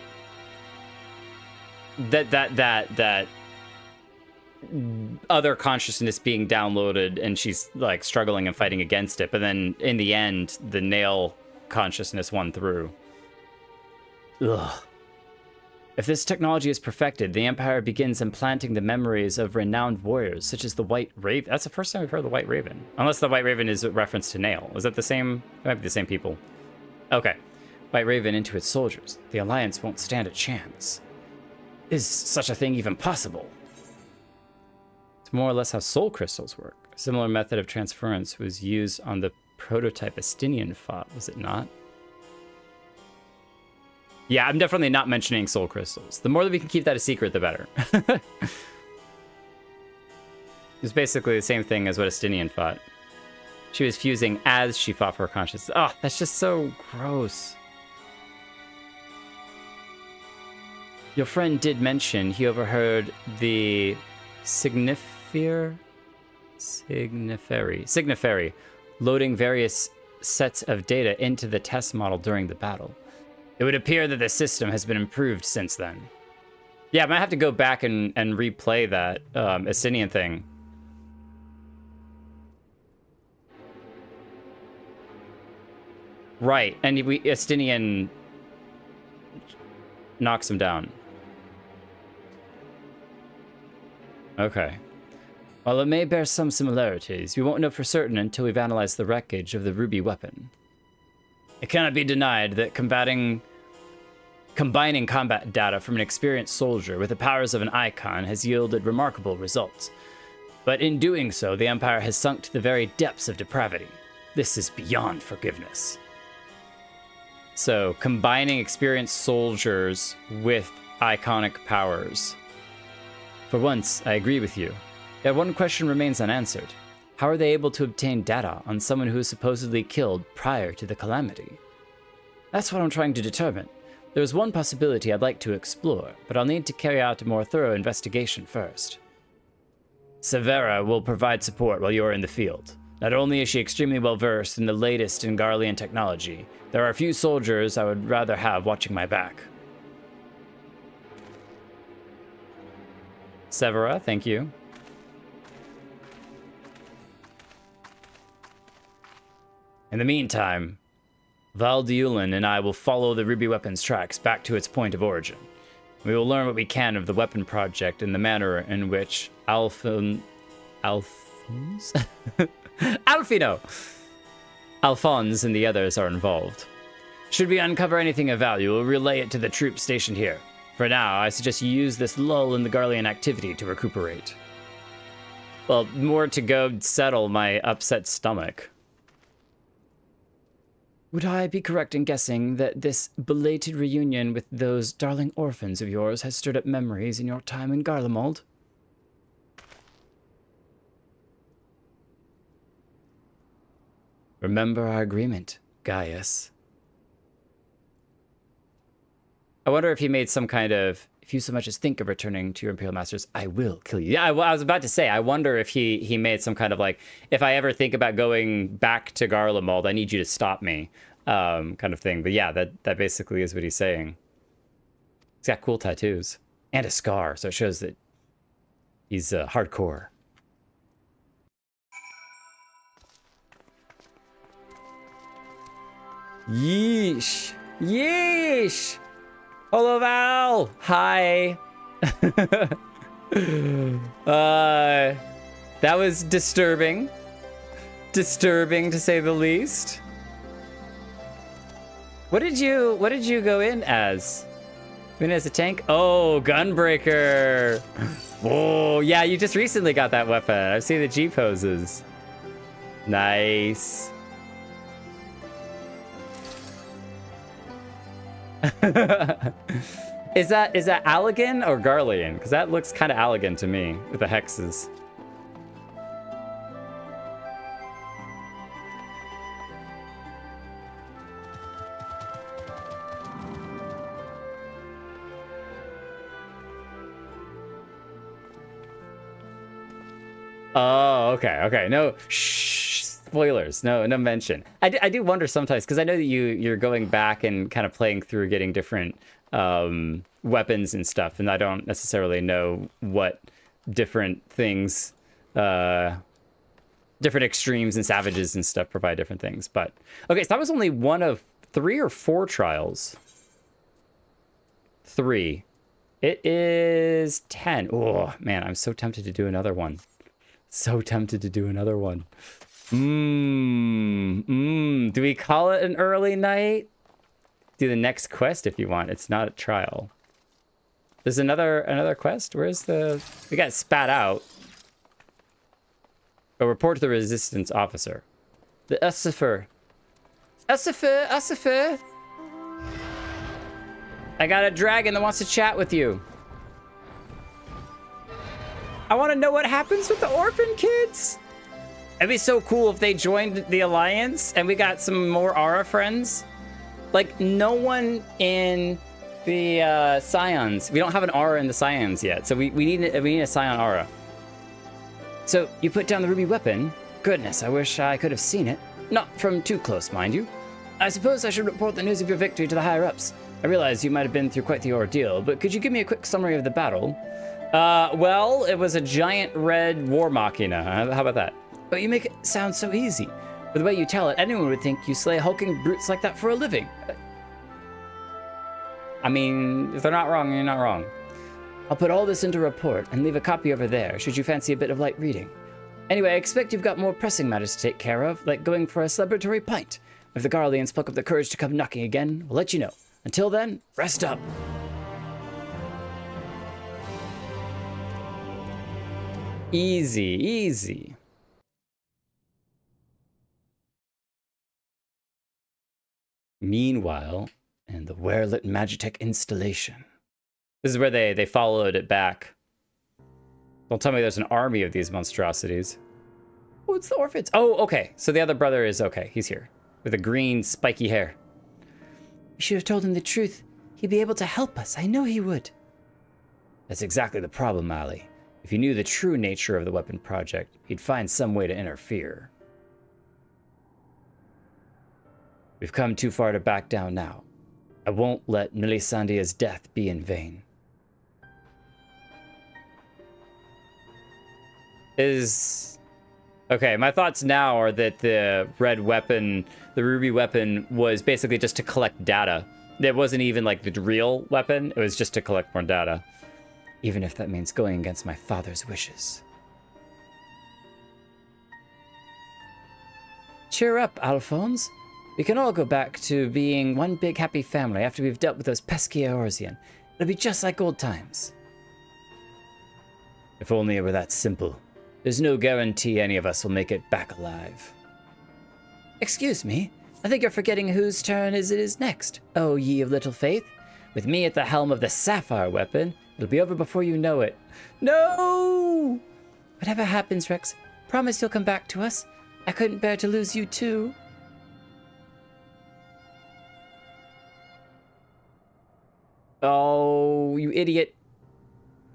that other consciousness being downloaded and she's like struggling and fighting against it, but then in the end the Nail consciousness won through. Ugh. If this technology is perfected, the Empire begins implanting the memories of renowned warriors, such as the White Raven. That's the first time we've heard of the White Raven. Unless the White Raven is a reference to Nail. Is that the same? It might be the same people. Okay. White Raven into its soldiers. The Alliance won't stand a chance. Is such a thing even possible? It's more or less how soul crystals work. A similar method of transference was used on the prototype Estinian fought, was it not? Yeah, I'm definitely not mentioning soul crystals. The more that we can keep that a secret, the better. It's basically the same thing as what Estinian fought. She was fusing as she fought for her consciousness. Oh, that's just so gross. Your friend did mention he overheard the Signiferi loading various sets of data into the test model during the battle. It would appear that the system has been improved since then. Yeah, I might have to go back and replay that Estinian thing. Right, and Estinian knocks him down. Okay. While it may bear some similarities, we won't know for certain until we've analyzed the wreckage of the ruby weapon. It cannot be denied that combining combat data from an experienced soldier with the powers of an icon has yielded remarkable results. But in doing so, the Empire has sunk to the very depths of depravity. This is beyond forgiveness. So, combining experienced soldiers with iconic powers. For once, I agree with you. Yet one question remains unanswered. How are they able to obtain data on someone who was supposedly killed prior to the calamity? That's what I'm trying to determine. There is one possibility I'd like to explore, but I'll need to carry out a more thorough investigation first. Severa will provide support while you're in the field. Not only is she extremely well versed in the latest in Garlean technology, there are a few soldiers I would rather have watching my back. Severa, thank you. In the meantime, Valdiulin and I will follow the Ruby Weapon's tracks back to its point of origin. We will learn what we can of the weapon project and the manner in which Alphonse? Alfino! Alphonse and the others are involved. Should we uncover anything of value, we'll relay it to the troops stationed here. For now, I suggest you use this lull in the Garlean activity to recuperate. Well, more to go settle my upset stomach. Would I be correct in guessing that this belated reunion with those darling orphans of yours has stirred up memories in your time in Garlemald? Remember our agreement, Gaius. I wonder if he made some kind of, if you so much as think of returning to your Imperial Masters, I will kill you. Yeah, I was about to say, I wonder if he made some kind of like, if I ever think about going back to Garlemald, I need you to stop me, kind of thing. But yeah, that basically is what he's saying. He's got cool tattoos and a scar, so it shows that he's hardcore. Yeesh. Yeesh. Hello, Val. Hi. That was disturbing. Disturbing, to say the least. What did you go in as? Went as a tank? Oh, Gunbreaker. Oh, yeah, you just recently got that weapon. I've seen the G poses. Nice. Is that Allegan or Garlean? Because that looks kind of Allegan to me with the hexes. Oh, okay. No, shh, spoilers. No mention. I do wonder sometimes, because I know that you're going back and kind of playing through getting different weapons and stuff, and I don't necessarily know what different things, different extremes and savages and stuff provide different things. But okay, so that was only one of 3 or 4 trials. 3. It is 10. Oh man, I'm so tempted to do another one. So tempted to do another one. Do we call it an early night? Do the next quest if you want. It's not a trial. There's another quest. Where's the... We got spat out. A report to the resistance officer. The Ussifer. Ussifer. I got a dragon that wants to chat with you. I want to know what happens with the orphan kids. It'd be so cool if they joined the Alliance and we got some more Aura friends. Like, no one in the Scions. We don't have an Aura in the Scions yet, so we need a Scion Aura. So, you put down the ruby weapon? Goodness, I wish I could have seen it. Not from too close, mind you. I suppose I should report the news of your victory to the higher-ups. I realize you might have been through quite the ordeal, but could you give me a quick summary of the battle? Well, it was a giant red war machina. How about that? But you make it sound so easy. But the way you tell it, anyone would think you slay hulking brutes like that for a living. I mean, if they're not wrong, you're not wrong. I'll put all this into a report and leave a copy over there, should you fancy a bit of light reading. Anyway, I expect you've got more pressing matters to take care of, like going for a celebratory pint. If the Garleans pluck up the courage to come knocking again, we'll let you know. Until then, rest up. Easy, easy. Meanwhile, in the Werelit Magitech installation. This is where they followed it back. Don't tell me there's an army of these monstrosities. Oh, it's the orphans. Oh, okay. So the other brother is okay. He's here. With a green, spiky hair. We should have told him the truth. He'd be able to help us. I know he would. That's exactly the problem, Ali. If he knew the true nature of the weapon project, he'd find some way to interfere. We've come too far to back down now. I won't let Milisandia's death be in vain. Okay, my thoughts now are that the red weapon, the ruby weapon, was basically just to collect data. It wasn't even like the real weapon, it was just to collect more data. Even if that means going against my father's wishes. Cheer up, Alphonse. We can all go back to being one big happy family after we've dealt with those pesky Eorzean. It'll be just like old times. If only it were that simple. There's no guarantee any of us will make it back alive. Excuse me, I think you're forgetting whose turn it is next, oh ye of little faith. With me at the helm of the sapphire weapon, it'll be over before you know it. No! Whatever happens, Rex, promise you'll come back to us. I couldn't bear to lose you too. Oh, you idiot.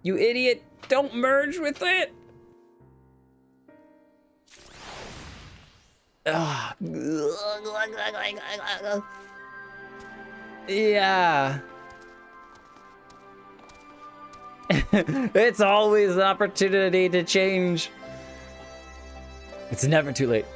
You idiot. Don't merge with it. Ah. Yeah. It's always an opportunity to change. It's never too late.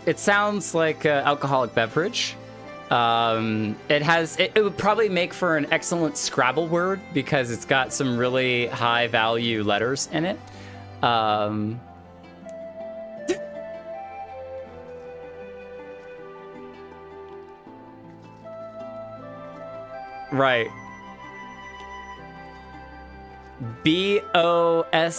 It sounds like an alcoholic beverage. It would probably make for an excellent Scrabble word because it's got some really high value letters in it. Right. BOSHGUAHE.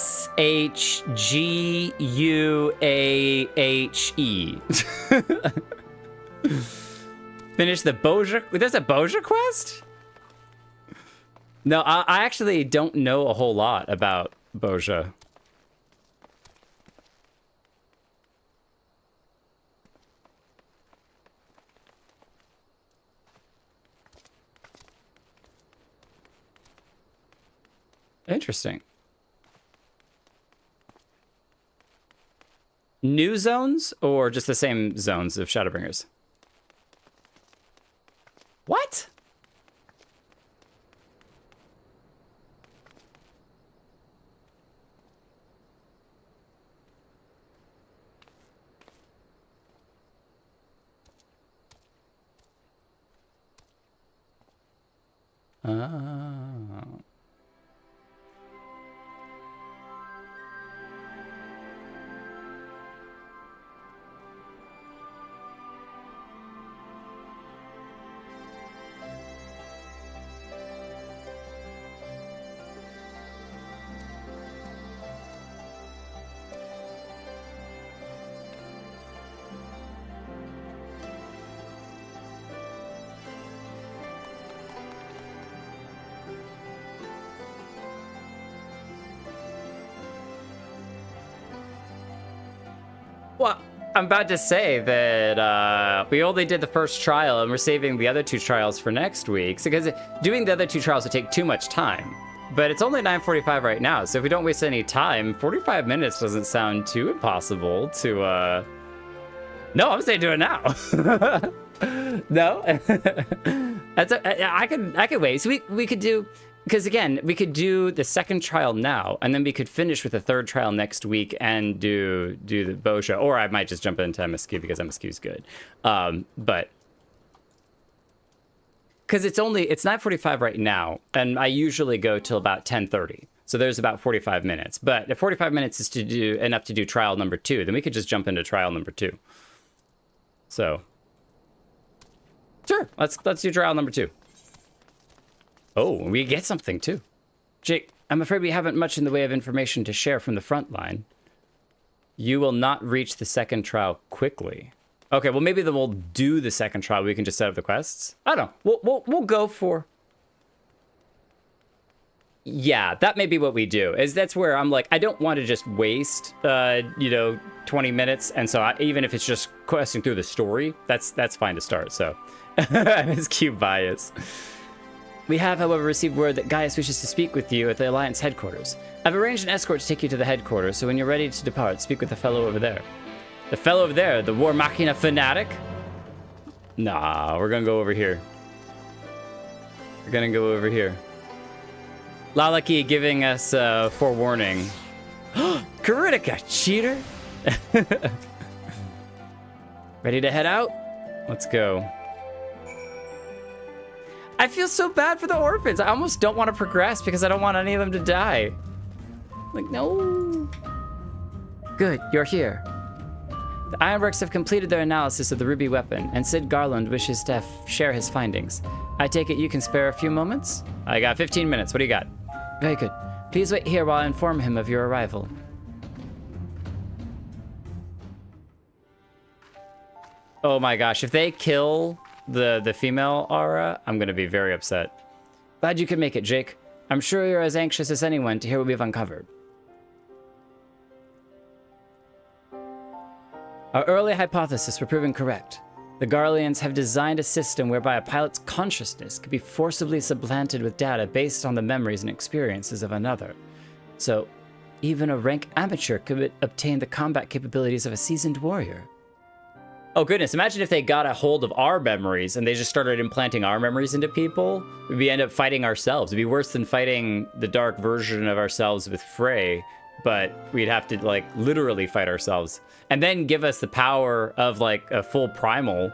Finish the Boja. There's a Boja quest? No, I actually don't know a whole lot about Boja. Interesting. New zones or just the same zones of Shadowbringers? What? Oh. Well, I'm about to say that we only did the first trial and we're saving the other 2 trials for next week. Because doing the other 2 trials would take too much time. But it's only 9:45 right now, so if we don't waste any time, 45 minutes doesn't sound too impossible to... No, I'm saying do it now. No? I could wait. So we could do... Because again, we could do the second trial now, and then we could finish with the third trial next week and do the Boja. Or I might just jump into MSQ because MSQ is good. But because it's 9:45 right now, and I usually go till about 10:30. So there's about 45 minutes. But if 45 minutes is enough to do trial number 2, then we could just jump into trial number 2. So sure, let's do trial number 2. Oh, we get something too. Jake, I'm afraid we haven't much in the way of information to share from the front line. You will not reach the second trial quickly. Okay, well, maybe then we'll do the second trial. We can just set up the quests. I don't know. We'll go for... Yeah, that may be what we do. That's where I'm like, I don't want to just waste, 20 minutes. And so even if it's just questing through the story, that's fine to start. So it's cute bias. We have, however, received word that Gaius wishes to speak with you at the Alliance headquarters. I've arranged an escort to take you to the headquarters, so when you're ready to depart, speak with the fellow over there. The fellow over there, the War Machina fanatic? Nah, we're gonna go over here. We're gonna go over here. Lalaki giving us forewarning. Kuritika, cheater! Ready to head out? Let's go. I feel so bad for the orphans. I almost don't want to progress because I don't want any of them to die. Like, no. Good, you're here. The Ironworks have completed their analysis of the ruby weapon, and Sid Garland wishes to share his findings. I take it you can spare a few moments? I got 15 minutes. What do you got? Very good. Please wait here while I inform him of your arrival. Oh my gosh, if they kill the female aura, I'm gonna be very upset. Glad you could make it, Jake. I'm sure you're as anxious as anyone to hear what we've uncovered. Our early hypotheses were proven correct. The Garleans have designed a system whereby a pilot's consciousness could be forcibly supplanted with data based on the memories and experiences of another. So, even a rank amateur could obtain the combat capabilities of a seasoned warrior. Oh goodness, imagine if they got a hold of our memories and they just started implanting our memories into people. We'd end up fighting ourselves. It'd be worse than fighting the dark version of ourselves with Frey, but we'd have to, like, literally fight ourselves. And then give us the power of, like, a full primal.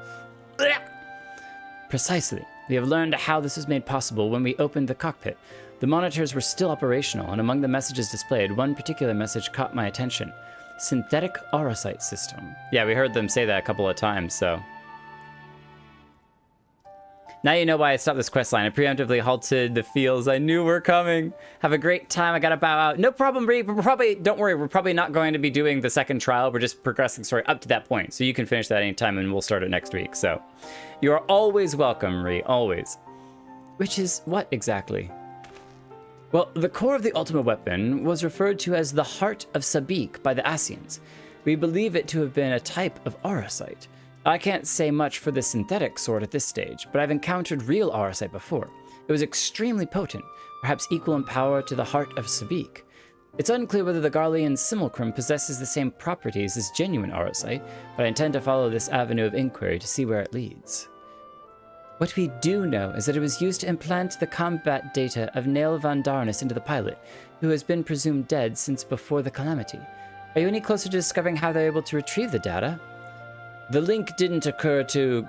Precisely. We have learned how this was made possible when we opened the cockpit. The monitors were still operational, and among the messages displayed, one particular message caught my attention. Synthetic Aurosite system. Yeah, we heard them say that a couple of times, so. Now you know why I stopped this questline. I preemptively halted the fields. I knew we're coming. Have a great time. I gotta bow out. No problem, Ree. Don't worry, we're probably not going to be doing the second trial. We're just progressing the story up to that point. So you can finish that anytime and we'll start it next week. So you are always welcome, Ree, always. Which is what exactly? Well, the core of the ultimate weapon was referred to as the Heart of Sabik by the Asians. We believe it to have been a type of Aurosite. I can't say much for the synthetic sword at this stage, but I've encountered real Aurosite before. It was extremely potent, perhaps equal in power to the Heart of Sabik. It's unclear whether the Garlean simulacrum possesses the same properties as genuine Aurosite, but I intend to follow this avenue of inquiry to see where it leads. What we do know is that it was used to implant the combat data of Nail van Darnus into the pilot, who has been presumed dead since before the calamity. Are you any closer to discovering how they're able to retrieve the data? The link didn't occur to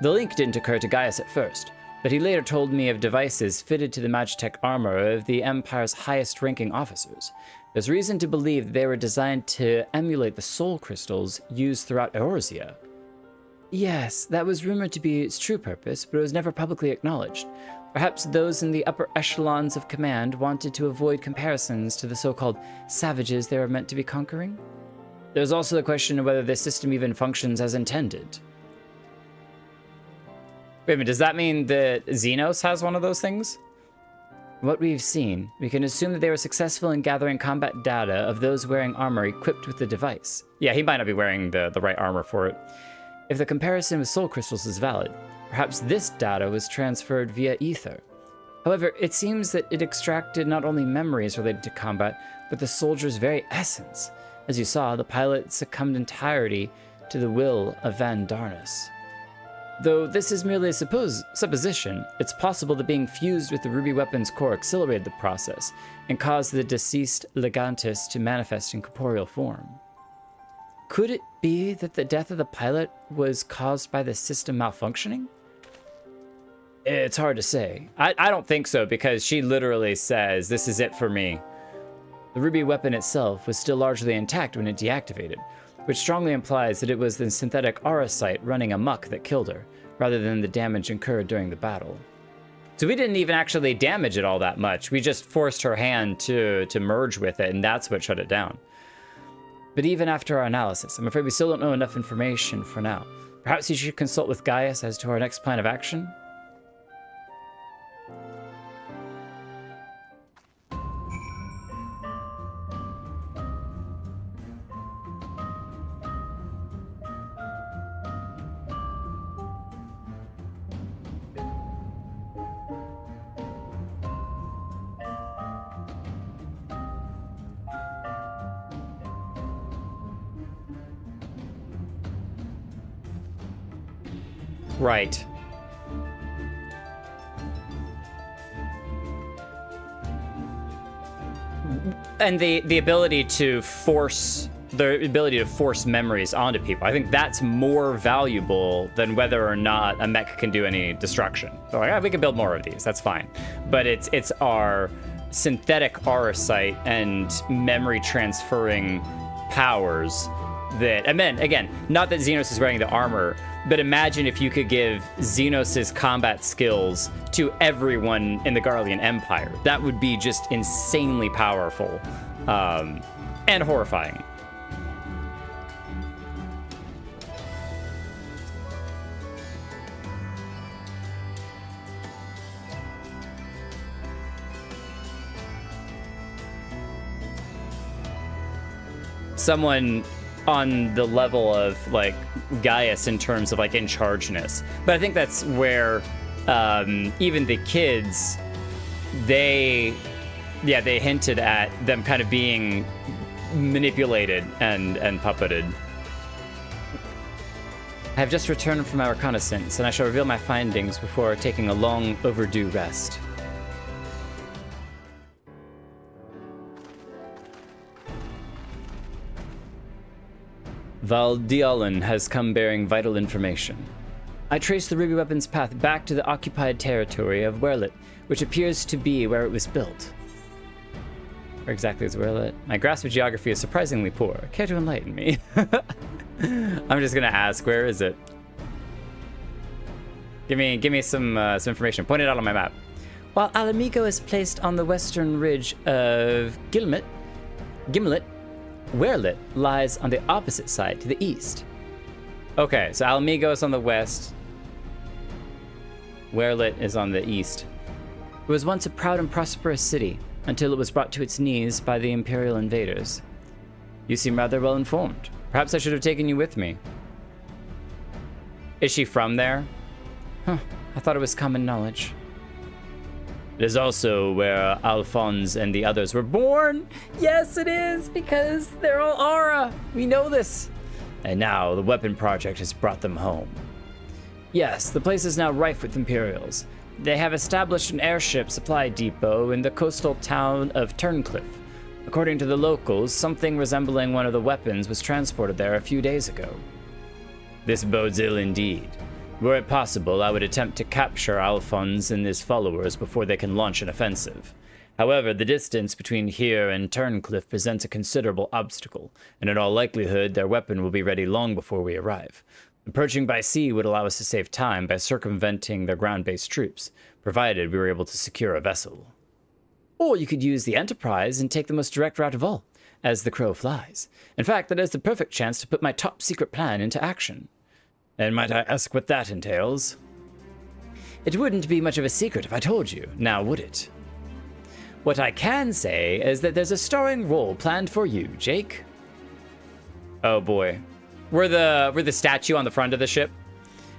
Gaius at first, but he later told me of devices fitted to the Magitech armor of the Empire's highest-ranking officers. There's reason to believe that they were designed to emulate the soul crystals used throughout Eorzea. Yes, that was rumored to be its true purpose, but it was never publicly acknowledged. Perhaps those in the upper echelons of command wanted to avoid comparisons to the so-called savages they were meant to be conquering. There's also the question of whether this system even functions as intended. Wait a minute, does that mean that Xenos has one of those things? From what we've seen, we can assume that they were successful in gathering combat data of those wearing armor equipped with the device. Yeah, he might not be wearing the right armor for it. If the comparison with soul crystals is valid, perhaps this data was transferred via ether. However, it seems that it extracted not only memories related to combat, but the soldier's very essence. As you saw, the pilot succumbed entirely to the will of Van Darnus. Though this is merely a supposition, it's possible that being fused with the ruby weapon's core accelerated the process and caused the deceased Legantus to manifest in corporeal form. Could it be that the death of the pilot was caused by the system malfunctioning? It's hard to say. I don't think so, because she literally says, "This is it for me." The ruby weapon itself was still largely intact when it deactivated, which strongly implies that it was the synthetic Aurosite running amok that killed her, rather than the damage incurred during the battle. So we didn't even actually damage it all that much. We just forced her hand to merge with it, and that's what shut it down. But even after our analysis, I'm afraid we still don't know enough information for now. Perhaps you should consult with Gaius as to our next plan of action? Right. And the ability to force memories onto people. I think that's more valuable than whether or not a mech can do any destruction. So like, we can build more of these. That's fine. But it's our synthetic aura sight and memory transferring powers that, and then again, not that Xenos is wearing the armor, but imagine if you could give Xenos' combat skills to everyone in the Garlean Empire. That would be just insanely powerful and horrifying. Someone on the level of like Gaius in terms of like in chargeness. But I think that's where even the kids, they hinted at them kind of being manipulated and puppeted. I have just returned from our reconnaissance, and I shall reveal my findings before taking a long overdue rest. Valdialan has come bearing vital information. I traced the ruby weapon's path back to the occupied territory of Werlet, which appears to be where it was built. Where exactly is Werlet? My grasp of geography is surprisingly poor. Care to enlighten me? I'm just gonna ask, where is it? Give me some information. Point it out on my map. While Alamigo is placed on the western ridge of Gimlet, Werlet lies on the opposite side to the east. Okay, so Alamigo is on the west. Werlet is on the east. It was once a proud and prosperous city until it was brought to its knees by the Imperial invaders. You seem rather well informed. Perhaps I should have taken you with me. Is she from there? Huh, I thought it was common knowledge. It is also where Alphonse and the others were born. Yes, it is, because they're all Aura. We know this. And now the weapon project has brought them home. Yes, the place is now rife with Imperials. They have established an airship supply depot in the coastal town of Turncliffe. According to the locals, something resembling one of the weapons was transported there a few days ago. This bodes ill indeed. Were it possible, I would attempt to capture Alphonse and his followers before they can launch an offensive. However, the distance between here and Turncliffe presents a considerable obstacle, and in all likelihood, their weapon will be ready long before we arrive. Approaching by sea would allow us to save time by circumventing their ground-based troops, provided we were able to secure a vessel. Or you could use the Enterprise and take the most direct route of all, as the crow flies. In fact, that is the perfect chance to put my top-secret plan into action. And might I ask what that entails? It wouldn't be much of a secret if I told you, now would it? What I can say is that there's a starring role planned for you, Jake. Oh boy. We're the statue on the front of the ship?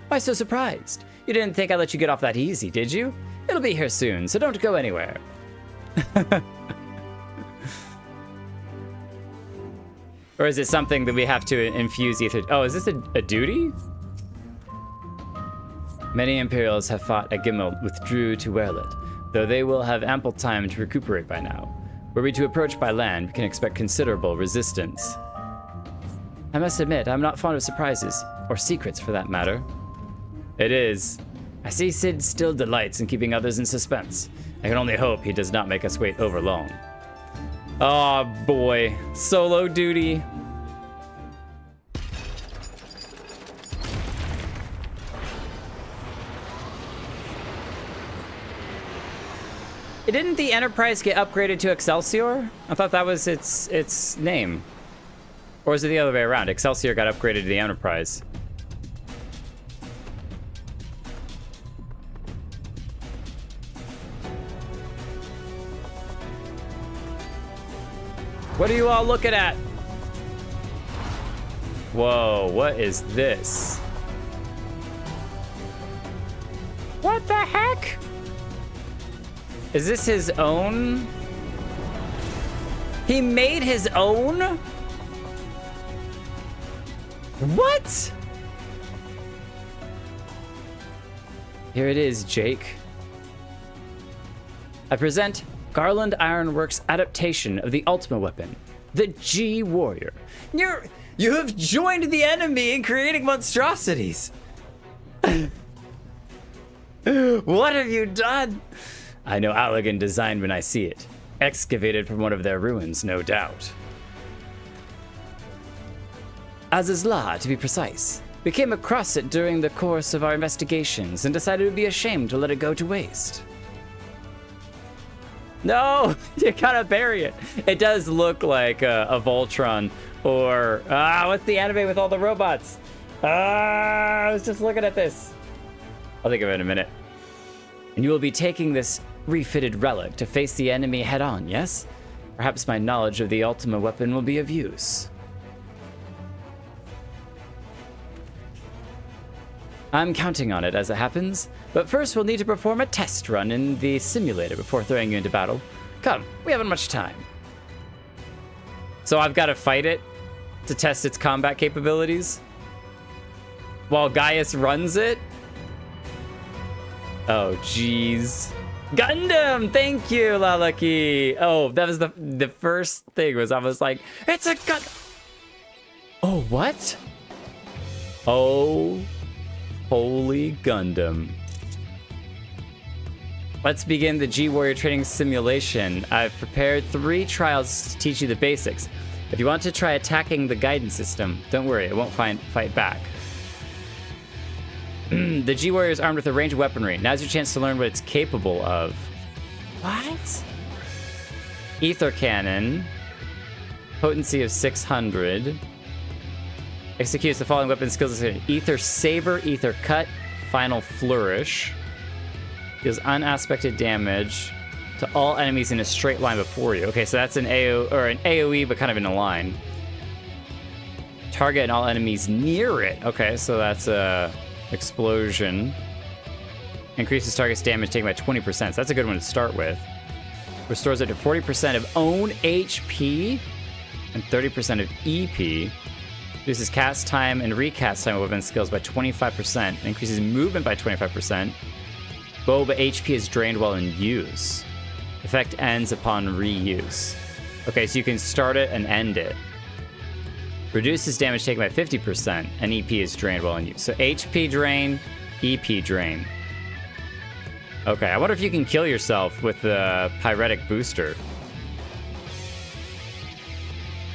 Why so surprised? You didn't think I'd let you get off that easy, did you? It'll be here soon, so don't go anywhere. Or is it something that we have to infuse ether? Oh, is this a duty? Many Imperials have fought at Gimel withdrew to Werlet, though they will have ample time to recuperate by now. Were we to approach by land, we can expect considerable resistance. I must admit, I'm not fond of surprises, or secrets for that matter. It is. I see Sid still delights in keeping others in suspense. I can only hope he does not make us wait over long. Oh boy, solo duty. Didn't the Enterprise get upgraded to Excelsior? I thought that was its name. Or is it the other way around? Excelsior got upgraded to the Enterprise. What are you all looking at? Whoa, what is this? What the heck? Is this his own? He made his own? What? Here it is, Jake. I present Garland Ironworks' adaptation of the Ultima weapon, the G-Warrior. You have joined the enemy in creating monstrosities. What have you done? I know Allagan design when I see it. Excavated from one of their ruins, no doubt. Azizla, to be precise. We came across it during the course of our investigations and decided it would be a shame to let it go to waste. No, you gotta bury it. It does look like a Voltron or, what's the anime with all the robots? I was just looking at this. I'll think of it in a minute. And you will be taking this refitted relic to face the enemy head on, yes? Perhaps my knowledge of the Ultima weapon will be of use. I'm counting on it as it happens, but first we'll need to perform a test run in the simulator before throwing you into battle. Come, we haven't much time. So I've got to fight it to test its combat capabilities? While Gaius runs it? Oh, jeez. Gundam! Thank you, Lalaki! Oh, that was the first thing was I was like, it's a gun. Oh, what? Oh, holy Gundam. Let's begin the G-Warrior training simulation. I've prepared 3 trials to teach you the basics. If you want to try attacking the guidance system, don't worry, it won't fight back. The G-Warrior is armed with a range of weaponry. Now's your chance to learn what it's capable of. What? Ether Cannon. Potency of 600. Executes the following weapon skills. Ether Saber, Ether Cut, Final Flourish. Deals unaspected damage to all enemies in a straight line before you. Okay, so that's an AoE, but kind of in a line. Target and all enemies near it. Okay, so that's a explosion. Increases target's damage taken by 20%. So that's a good one to start with. Restores it to 40% of own HP and 30% of EP. Reduces cast time and recast time of weapon skills by 25%. Increases movement by 25%. Boba HP is drained while in use. Effect ends upon reuse. Okay, so you can start it and end it. Reduces damage taken by 50%, and EP is drained while in use. So HP drain, EP drain. Okay, I wonder if you can kill yourself with the Pyretic Booster.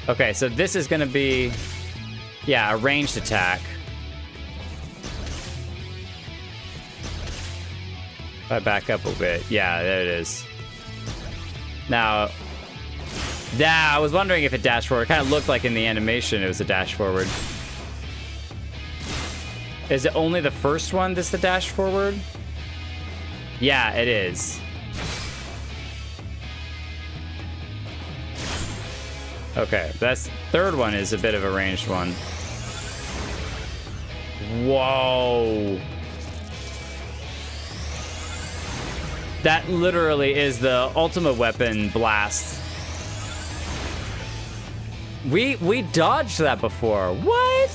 Okay, so this is gonna be, yeah, a ranged attack. If I back up a bit, yeah, there it is. Now, yeah, I was wondering if it dashed forward. It kind of looked like in the animation it was a dash forward. Is it only the first one that's the dash forward? Yeah, it is. Okay, that's third one is a bit of a ranged one. Whoa. That literally is the Ultima weapon blast. We dodged that before. What?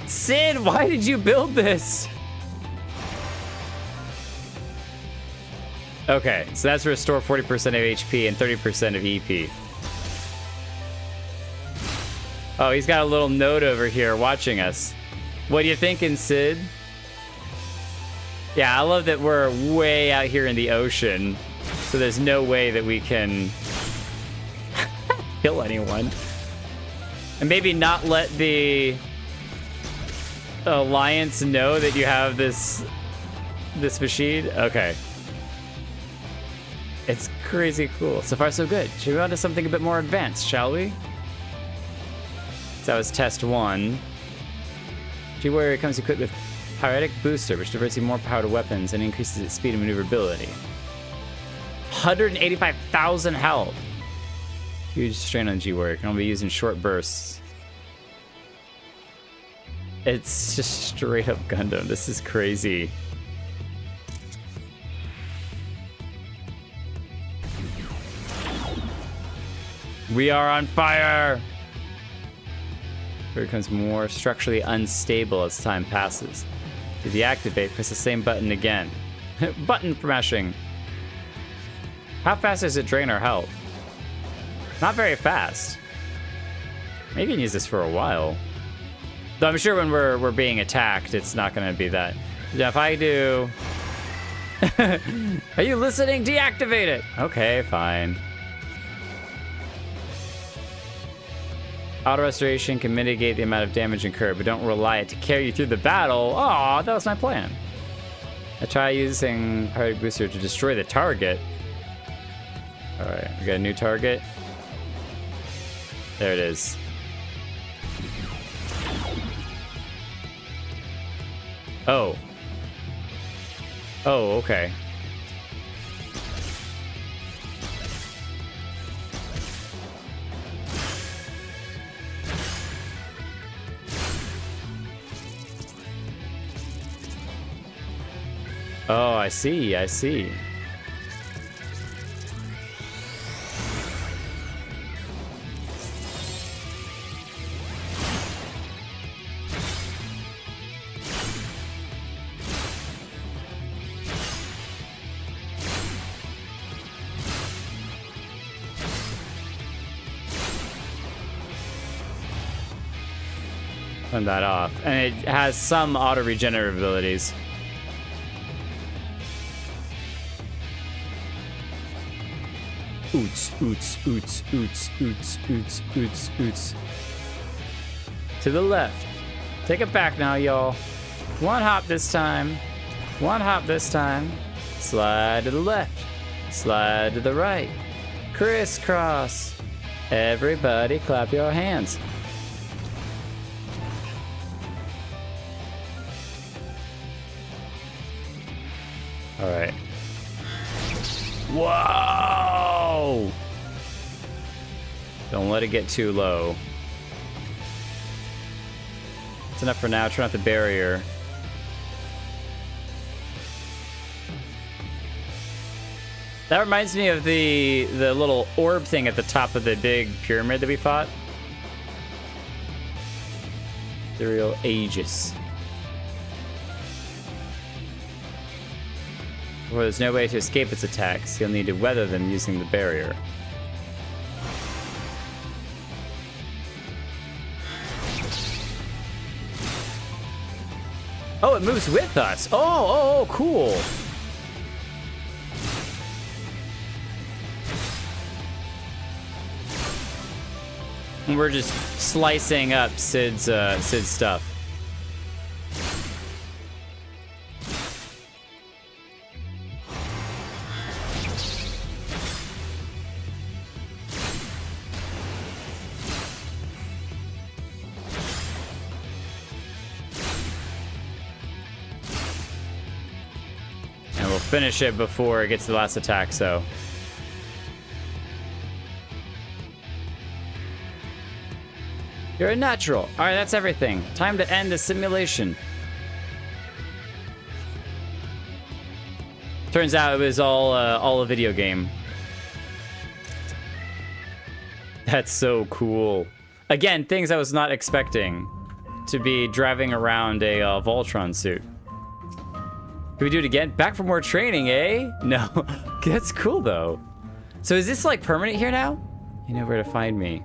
Sid, why did you build this? Okay, so that's restore 40% of HP and 30% of EP. Oh, he's got a little note over here watching us. What are you thinking, Sid? Yeah, I love that we're way out here in the ocean, so there's no way that we can kill anyone. And maybe not let the Alliance know that you have this this machine? Okay. It's crazy cool. So far, so good. Should we move on to something a bit more advanced, shall we? So that was test 1. G-Warrior comes equipped with Pyretic Booster, which diverts even more power to weapons and increases its speed and maneuverability. 185,000 health. Huge strain on G-Warrior. Can only be used in short bursts. It's just straight up Gundam. This is crazy. We are on fire! It becomes more structurally unstable as time passes. To deactivate, press the same button again. Button mashing. How fast does it drain our health? Not very fast. Maybe you can use this for a while. Though I'm sure when we're being attacked, it's not going to be that. Now, if I do... Are you listening? Deactivate it! Okay, fine. Auto restoration can mitigate the amount of damage incurred, but don't rely it to carry you through the battle. Aw, that was my plan. I try using Pyretic Booster to destroy the target. Alright, we got a new target. There it is. Oh. Oh, okay. Oh, I see, I see. Turn that off. And it has some auto regenerative abilities. Oots, oots, oots, oots, oots, oots, oots, oots. To the left. Take it back now, y'all. One hop this time. One hop this time. Slide to the left. Slide to the right. Crisscross. Everybody clap your hands. All right. Whoa! Don't let it get too low. It's enough for now. Turn off the barrier. That reminds me of the little orb thing at the top of the big pyramid that we fought. Ethereal Aegis. Where there's no way to escape its attacks, you'll need to weather them using the barrier. Oh, it moves with us. Oh, cool. And we're just slicing up Sid's stuff. Finish it before it gets to the last attack, so. You're a natural. All right, that's everything. Time to end the simulation. Turns out it was all a video game. That's so cool. Again, things I was not expecting to be driving around a Voltron suit. Can we do it again? Back for more training, eh? No. That's cool, though. So is this, like, permanent here now? You know where to find me.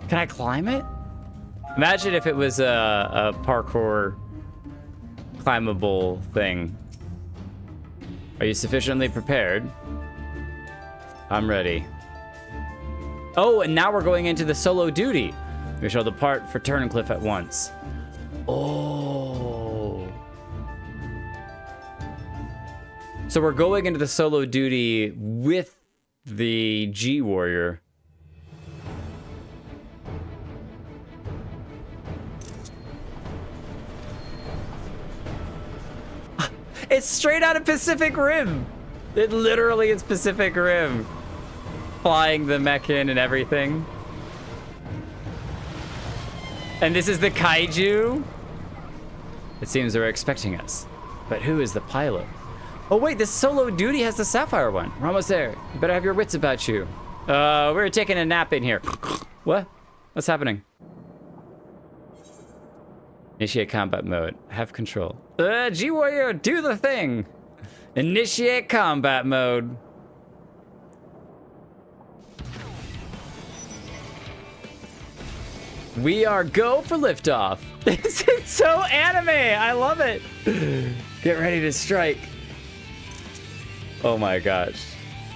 Can I climb it? Imagine if it was a parkour climbable thing. Are you sufficiently prepared? I'm ready. Oh, and now we're going into the solo duty. We shall depart for Turncliffe at once. Oh. So we're going into the solo duty with the G Warrior. It's straight out of Pacific Rim. It literally is Pacific Rim. Flying the mech in and everything. And this is the kaiju? It seems they're expecting us. But who is the pilot? Oh wait, this solo duty has the Sapphire one. We're almost there. You better have your wits about you. We're taking a nap in here. What? What's happening? Initiate combat mode. Have control. G-Warrior, do the thing! Initiate combat mode. We are go for liftoff. This is so anime. I love it. Get ready to strike. Oh my gosh.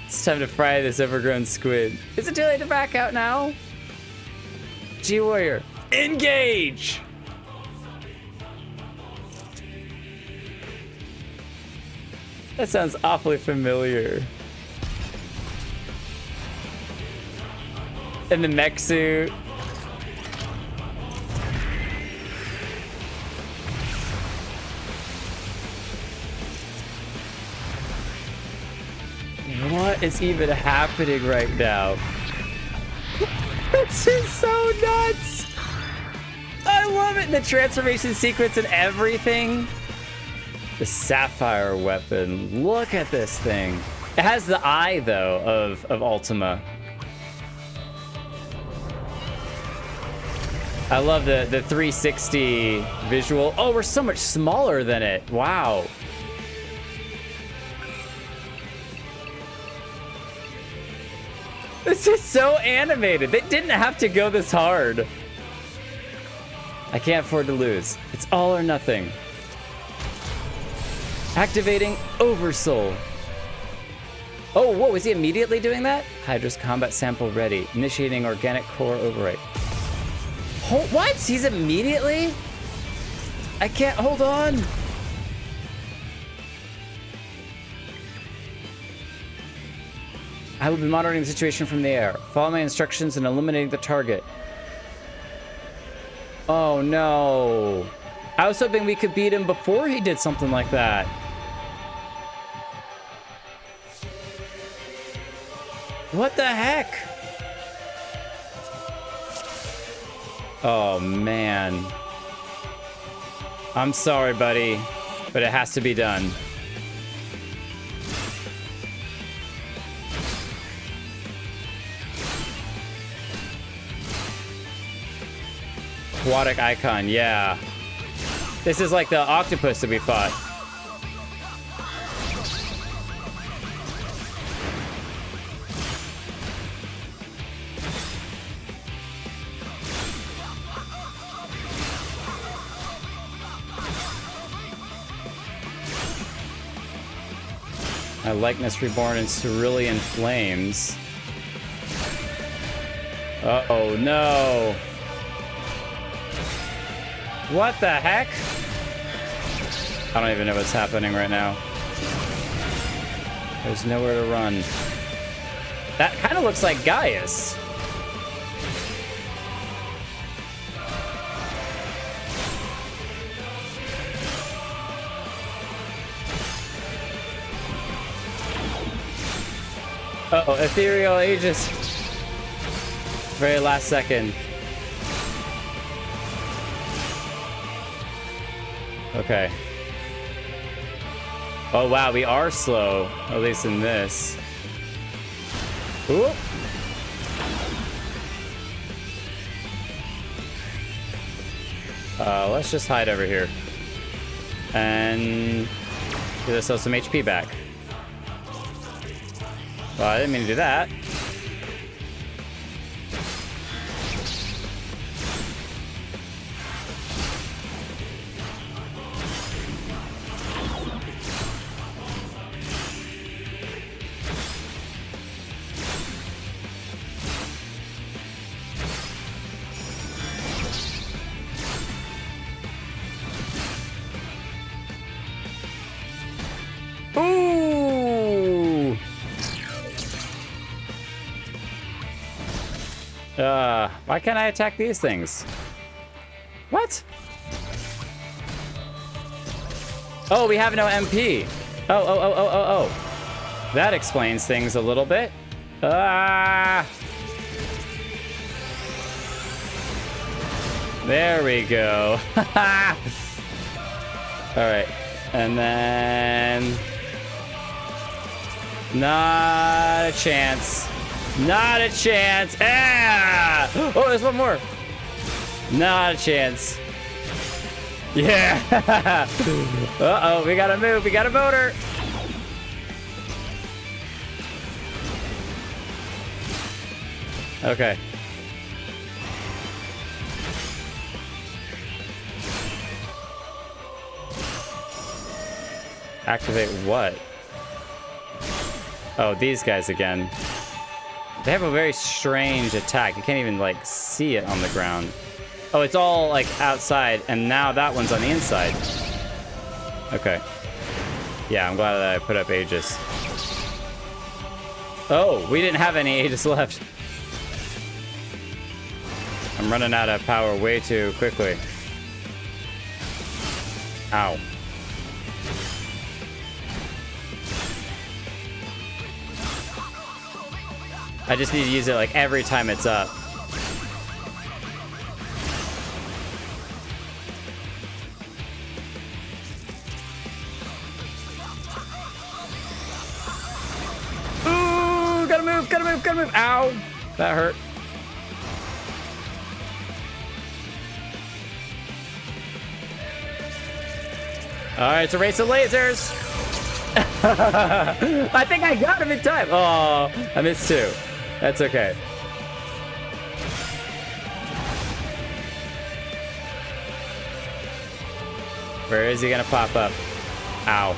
It's time to fry this overgrown squid. Is it too late to back out now? G-Warrior, engage! That sounds awfully familiar. In the mech suit. What is even happening right now? This is so nuts! I love it! The transformation sequence and everything. The Sapphire weapon. Look at this thing. It has the eye, though, of Ultima. I love the 360 visual. Oh, we're so much smaller than it. Wow. This is so animated. They didn't have to go this hard. I can't afford to lose. It's all or nothing. Activating Oversoul. Oh, whoa, is he immediately doing that? Hydra's combat sample ready. Initiating organic core overwrite. What? He's immediately? I can't hold on. I will be monitoring the situation from the air. Follow my instructions and eliminating the target. Oh no. I was hoping we could beat him before he did something like that. What the heck? Oh man. I'm sorry, buddy, but it has to be done. Aquatic icon, yeah. This is like the octopus that we fought. My likeness reborn in cerulean flames. Uh-oh, no. What the heck? I don't even know what's happening right now. There's nowhere to run. That kind of looks like Gaius. Uh-oh, ethereal aegis. Very last second. Okay. Oh wow, we are slow, at least in this. Ooh. Let's just hide over here. And give ourselves some HP back. Well, I didn't mean to do that. Ooh! Why can't I attack these things? What? Oh, we have no MP. Oh. That explains things a little bit. Ah! There we go. Alright. And then... Not a chance. Not a chance. Ah! Oh, there's one more. Not a chance. Yeah. Uh-oh, we gotta move. We got a motor. Okay. Activate what? Oh, these guys again. They have a very strange attack. You can't even, like, see it on the ground. Oh, it's all, like, outside, and now that one's on the inside. Okay. Yeah, I'm glad that I put up Aegis. Oh, we didn't have any Aegis left. I'm running out of power way too quickly. Ow. I just need to use it like every time it's up. Ooh, gotta move, gotta move, gotta move. Ow, that hurt. All right, it's a race of lasers. I think I got him in time. Oh, I missed two. That's okay. Where is he gonna pop up? Ow.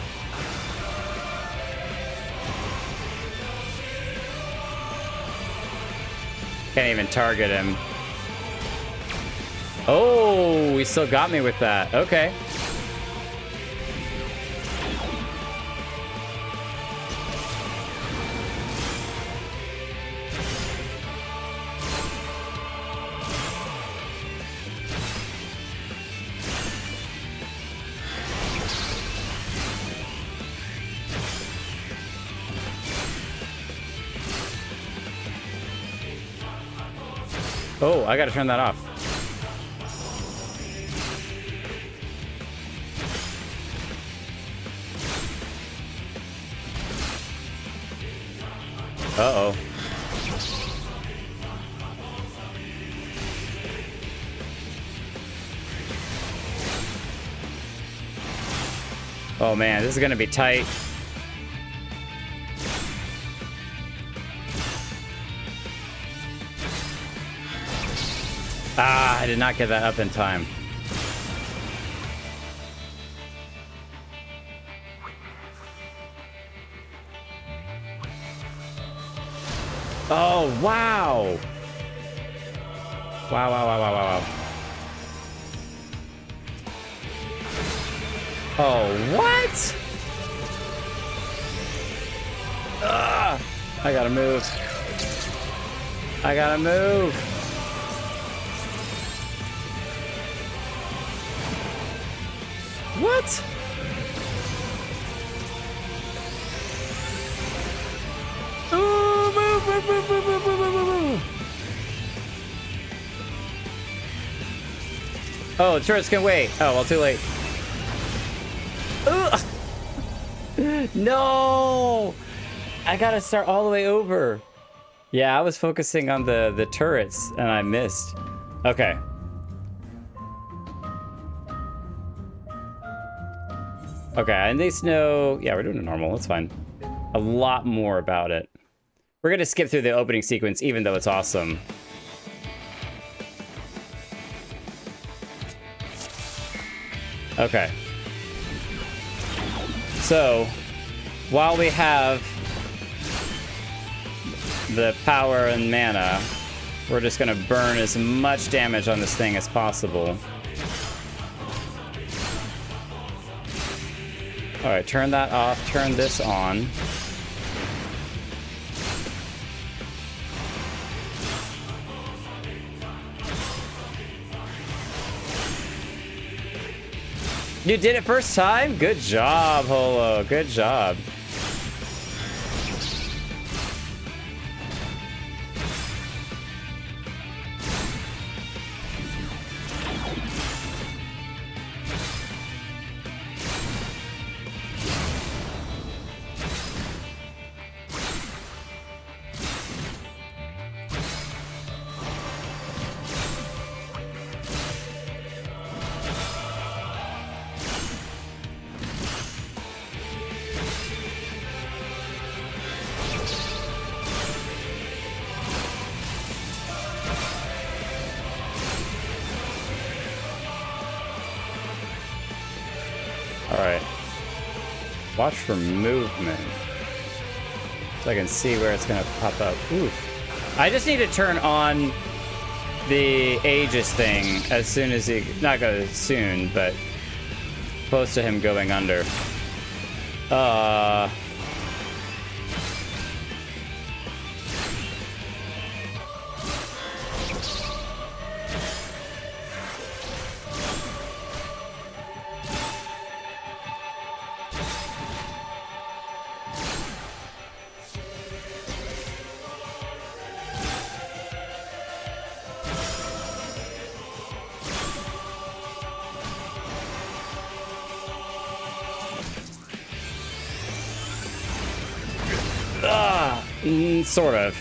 Can't even target him. Oh, he still got me with that. Okay. Oh, I gotta turn that off. Uh-oh. Oh man, this is gonna be tight. Ah, I did not get that up in time. Oh, wow. Wow. Oh, what? Ugh. I gotta move. What? Ooh, move. Oh, turrets can wait. Oh, well, too late. No! I gotta start all the way over. Yeah, I was focusing on the turrets, and I missed. Okay. Okay, and they know... Yeah, we're doing it normal. That's fine. A lot more about it. We're going to skip through the opening sequence, even though it's awesome. Okay. So, while we have the power and mana, we're just going to burn as much damage on this thing as possible. All right, turn that off, turn this on. You did it first time? Good job, Holo. Good job. Alright. Watch for movement. So I can see where it's gonna pop up. Oof. I just need to turn on the Aegis thing as soon as he... Not go soon, but close to him going under. Sort of.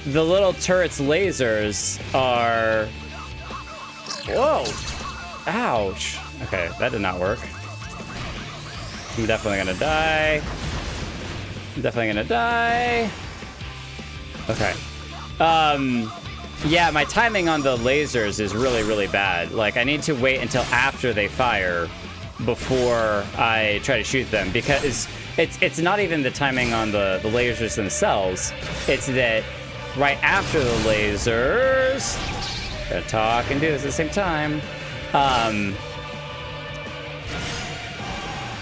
The little turret's lasers are... Whoa! Ouch! Okay, that did not work. I'm definitely gonna die. I'm definitely gonna die. Okay. Yeah, my timing on the lasers is really, really bad. Like, I need to wait until after they fire before I try to shoot them, because it's not even the timing on the lasers themselves. It's that right after the lasers, gotta talk and do this at the same time,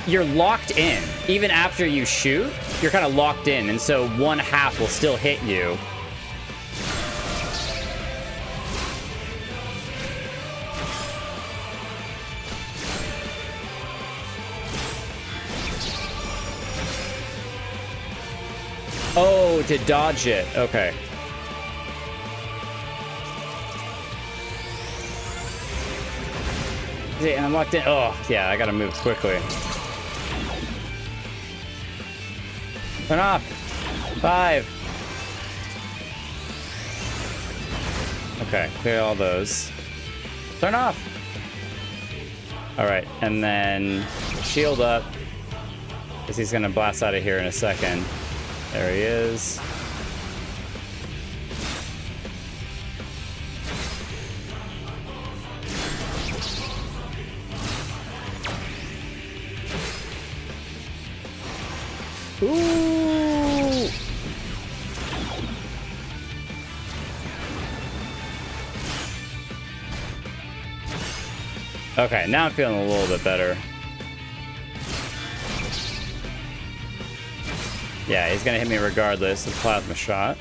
you're locked in. Even after you shoot, you're kind of locked in, and so one half will still hit you. Oh, to dodge it. Okay. See, and I'm locked in. Oh, yeah, I gotta move quickly. Turn off. 5. Okay, clear all those. Turn off. All right, and then shield up, because he's gonna blast out of here in a second. There he is. Ooh. Okay, now I'm feeling a little bit better. Yeah, he's gonna hit me regardless of plasma shot.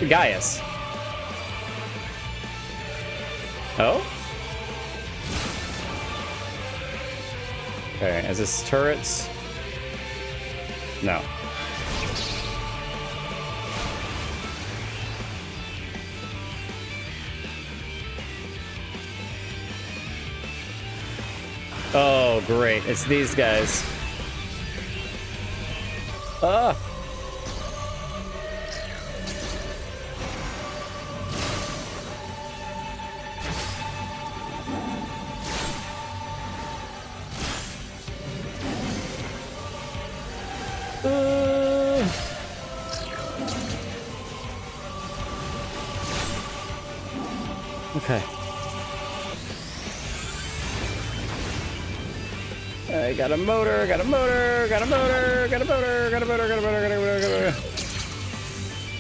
Gaius. Oh? Okay, is this turrets? No. Oh, great. It's these guys. Ah! Okay. I got a motor, got a motor, got a motor, got a motor, got a motor, got a motor, got a motor, got a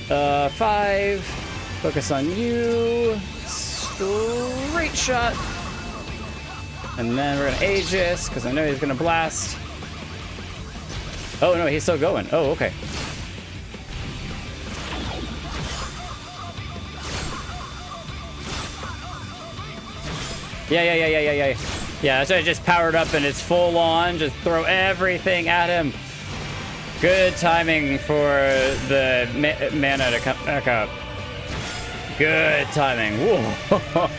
motor. 5. Focus on you. Straight shot. And then we're gonna Aegis, because I know he's gonna blast. Oh no, he's still going. Oh, okay. Yeah. Yeah, so I just powered up and it's full on. Just throw everything at him. Good timing for the mana to come back up. Good timing. Whoa.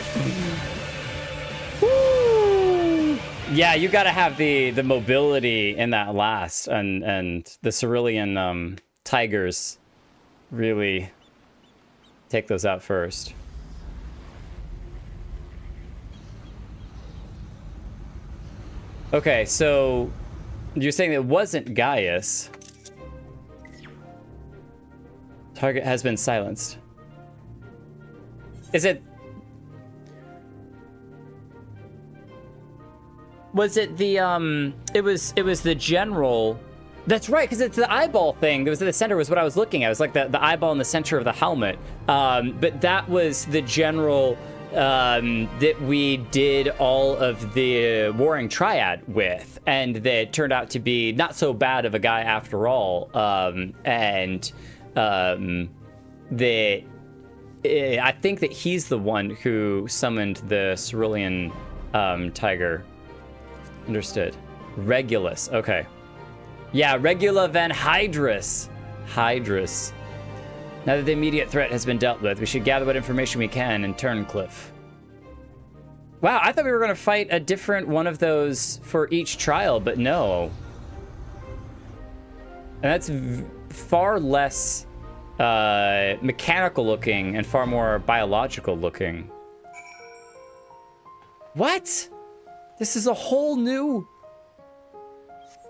Woo. Yeah, you gotta have the mobility in that last, and the Cerulean tigers really take those out first. Okay, so you're saying it wasn't Gaius. Target has been silenced. Is it... Was it the, it was the general... That's right, because it's the eyeball thing that was at the center was what I was looking at. It was like the eyeball in the center of the helmet. But that was the general... that we did all of the Warring Triad with, and that turned out to be not so bad of a guy after all. I think that he's the one who summoned the Cerulean tiger. Understood. Regulus. Okay. Yeah, Regula Van Hydrus. Hydrus. Now that the immediate threat has been dealt with, we should gather what information we can in Turncliffe. Wow, I thought we were going to fight a different one of those for each trial, but no. And that's far less mechanical looking and far more biological looking. What? This is a whole new...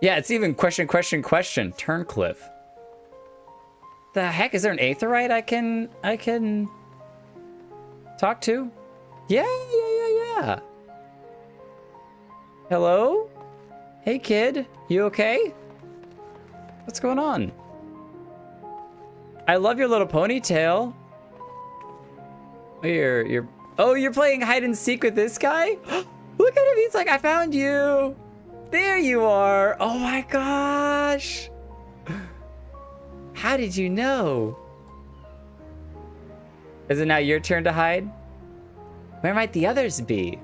Yeah, it's even question. Turncliffe. The heck, is there an Aetheryte I can talk to? Yeah. Hello? Hey kid, you okay? What's going on? I love your little ponytail. You're playing hide and seek with this guy? Look at him, he's like, I found you. There you are. Oh my gosh. How did you know? Is it now your turn to hide? Where might the others be?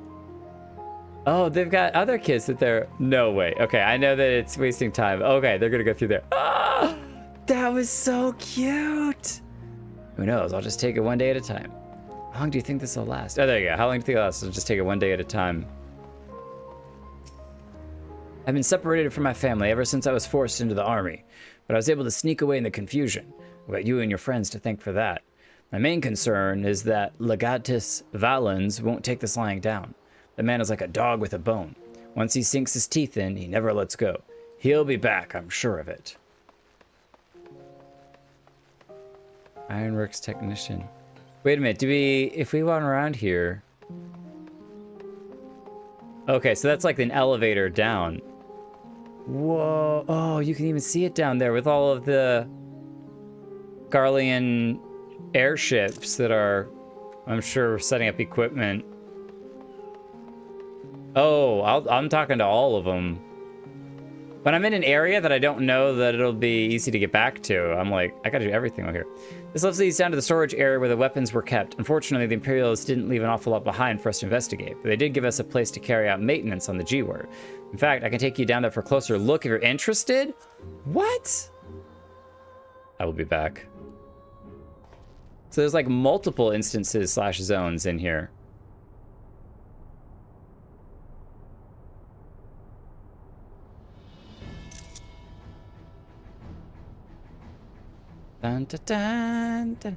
Oh, they've got other kids that they're... No way. Okay, I know that it's wasting time. Okay, they're gonna go through there. Ah, that was so cute. Who knows? I'll just take it one day at a time. How long do you think this will last? Oh, there you go. How long do you think it'll last? I'll just take it one day at a time. I've been separated from my family ever since I was forced into the army, but I was able to sneak away in the confusion. I've got you and your friends to thank for that. My main concern is that Legatus Valens won't take this lying down. The man is like a dog with a bone. Once he sinks his teeth in, he never lets go. He'll be back, I'm sure of it. Ironworks technician. Wait a minute, if we went around here... Okay, so that's like an elevator down. Whoa, oh, you can even see it down there with all of the Garlean airships that are, I'm sure, setting up equipment. Oh, I'm talking to all of them. When I'm in an area that I don't know that it'll be easy to get back to, I'm like, I gotta do everything over here. This leads down to the storage area where the weapons were kept. Unfortunately, the Imperials didn't leave an awful lot behind for us to investigate, but they did give us a place to carry out maintenance on the G-Word. In fact, I can take you down there for a closer look if you're interested. What? I will be back. So there's like multiple instances / zones in here. Dun, dun, dun, dun.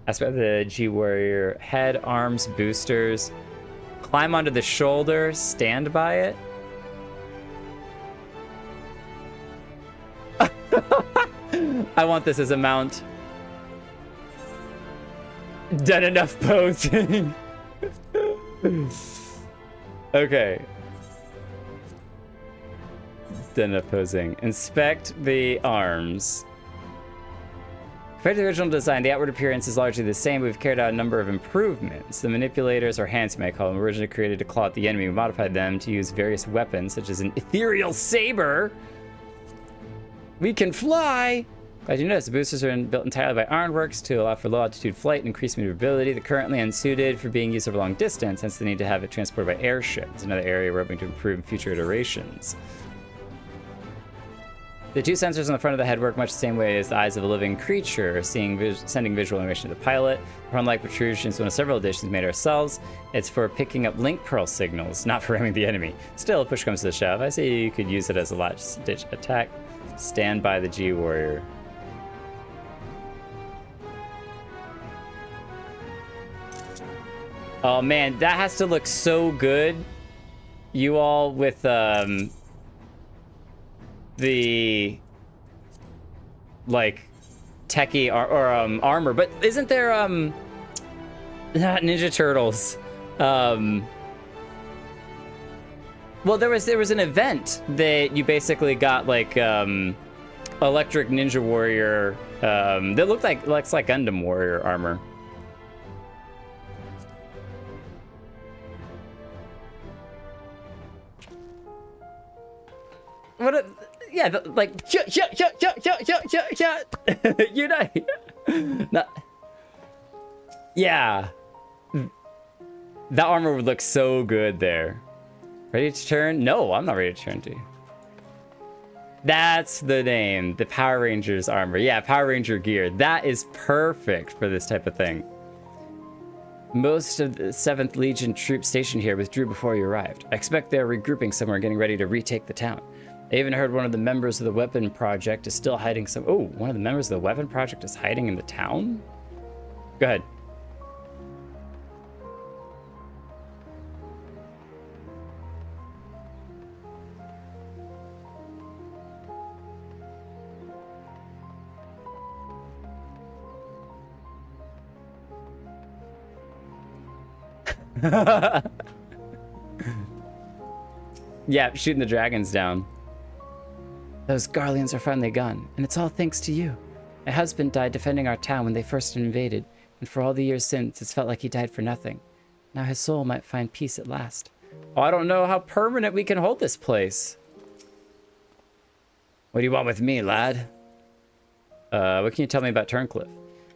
That's about the G-Warrior. Head, arms, boosters. Climb onto the shoulder, stand by it. I want this as a mount. Done enough posing. Okay. Then opposing. Inspect the arms. Compared to the original design, the outward appearance is largely the same, but we've carried out a number of improvements. The manipulators, or hands you may call them, originally created to claw at the enemy. We modified them to use various weapons, such as an ethereal saber. We can fly! As you notice, the boosters are built entirely by ironworks to allow for low-altitude flight and increased maneuverability. They're currently unsuited for being used over long distance, hence the need to have it transported by airship. It's another area we're hoping to improve in future iterations. The two sensors on the front of the head work much the same way as the eyes of a living creature, sending visual information to the pilot. Horn-like protrusion is one of several additions made ourselves. It's for picking up link pearl signals, not for aiming the enemy. Still, if push comes to the shove, I say you could use it as a last-ditch attack. Stand by the G-Warrior. Oh man, that has to look so good. You all with the like techie armor, but isn't there not Ninja Turtles? Well, there was an event that you basically got like electric Ninja Warrior that looks like Gundam Warrior armor. What? Yeah, like you know, yeah. That armor would look so good there. Ready to turn? No, I'm not ready to turn to you. That's the name, the Power Rangers armor. Yeah, Power Ranger gear. That is perfect for this type of thing. Most of the 7th Legion troops stationed here withdrew before you arrived. I expect they're regrouping somewhere, getting ready to retake the town. I even heard one of the members of the weapon project is still hiding some... Oh, one of the members of the weapon project is hiding in the town? Go ahead. Yeah, shooting the dragons down. Those Garleans are finally gone, and it's all thanks to you. My husband died defending our town when they first invaded, and for all the years since, it's felt like he died for nothing. Now his soul might find peace at last. Oh, I don't know how permanent we can hold this place. What do you want with me, lad? What can you tell me about Turncliffe?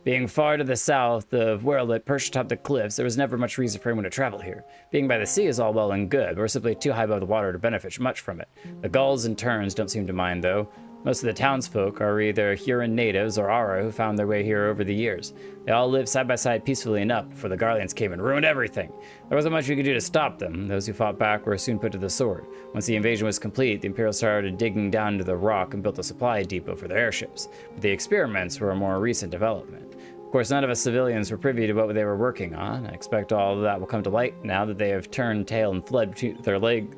Being far to the south of Werlet, perched atop the cliffs, there was never much reason for anyone to travel here. Being by the sea is all well and good, but we're simply too high above the water to benefit much from it. The gulls and terns don't seem to mind, though. Most of the townsfolk are either Huron natives or Ara who found their way here over the years. They all lived side by side peacefully enough before the Garleans came and ruined everything. There wasn't much we could do to stop them. Those who fought back were soon put to the sword. Once the invasion was complete, the Imperials started digging down into the rock and built a supply depot for their airships. But the experiments were a more recent development. Of course, none of us civilians were privy to what they were working on. I expect all of that will come to light now that they have turned tail and fled between their legs.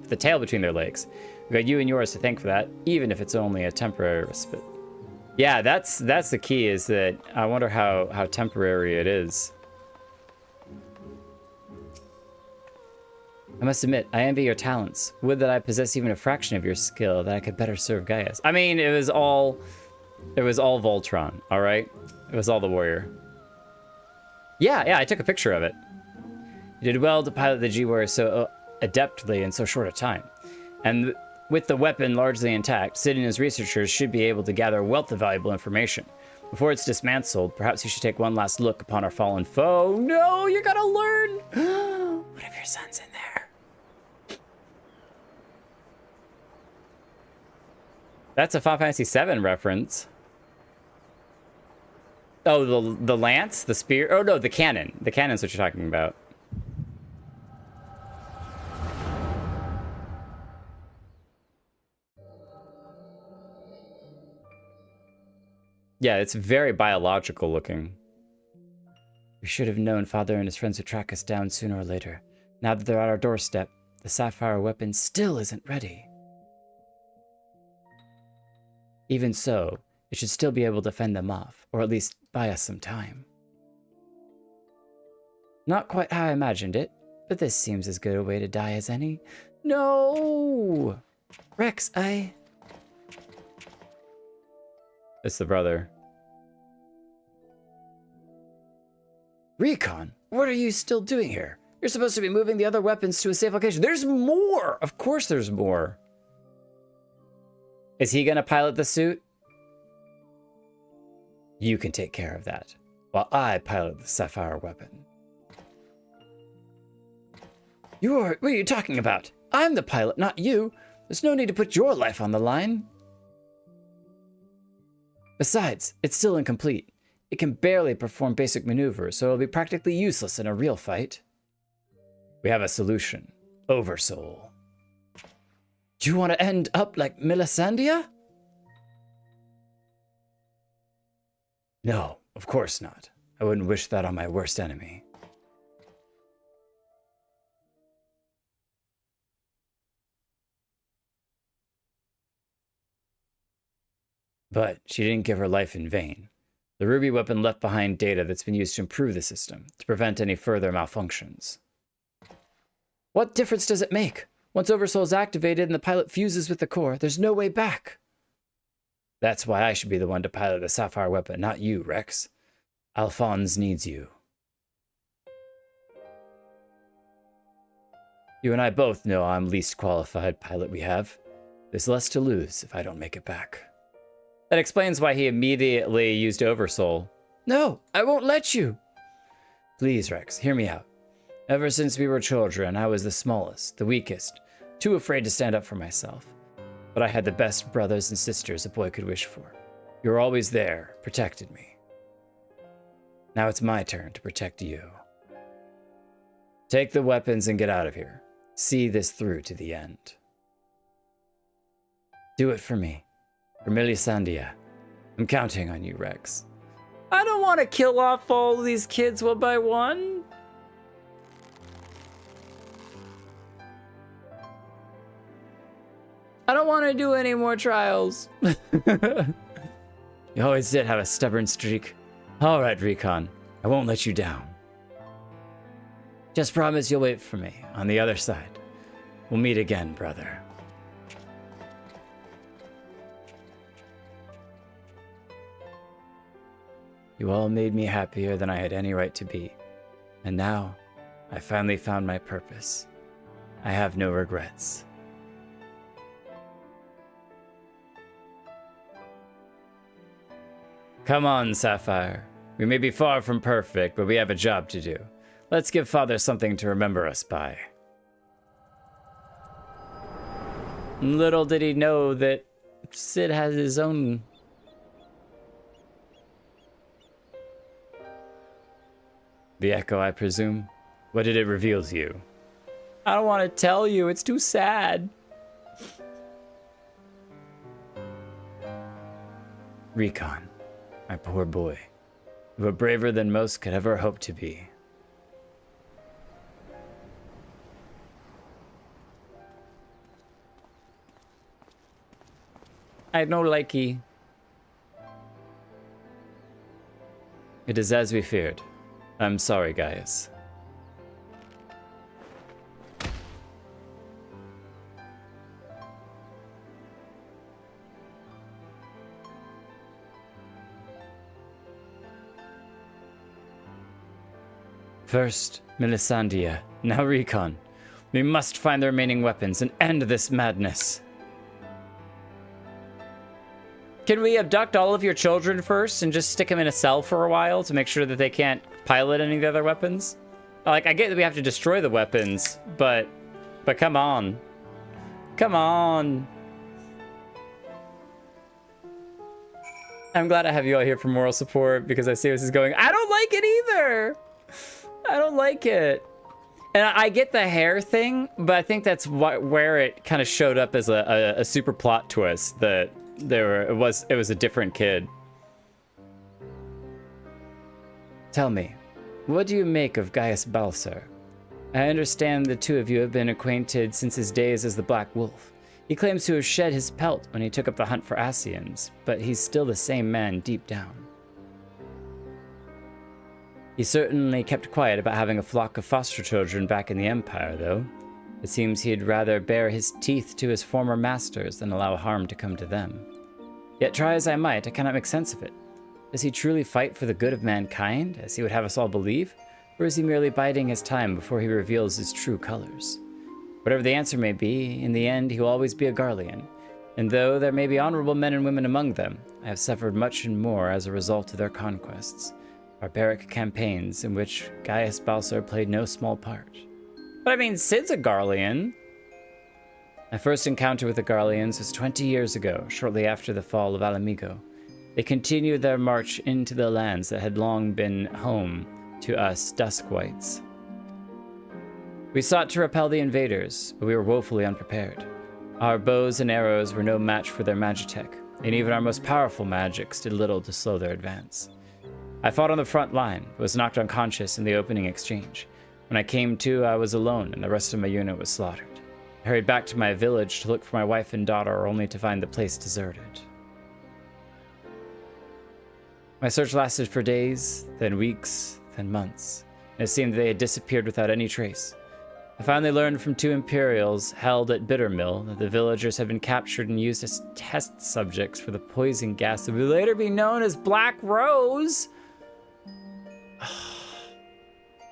The tail between their legs. We've got you and yours to thank for that, even if it's only a temporary respite. Yeah, that's the key, is that I wonder how temporary it is. I must admit, I envy your talents. Would that I possess even a fraction of your skill, that I could better serve Gaius. I mean, it was all Voltron, all right? It was all the warrior. Yeah, I took a picture of it. You did well to pilot the G-Warrior so adeptly in so short a time. And with the weapon largely intact, Sid and his researchers should be able to gather a wealth of valuable information. Before it's dismantled, perhaps you should take one last look upon our fallen foe. No, you gotta learn! What if your son's in there? That's a Final Fantasy VII reference. Oh, the lance? The spear? Oh, no, the cannon. The cannon's what you're talking about. Yeah, it's very biological looking. We should have known Father and his friends would track us down sooner or later. Now that they're at our doorstep, the sapphire weapon still isn't ready. Even so, it should still be able to fend them off, or at least buy us some time. Not quite how I imagined it, but this seems as good a way to die as any. No! Rex, It's the brother. Recon, what are you still doing here? You're supposed to be moving the other weapons to a safe location. There's more! Of course there's more. Is he gonna pilot the suit? You can take care of that, while I pilot the Sapphire weapon. What are you talking about? I'm the pilot, not you. There's no need to put your life on the line. Besides, it's still incomplete. It can barely perform basic maneuvers, so it'll be practically useless in a real fight. We have a solution. Oversoul. Do you want to end up like Melisandre? No, of course not. I wouldn't wish that on my worst enemy. But she didn't give her life in vain. The Ruby weapon left behind data that's been used to improve the system, to prevent any further malfunctions. What difference does it make? Once Oversoul is activated and the pilot fuses with the core, there's no way back. That's why I should be the one to pilot the Sapphire weapon, not you, Rex. Alphonse needs you. You and I both know I'm least qualified pilot we have. There's less to lose if I don't make it back. That explains why he immediately used Oversoul. No, I won't let you. Please, Rex, hear me out. Ever since we were children, I was the smallest, the weakest, too afraid to stand up for myself. But I had the best brothers and sisters a boy could wish for. You were always there, protected me. Now it's my turn to protect you. Take the weapons and get out of here. See this through to the end. Do it for me. For Melisandre. I'm counting on you, Rex. I don't want to kill off all these kids one by one. I don't want to do any more trials. You always did have a stubborn streak. All right, Recon. I won't let you down. Just promise you'll wait for me on the other side. We'll meet again, brother. You all made me happier than I had any right to be. And now, I finally found my purpose. I have no regrets. Come on, Sapphire. We may be far from perfect, but we have a job to do. Let's give Father something to remember us by. Little did he know that Sid has his own... The echo, I presume? What did it reveal to you? I don't want to tell you, it's too sad. Recon, my poor boy. You were braver than most could ever hope to be. I no likey. It is as we feared. I'm sorry, Gaius. First, Melisandre, now Recon. We must find the remaining weapons and end this madness. Can we abduct all of your children first and just stick them in a cell for a while to make sure that they can't pilot any of the other weapons? Like, I get that we have to destroy the weapons, but come on. Come on. I'm glad I have you all here for moral support because I see where this is going. I don't like it either. I don't like it. And I get the hair thing, but I think that's where it kind of showed up as a super plot twist that it was a different kid. Tell me, what do you make of Gaius Balser? I understand the two of you have been acquainted since his days as the Black Wolf. He claims to have shed his pelt when he took up the hunt for Ascians, but he's still the same man deep down. He certainly kept quiet about having a flock of foster children back in the Empire, though. It seems he'd rather bare his teeth to his former masters than allow harm to come to them. Yet try as I might, I cannot make sense of it. Does he truly fight for the good of mankind, as he would have us all believe? Or is he merely biding his time before he reveals his true colors? Whatever the answer may be, in the end he will always be a Garlean. And though there may be honorable men and women among them, I have suffered much and more as a result of their conquests. Barbaric campaigns in which Gaius Balsar played no small part. But I mean, Cid's a Garlean. My first encounter with the Garleans was 20 years ago, shortly after the fall of Alamigo. They continued their march into the lands that had long been home to us Dusk Whites. We sought to repel the invaders, but we were woefully unprepared. Our bows and arrows were no match for their magitech, and even our most powerful magics did little to slow their advance. I fought on the front line, but was knocked unconscious in the opening exchange. When I came to, I was alone, and the rest of my unit was slaughtered. I hurried back to my village to look for my wife and daughter, only to find the place deserted. My search lasted for days, then weeks, then months, and it seemed they had disappeared without any trace. I finally learned from 2 Imperials held at Bittermill that the villagers had been captured and used as test subjects for the poison gas that would later be known as Black Rose.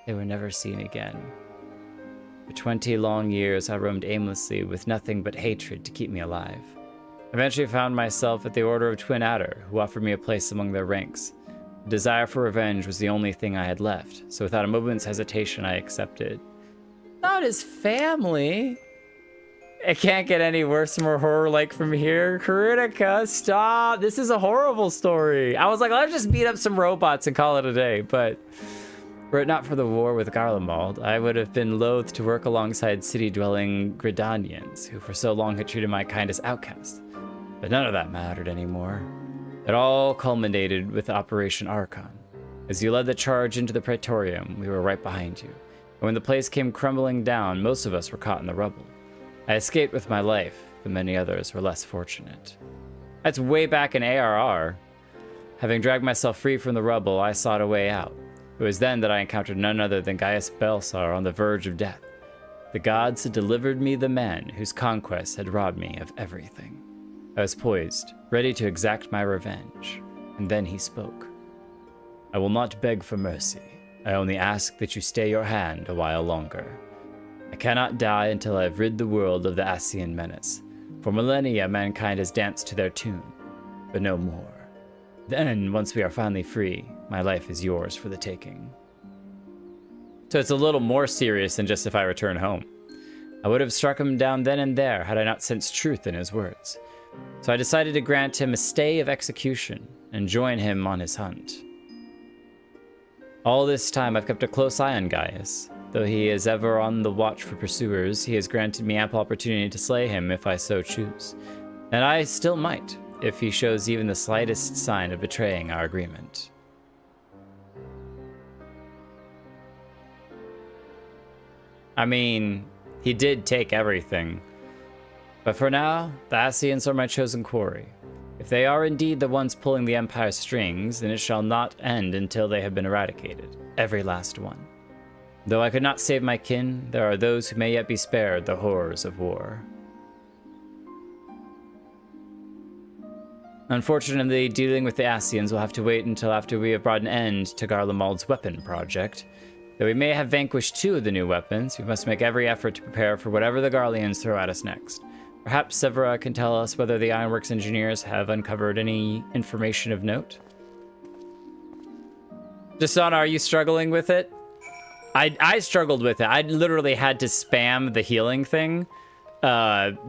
They were never seen again. For 20 long years, I roamed aimlessly with nothing but hatred to keep me alive. Eventually found myself at the Order of Twin Adder, who offered me a place among their ranks. The desire for revenge was the only thing I had left, so without a moment's hesitation, I accepted. Not his family. It can't get any worse, more horror-like from here. Kritika, stop. This is a horrible story. I was like, let's just beat up some robots and call it a day, but were it not for the war with Garlemald, I would have been loath to work alongside city-dwelling Gridanians, who for so long had treated my kind as outcasts. But none of that mattered anymore. It all culminated with Operation Archon. As you led the charge into the Praetorium, we were right behind you. And when the place came crumbling down, most of us were caught in the rubble. I escaped with my life, but many others were less fortunate. That's way back in ARR. Having dragged myself free from the rubble, I sought a way out. It was then that I encountered none other than Gaius Balsar on the verge of death. The gods had delivered me the man whose conquest had robbed me of everything. I was poised, ready to exact my revenge, and then he spoke. I will not beg for mercy. I only ask that you stay your hand a while longer. I cannot die until I have rid the world of the Ascian menace. For millennia, mankind has danced to their tune, but no more. Then, once we are finally free, my life is yours for the taking. So it's a little more serious than just if I return home. I would have struck him down then and there had I not sensed truth in his words. So I decided to grant him a stay of execution and join him on his hunt. All this time I've kept a close eye on Gaius. Though he is ever on the watch for pursuers, he has granted me ample opportunity to slay him if I so choose. And I still might, if he shows even the slightest sign of betraying our agreement. I mean, he did take everything. But for now, the Ascians are my chosen quarry. If they are indeed the ones pulling the Empire's strings, then it shall not end until they have been eradicated. Every last one. Though I could not save my kin, there are those who may yet be spared the horrors of war. Unfortunately, dealing with the Ascians will have to wait until after we have brought an end to Garlemald's weapon project. Though we may have vanquished 2 of the new weapons, we must make every effort to prepare for whatever the Garleans throw at us next. Perhaps Severa can tell us whether the Ironworks engineers have uncovered any information of note. Jasana, are you struggling with it? I struggled with it. I literally had to spam the healing thing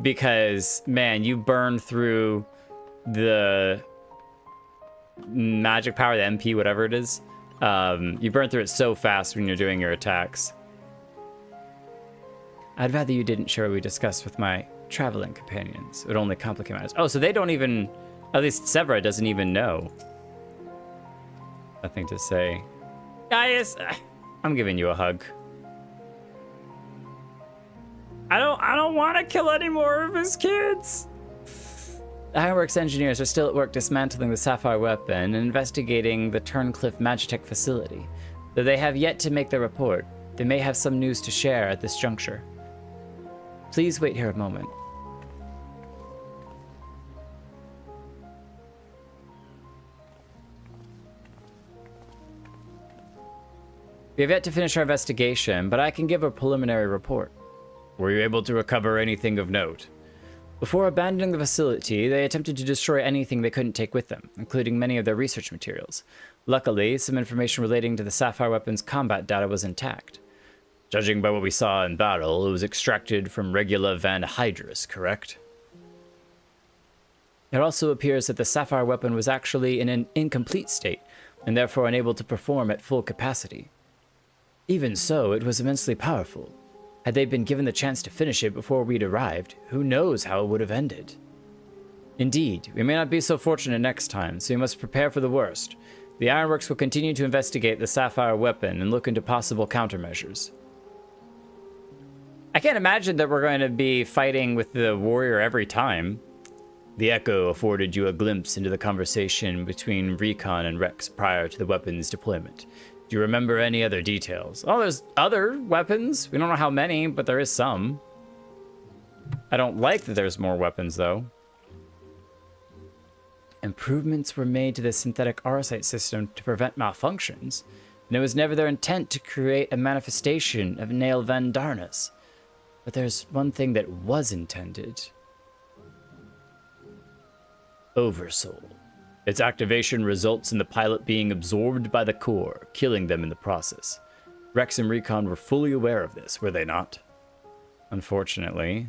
because, man, you burn through the magic power, the MP, whatever it is. You burn through it so fast when you're doing your attacks. I'd rather you didn't share what we discussed with my traveling companions. It would only complicate matters. Oh, so they don't even, at least Severa doesn't even know. Nothing to say. Gaius, I'm giving you a hug. I don't want to kill any more of his kids. The Ironworks engineers are still at work dismantling the Sapphire weapon and investigating the Turncliffe Magitech facility. Though they have yet to make their report, they may have some news to share at this juncture. Please wait here a moment. We have yet to finish our investigation, but I can give a preliminary report. Were you able to recover anything of note? Before abandoning the facility, they attempted to destroy anything they couldn't take with them, including many of their research materials. Luckily, some information relating to the Sapphire weapon's combat data was intact. Judging by what we saw in battle, it was extracted from Regula Van Hydrus, correct? It also appears that the Sapphire weapon was actually in an incomplete state, and therefore unable to perform at full capacity. Even so, it was immensely powerful. Had they been given the chance to finish it before we'd arrived, who knows how it would have ended. Indeed, we may not be so fortunate next time, so we must prepare for the worst. The Ironworks will continue to investigate the Sapphire weapon and look into possible countermeasures. I can't imagine that we're going to be fighting with the warrior every time. The Echo afforded you a glimpse into the conversation between Recon and Rex prior to the weapon's deployment. Do you remember any other details? Oh, there's other weapons. We don't know how many, but there is some. I don't like that there's more weapons, though. Improvements were made to the synthetic arsite system to prevent malfunctions, and it was never their intent to create a manifestation of Nail Van Darnus. But there's one thing that was intended. Oversoul. Its activation results in the pilot being absorbed by the core, killing them in the process. Rex and Recon were fully aware of this, were they not? Unfortunately.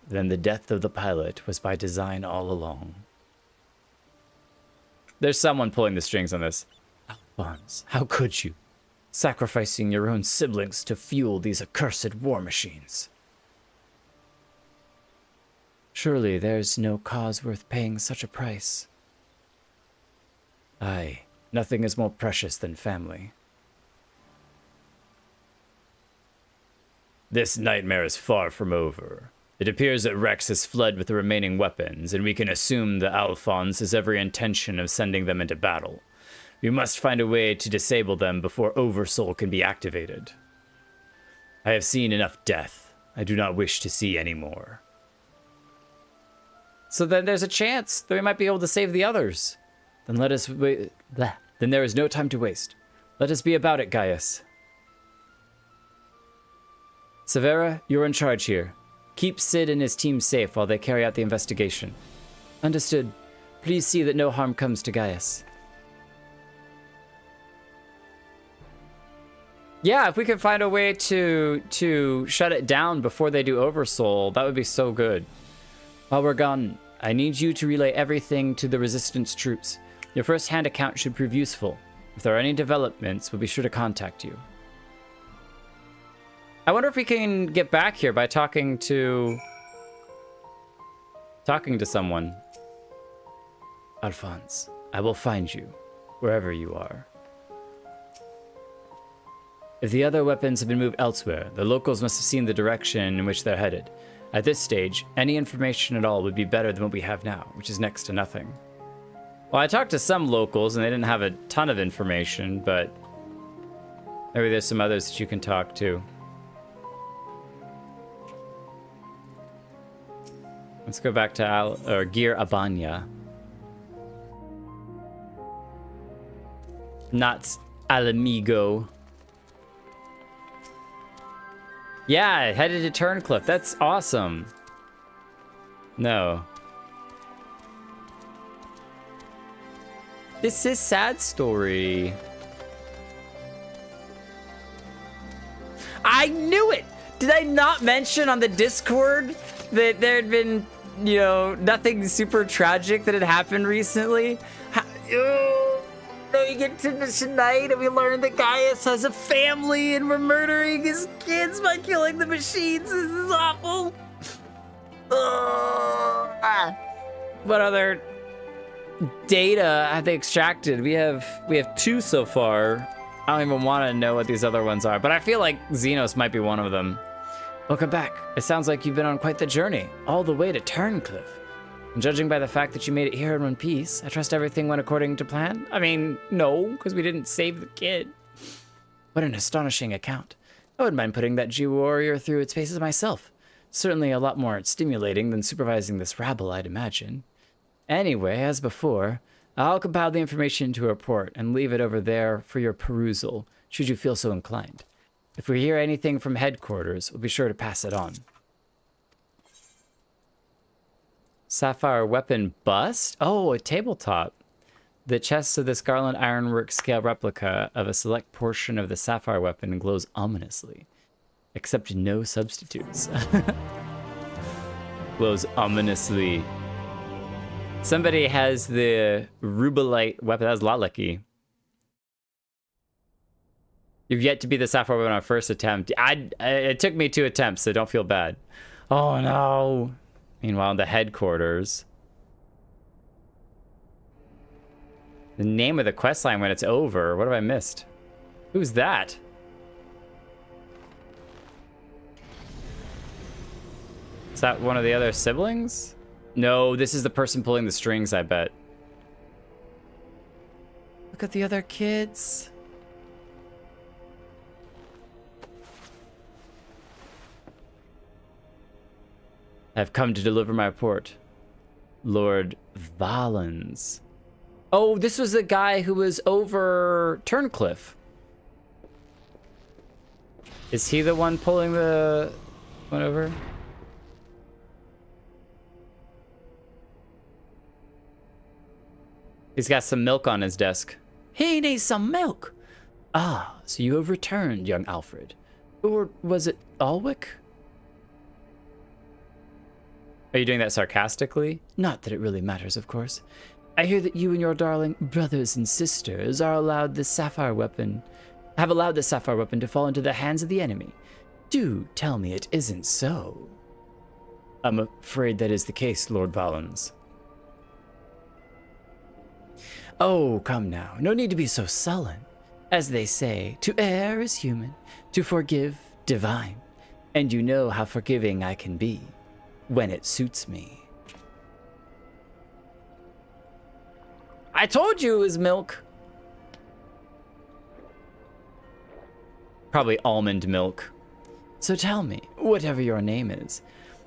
Then the death of the pilot was by design all along. There's someone pulling the strings on this. Alphonse, how could you? Sacrificing your own siblings to fuel these accursed war machines. Surely there's no cause worth paying such a price. Aye, nothing is more precious than family. This nightmare is far from over. It appears that Rex has fled with the remaining weapons, and we can assume that Alphonse has every intention of sending them into battle. We must find a way to disable them before Oversoul can be activated. I have seen enough death. I do not wish to see any more. So then there's a chance that we might be able to save the others. Then let us wait. Then there is no time to waste. Let us be about it, Gaius. Severa, you're in charge here. Keep Sid and his team safe while they carry out the investigation. Understood. Please see that no harm comes to Gaius. Yeah, if we could find a way to shut it down before they do Oversoul, that would be so good. While we're gone, I need you to relay everything to the Resistance troops. Your first-hand account should prove useful. If there are any developments, we'll be sure to contact you. I wonder if we can get back here by talking to someone. Alphonse, I will find you, wherever you are. If the other weapons have been moved elsewhere, the locals must have seen the direction in which they're headed. At this stage, any information at all would be better than what we have now, which is next to nothing. Well, I talked to some locals and they didn't have a ton of information, but maybe there's some others that you can talk to. Let's go back to Gear Abanya. Not Alamigo. Yeah, headed to Turncliffe. That's awesome. No. This is sad story. I knew it! Did I not mention on the Discord that there had been, you know, nothing super tragic that had happened recently? We get to tonight and we learn that Gaius has a family and we're murdering his kids by killing the machines. This is awful. What other data have they extracted? We have 2 so far. I don't even want to know what these other ones are, but I feel like Xenos might be one of them. Welcome back. It sounds like you've been on quite the journey, all the way to Turncliffe. And judging by the fact that you made it here in one piece, I trust everything went according to plan? I mean, no, because we didn't save the kid. What an astonishing account. I wouldn't mind putting that G-Warrior through its paces myself. Certainly a lot more stimulating than supervising this rabble, I'd imagine. Anyway, as before, I'll compile the information into a report and leave it over there for your perusal, should you feel so inclined. If we hear anything from headquarters, we'll be sure to pass it on. Sapphire weapon bust? Oh, a tabletop. The chest of this Garland ironwork scale replica of a select portion of the sapphire weapon glows ominously. Except no substitutes. Glows ominously. Somebody has the rubelite weapon. That was a lot lucky. You've yet to be the sapphire weapon on first attempt. It took me 2 attempts, so don't feel bad. Oh no. Meanwhile, in the headquarters. The name of the questline when it's over. What have I missed? Who's that? Is that one of the other siblings? No, this is the person pulling the strings, I bet. Look at the other kids. I've come to deliver my report. Lord Valens. Oh, this was the guy who was over Turncliffe. Is he the one pulling the one over? He's got some milk on his desk. He needs some milk. Ah, so you have returned, young Alfred. Or was it Alwick? Are you doing that sarcastically? Not that it really matters, of course. I hear that you and your darling brothers and sisters are allowed the sapphire weapon, have allowed the sapphire weapon to fall into the hands of the enemy. Do tell me it isn't so. I'm afraid that is the case, Lord Valens. Oh, come now. No need to be so sullen. As they say, to err is human, to forgive divine. And you know how forgiving I can be when it suits me. I told you it was milk. Probably almond milk. So tell me, whatever your name is,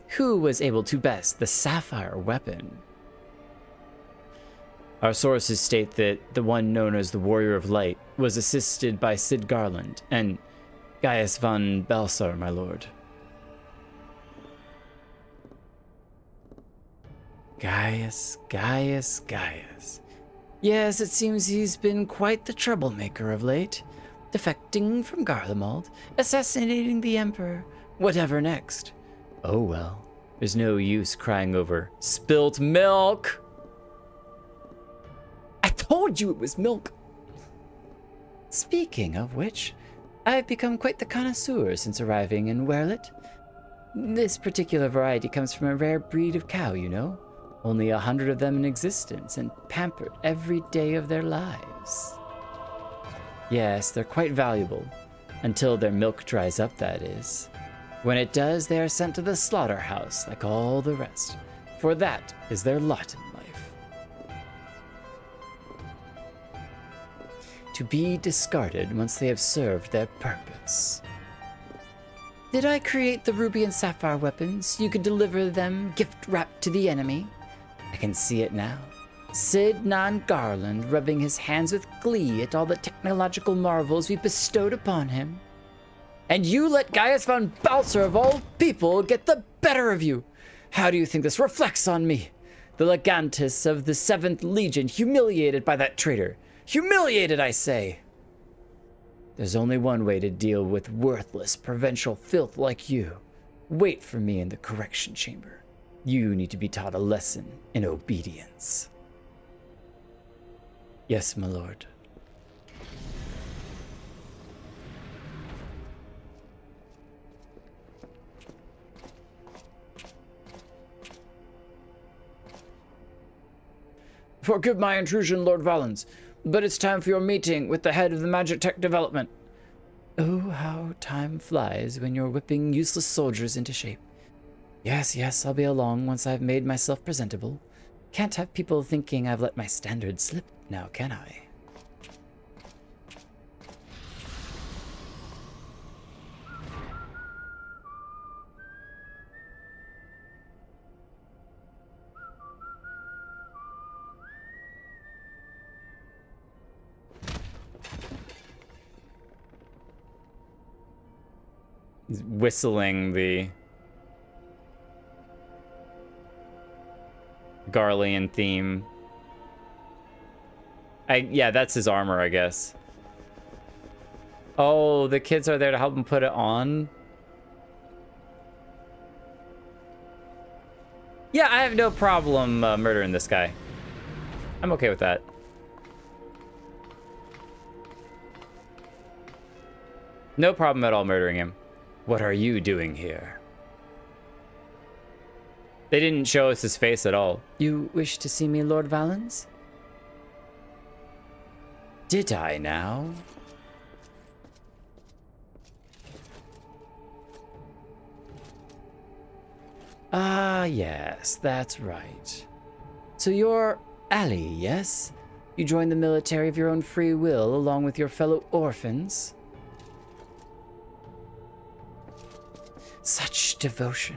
who was able to best the sapphire weapon? Our sources state that the one known as the Warrior of Light was assisted by Sid Garland and Gaius von Balsar, my lord. Gaius. Yes, it seems he's been quite the troublemaker of late. Defecting from Garlemald, assassinating the Emperor, whatever next. Oh well, there's no use crying over spilt milk. I told you it was milk. Speaking of which, I've become quite the connoisseur since arriving in Werlet. This particular variety comes from a rare breed of cow, you know. Only 100 of them in existence and pampered every day of their lives. Yes, they're quite valuable. Until their milk dries up, that is. When it does, they are sent to the slaughterhouse like all the rest. For that is their lot in life. To be discarded once they have served their purpose. Did I create the ruby and sapphire weapons so you could deliver them gift-wrapped to the enemy? I can see it now. Sid Non Garland rubbing his hands with glee at all the technological marvels we bestowed upon him. And you let Gaius von Balsar of all people get the better of you. How do you think this reflects on me? The Legantus of the 7th Legion, humiliated by that traitor. Humiliated, I say. There's only one way to deal with worthless, provincial filth like you. Wait for me in the correction chamber. You need to be taught a lesson in obedience. Yes, my lord. Forgive my intrusion, Lord Valens, but it's time for your meeting with the head of the Magic Tech Development. Oh, how time flies when you're whipping useless soldiers into shape. Yes, I'll be along once I've made myself presentable. Can't have people thinking I've let my standards slip now, can I? He's whistling the Garlean theme. Yeah, that's his armor, I guess. Oh, the kids are there to help him put it on? Yeah, I have no problem murdering this guy. I'm okay with that. No problem at all murdering him. What are you doing here? They didn't show us his face at all. You wish to see me, Lord Valens? Did I now? Ah, yes, that's right. So you're Ali, yes? You joined the military of your own free will along with your fellow orphans? Such devotion.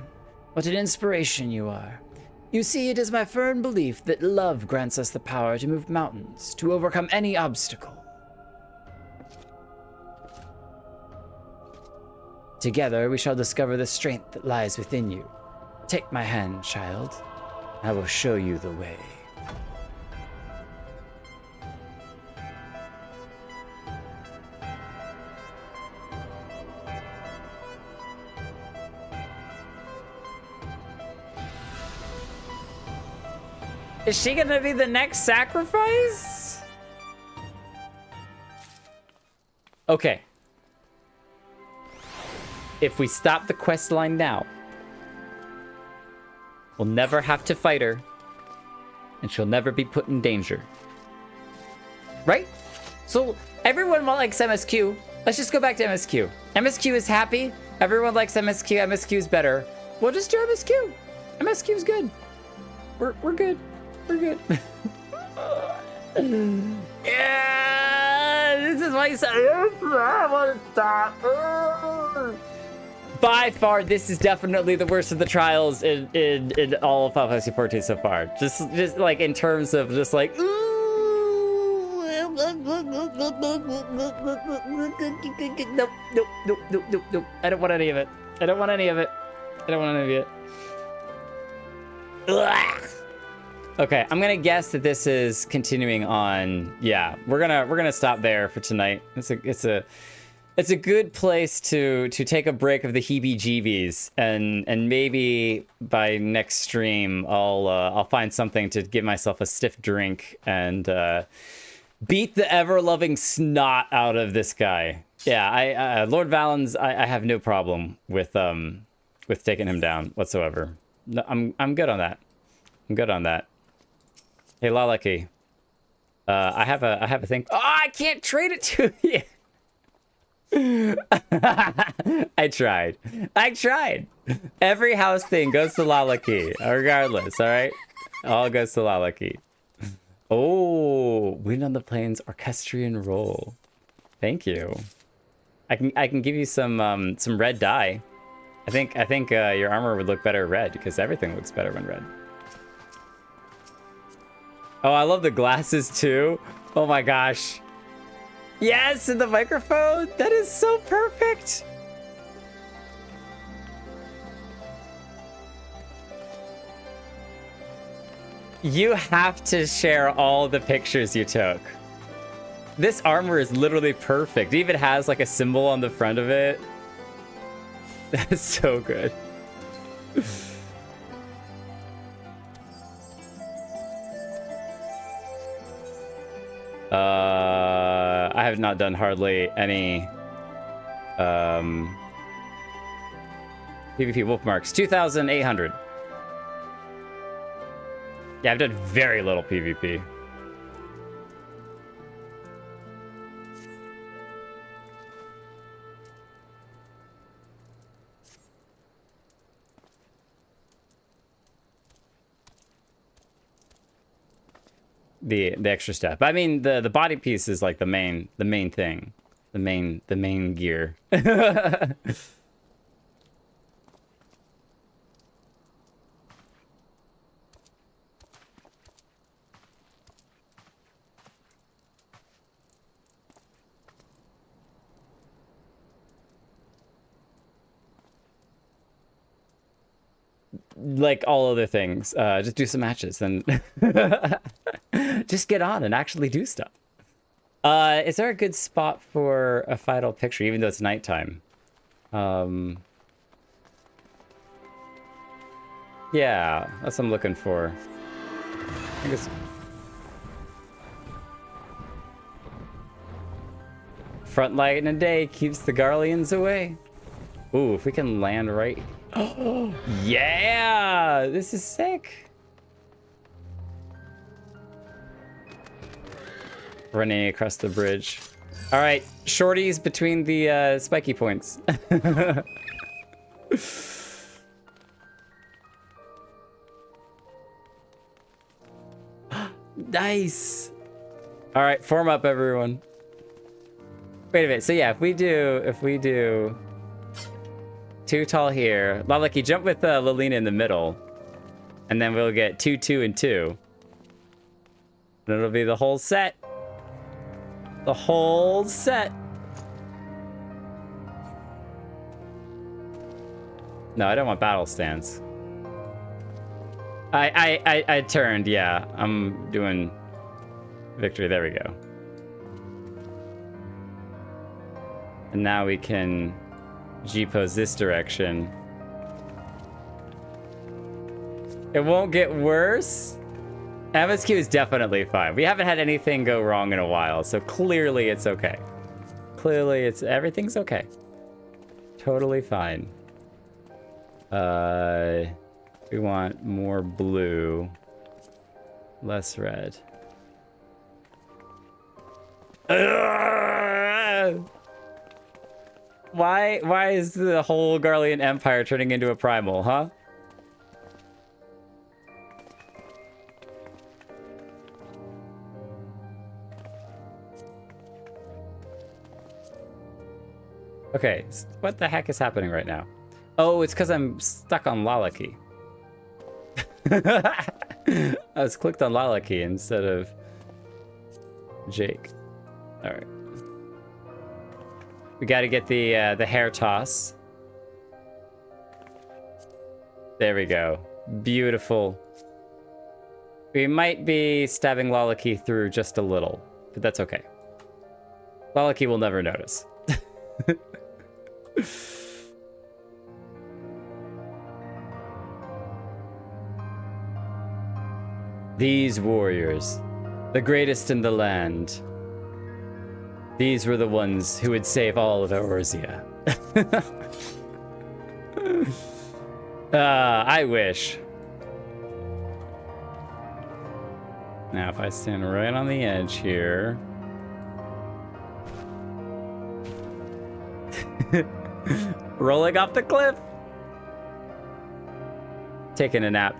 What an inspiration you are. You see, it is my firm belief that love grants us the power to move mountains, to overcome any obstacle. Together, we shall discover the strength that lies within you. Take my hand, child. I will show you the way. Is she gonna be the next sacrifice? Okay. If we stop the quest line now, we'll never have to fight her, and she'll never be put in danger. Right? So everyone likes MSQ. Let's just go back to MSQ. MSQ is happy. Everyone likes MSQ. MSQ is better. We'll just do MSQ. MSQ is good. We're good. We're good. Yeah, this is why you said I want to stop. By far, this is definitely the worst of the trials in all of Final Fantasy XIV so far. Just like in terms of just like. Nope. I don't want any of it. I don't want any of it. I don't want any of it. Ugh. Okay, I'm gonna guess that this is continuing on. Yeah, we're gonna stop there for tonight. It's a good place to take a break of the heebie-jeebies, and maybe by next stream I'll find something to give myself a stiff drink and beat the ever-loving snot out of this guy. Yeah, Lord Valens, I have no problem with taking him down whatsoever. No, I'm good on that. I'm good on that. Hey, Lalaki. I have a thing. Oh, I can't trade it to you. I tried. Every house thing goes to Lalaki, regardless. All right, all goes to Lalaki. Oh, Wind on the Plains orchestrion roll. Thank you. I can give you some red dye. I think your armor would look better red because everything looks better when red. Oh, I love the glasses too. Oh my gosh. Yes, and the microphone. That is so perfect. You have to share all the pictures you took. This armor is literally perfect. It even has like a symbol on the front of it. That's so good. I have not done hardly any PvP wolf marks. 2,800. Yeah, I've done very little PvP. The extra stuff. I mean, the body piece is like the main thing, the main gear. like all other things, just do some matches and just get on and actually do stuff. Is there a good spot for a final picture, even though it's nighttime? Yeah, that's what I'm looking for. I think it's... Front light in the day keeps the Garleans away. Ooh, if we can land right... Oh, yeah! This is sick! Running across the bridge. Alright, shorties between the spiky points. Nice! Alright, form up, everyone. Wait a minute, so yeah, if we do 2 tall here, Lalaki, jump with Lilina in the middle, and then we'll get 2, 2, and 2. And it'll be the whole set. The whole set. No, I don't want battle stance. I turned, yeah. I'm doing victory. There we go. And now we can G-pose this direction. It won't get worse. MSQ is definitely fine. We haven't had anything go wrong in a while, so clearly it's okay. Clearly everything's okay. Totally fine. We want more blue, less red. Why is the whole Garlean Empire turning into a primal, huh? Okay, what the heck is happening right now? Oh, it's because I'm stuck on Lalaki. I was clicked on Lalaki instead of Jake. All right. We got to get the hair toss. There we go. Beautiful. We might be stabbing Lalaki through just a little, but that's okay. Lalaki will never notice. These warriors, the greatest in the land. These were the ones who would save all of Eorzea. I wish. Now, if I stand right on the edge here. Rolling off the cliff. Taking a nap.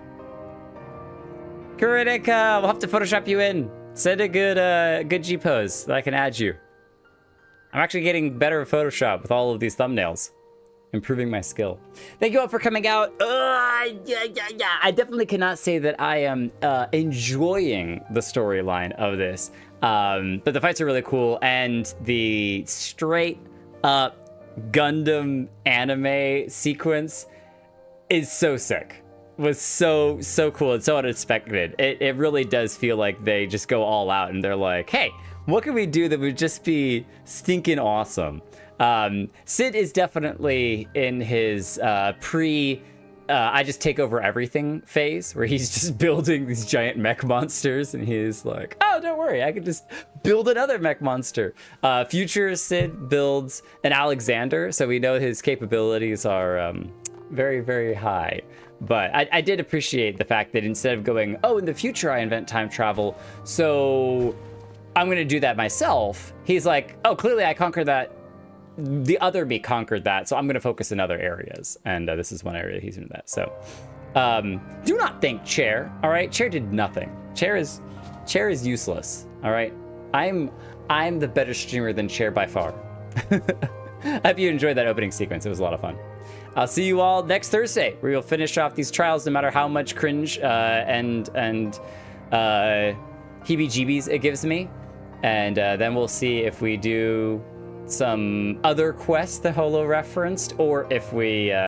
Kurinika, we'll have to Photoshop you in. Send a good G pose that I can add you. I'm actually getting better at Photoshop with all of these thumbnails. Improving my skill. Thank you all for coming out. Yeah. I definitely cannot say that I am enjoying the storyline of this. But the fights are really cool, and the straight up Gundam anime sequence is so sick. Was so cool and so unexpected. It really does feel like they just go all out and they're like, hey, what can we do that would just be stinking awesome? Sid is definitely in his I just take over everything phase, where he's just building these giant mech monsters, and he's like, oh, don't worry, I can just build another mech monster. Future Sid builds an Alexander, so we know his capabilities are very, very high. But I did appreciate the fact that instead of going, oh, in the future I invent time travel, so I'm going to do that myself, he's like, oh, clearly I conquered that. The other me conquered that, so I'm going to focus in other areas. And this is one area he's doing that. So do not thank Chair, all right? Chair did nothing. Chair is useless, all right? I'm the better streamer than Chair by far. I hope you enjoyed that opening sequence. It was a lot of fun. I'll see you all next Thursday, where we'll finish off these trials, no matter how much cringe and heebie-jeebies it gives me. And then we'll see if we do some other quests that Holo referenced, or if we